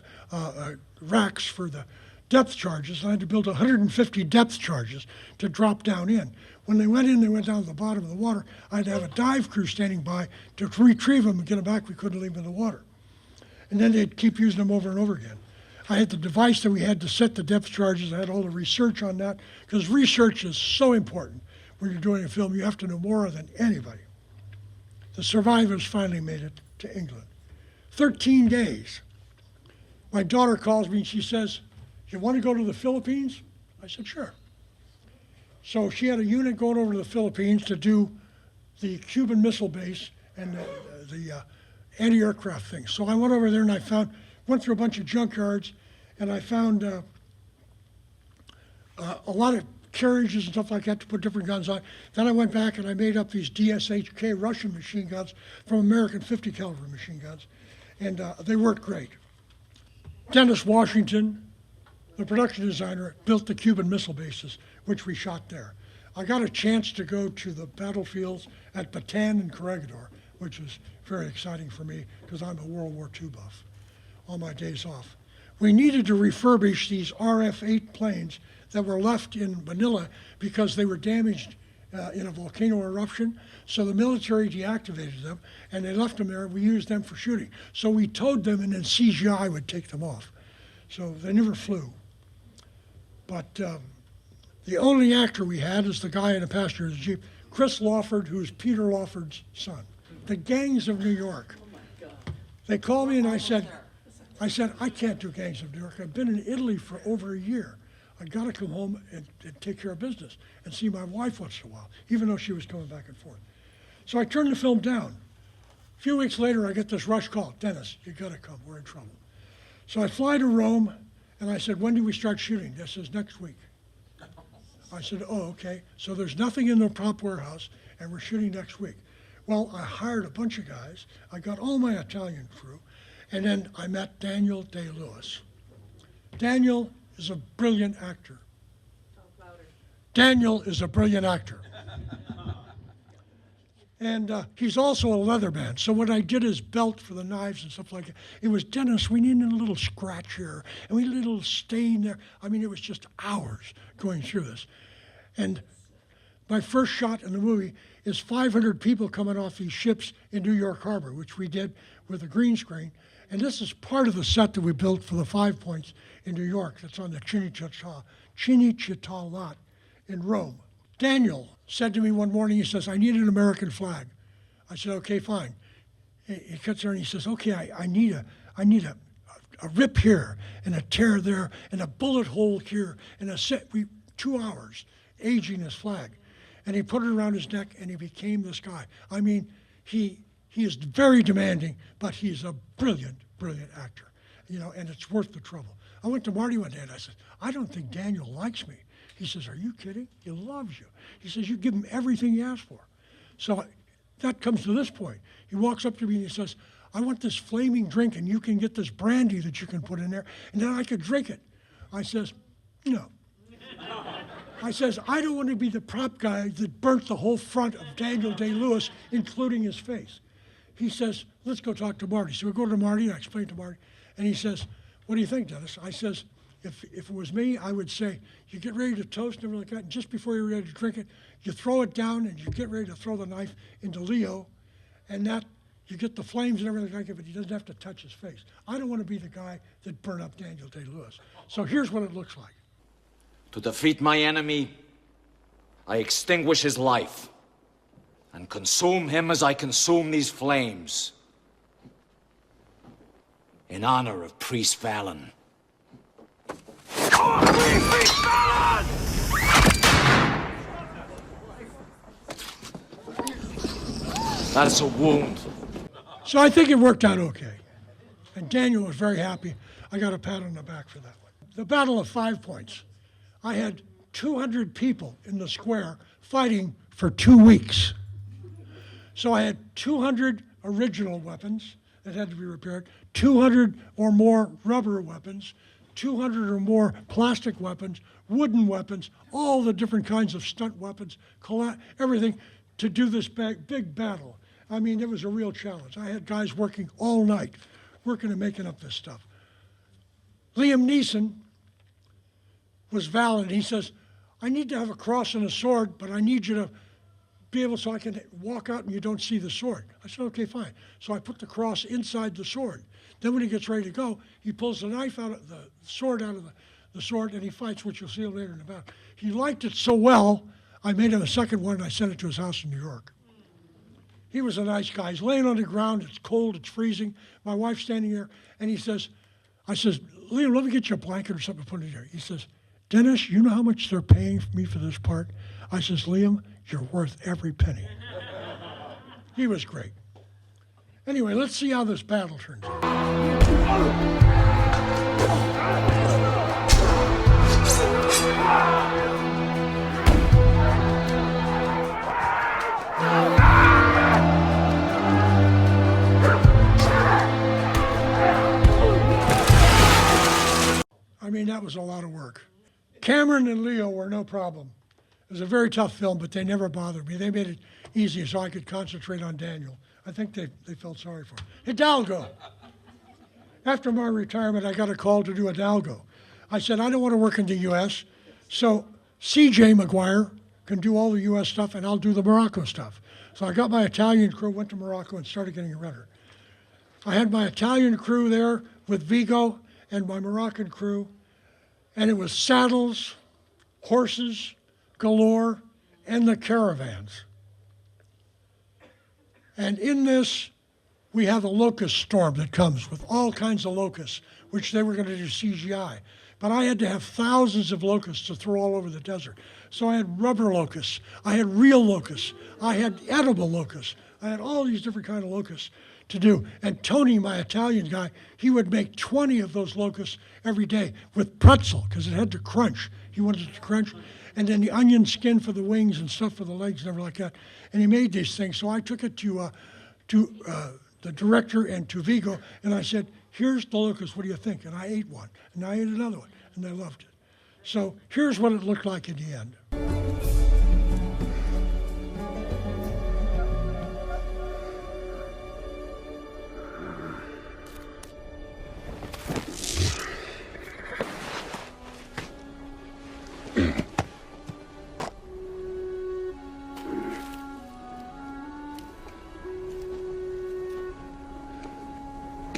racks for the depth charges. I had to build 150 depth charges to drop down in. When they went in, they went down to the bottom of the water. I had to have a dive crew standing by to retrieve them and get them back. We couldn't leave them in the water. And then they'd keep using them over and over again. I had the device that we had to set the depth charges. I had all the research on that, because research is so important when you're doing a film. You have to know more than anybody. The survivors finally made it to England. 13 days. My daughter calls me and she says, you want to go to the Philippines? I said, sure. So she had a unit going over to the Philippines to do the Cuban Missile Base and the anti-aircraft thing. So I went over there and went through a bunch of junkyards, and I found a lot of carriages and stuff like that to put different guns on. Then I went back and I made up these DSHK Russian machine guns from American 50 caliber machine guns, and they worked great. Dennis Washington, the production designer, built the Cuban Missile Bases, which we shot there. I got a chance to go to the battlefields at Patton and Corregidor, which was very exciting for me because I'm a World War II buff on my days off. We needed to refurbish these RF-8 planes that were left in Manila because they were damaged in a volcano eruption. So the military deactivated them and they left them there. We used them for shooting. So we towed them and then CGI would take them off. So they never flew. But the only actor we had is the guy in the passenger of the Jeep, Chris Lawford, who's Peter Lawford's son. The Gangs of New York. They called me and I said, I can't do Gangs of New York. I've been in Italy for over a year. I got to come home and take care of business and see my wife once in a while, even though she was coming back and forth. So I turned the film down. A few weeks later, I get this rush call. Dennis, you got to come. We're in trouble. So I fly to Rome, and I said, when do we start shooting? This is next week. I said, oh, okay. So there's nothing in the prop warehouse, and we're shooting next week. Well, I hired a bunch of guys. I got all my Italian crew, and then I met Daniel Day-Lewis. Daniel is a brilliant actor. Daniel is a brilliant actor. And he's also a leather man. So when I did his belt for the knives and stuff like that, it was, Dennis, we need a little scratch here, and we need a little stain there. I mean, it was just hours going through this. And my first shot in the movie is 500 people coming off these ships in New York Harbor, which we did with a green screen. And this is part of the set that we built for the 5 Points in New York. That's on the Cinecittà lot in Rome. Daniel said to me one morning, he says, I need an American flag. I said, okay, fine. He cuts there and he says, okay, I need a rip here and a tear there and a bullet hole here and 2 hours aging this flag. And he put it around his neck and he became this guy. I mean, he is very demanding, but he's a brilliant, brilliant actor, and it's worth the trouble. I went to Marty one day and I said, I don't think Daniel likes me. He says, are you kidding? He loves you. He says, you give him everything he asks for. So that comes to this point. He walks up to me and he says, I want this flaming drink and you can get this brandy that you can put in there and then I could drink it. I says, no. I says, I don't want to be the prop guy that burnt the whole front of Daniel Day-Lewis, including his face. He says, let's go talk to Marty. So we go to Marty and I explain to Marty and he says, what do you think, Dennis? I says, If it was me, I would say, you get ready to toast and everything like that, and just before you're ready to drink it, you throw it down and you get ready to throw the knife into Leo, and that you get the flames and everything like that, but he doesn't have to touch his face. I don't want to be the guy that burned up Daniel Day-Lewis. So here's what it looks like. To defeat my enemy, I extinguish his life and consume him as I consume these flames. In honor of Priest Fallon. That is a wound. So I think it worked out okay. And Daniel was very happy. I got a pat on the back for that one. The Battle of 5 Points. I had 200 people in the square fighting for 2 weeks. So I had 200 original weapons that had to be repaired, 200 or more rubber weapons, 200 or more plastic weapons, wooden weapons, all the different kinds of stunt weapons, everything to do this big battle. I mean, it was a real challenge. I had guys working all night, working and making up this stuff. Liam Neeson was valid. He says, I need to have a cross and a sword, but I need you to be able so I can walk out and you don't see the sword. I said, okay, fine. So I put the cross inside the sword. Then when he gets ready to go, he pulls the knife out of the sword out of the sword and he fights, which you'll see later in the battle. He liked it so well, I made him a second one and I sent it to his house in New York. He was a nice guy. He's laying on the ground, it's cold, it's freezing. My wife's standing there and I says, Liam, let me get you a blanket or something to put in here. He says, Dennis, you know how much they're paying me for this part? I says, Liam, you're worth every penny. He was great. Anyway, let's see how this battle turns out. I mean, that was a lot of work. Cameron and Leo were no problem. It was a very tough film, but they never bothered me. They made it easy so I could concentrate on Daniel. I think they felt sorry for him. Hidalgo. After my retirement, I got a call to do Hidalgo. I said, I don't want to work in the U.S., so C.J. McGuire can do all the U.S. stuff, and I'll do the Morocco stuff. So I got my Italian crew, went to Morocco, and started getting a rudder. I had my Italian crew there with Vigo and my Moroccan crew, and it was saddles, horses galore, and the caravans. And in this, we have a locust storm that comes with all kinds of locusts, which they were going to do CGI. But I had to have thousands of locusts to throw all over the desert. So I had rubber locusts, I had real locusts, I had edible locusts, I had all these different kind of locusts to do. And Tony, my Italian guy, he would make 20 of those locusts every day with pretzel, because it had to crunch. He wanted it to crunch. And then the onion skin for the wings and stuff for the legs and everything like that. And he made these things. So I took it to the director and to Vigo, and I said, here's the locust, what do you think? And I ate one, and I ate another one, and they loved it. So here's what it looked like in the end.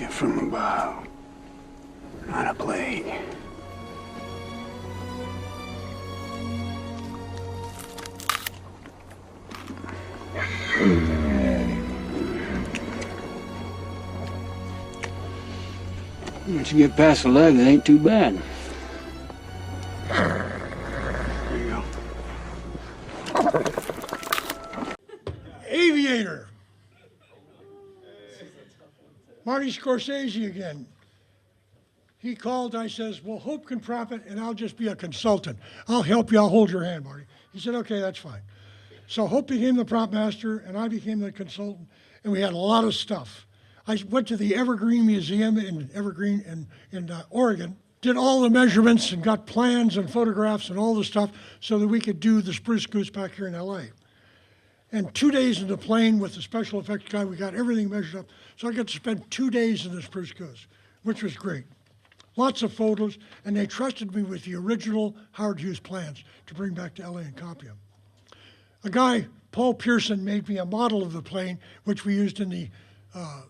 From above, not a blade. Once you get past the leg, it ain't too bad. There you go. Aviator. Marty Scorsese again. He called, I says, well, Hope can prop it, and I'll just be a consultant. I'll help you, I'll hold your hand, Marty. He said, okay, that's fine. So Hope became the prop master, and I became the consultant, and we had a lot of stuff. I went to the Evergreen Museum in Evergreen in Oregon, did all the measurements and got plans and photographs and all the stuff so that we could do the Spruce Goose back here in LA. And 2 days in the plane with the special effects guy, we got everything measured up. So I got to spend 2 days in the Spruce Goose, which was great. lots of photos, and they trusted me with the original Howard Hughes plans to bring back to LA and copy them. A guy, Paul Pearson, made me a model of the plane, which we used in the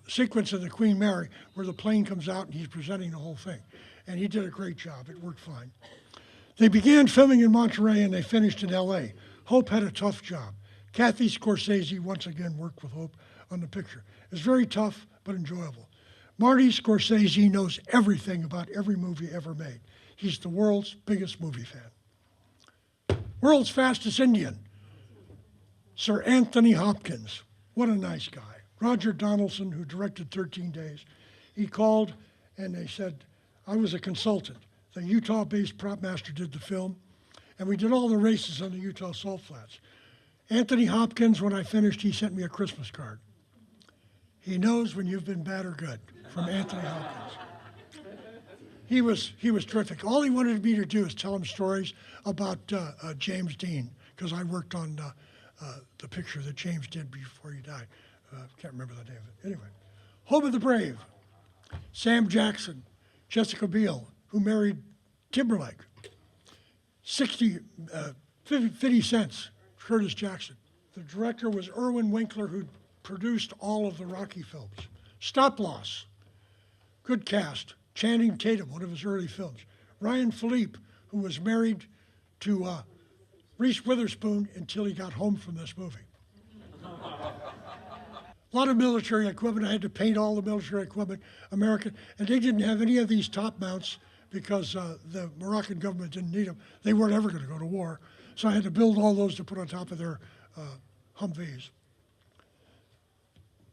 sequence of the Queen Mary, where the plane comes out and he's presenting the whole thing. And he did a great job. It worked fine. They began filming in Monterey and they finished in LA. Hope had a tough job. Kathy Scorsese once again worked with Hope on the picture. It's very tough, but enjoyable. Marty Scorsese knows everything about every movie ever made. He's the world's biggest movie fan. World's fastest Indian, Sir Anthony Hopkins. What a nice guy. Roger Donaldson, who directed 13 Days, he called and they said, I was a consultant. The Utah-based Prop Master did the film, and we did all the races on the Utah Salt Flats. Anthony Hopkins, when I finished, he sent me a Christmas card. He knows when you've been bad or good, from Anthony Hopkins. He was terrific. All he wanted me to do is tell him stories about James Dean, because I worked on the picture that James did before he died. Can't remember the name of it. Anyway, Home of the Brave, Sam Jackson, Jessica Biel, who married Timberlake, 50 cents, Curtis Jackson. The director was Irwin Winkler, who produced all of the Rocky films. Stop Loss, good cast. Channing Tatum, one of his early films. Ryan Philippe, who was married to Reese Witherspoon until he got home from this movie. A lot of military equipment. I had to paint all the military equipment American, and they didn't have any of these top mounts because the Moroccan government didn't need them. They weren't ever going to go to war, so I had to build all those to put on top of their Humvees.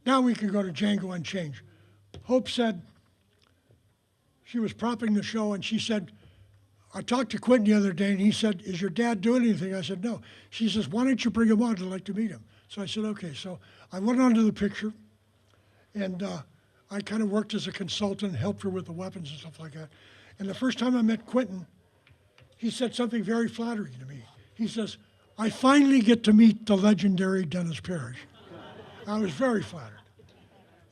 Now we can go to Django Unchained. Hope said, she was propping the show, and she said, I talked to Quentin the other day, and he said, is your dad doing anything? I said, no. She says, why don't you bring him on? I'd like to meet him. So I said, okay. So I went on to the picture, and I kind of worked as a consultant, helped her with the weapons and stuff like that. And the first time I met Quentin, he said something very flattering to me. He says, I finally get to meet the legendary Dennis Parrish. I was very flattered.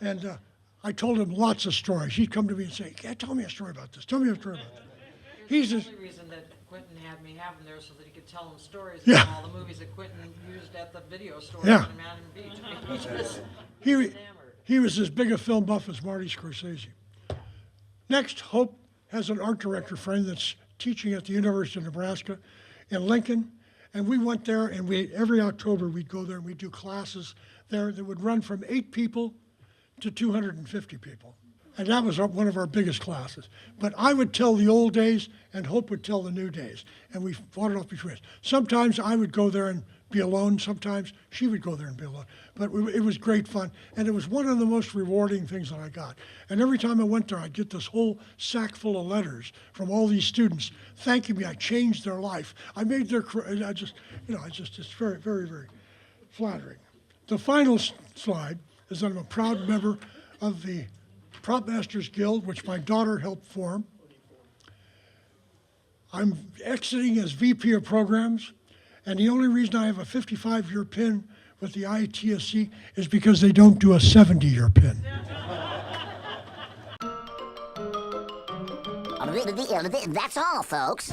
And I told him lots of stories. He'd come to me and say, yeah, tell me a story about this. Tell me a story about that. He's the only reason that Quentin had me have him there so that he could tell him stories about all the movies that Quentin used at the video store in Manhattan Beach. He was as big a film buff as Marty Scorsese. Next, Hope has an art director friend that's teaching at the University of Nebraska in Lincoln. And we went there, and every October we'd go there and we'd do classes there that would run from 8 people to 250 people. And that was one of our biggest classes. But I would tell the old days, and Hope would tell the new days. And we fought it off between us. Sometimes I would go there and be alone. Sometimes she would go there and be alone. But it was great fun. And it was one of the most rewarding things that I got. And every time I went there, I'd get this whole sack full of letters from all these students thanking me. I changed their life. I made their career. It's very, very, very flattering. The final slide is that I'm a proud member of the Prop Masters Guild, which my daughter helped form. I'm exiting as VP of Programs, and the only reason I have a 55-year pin with the ITSC is because they don't do a 70-year pin. That's all, folks.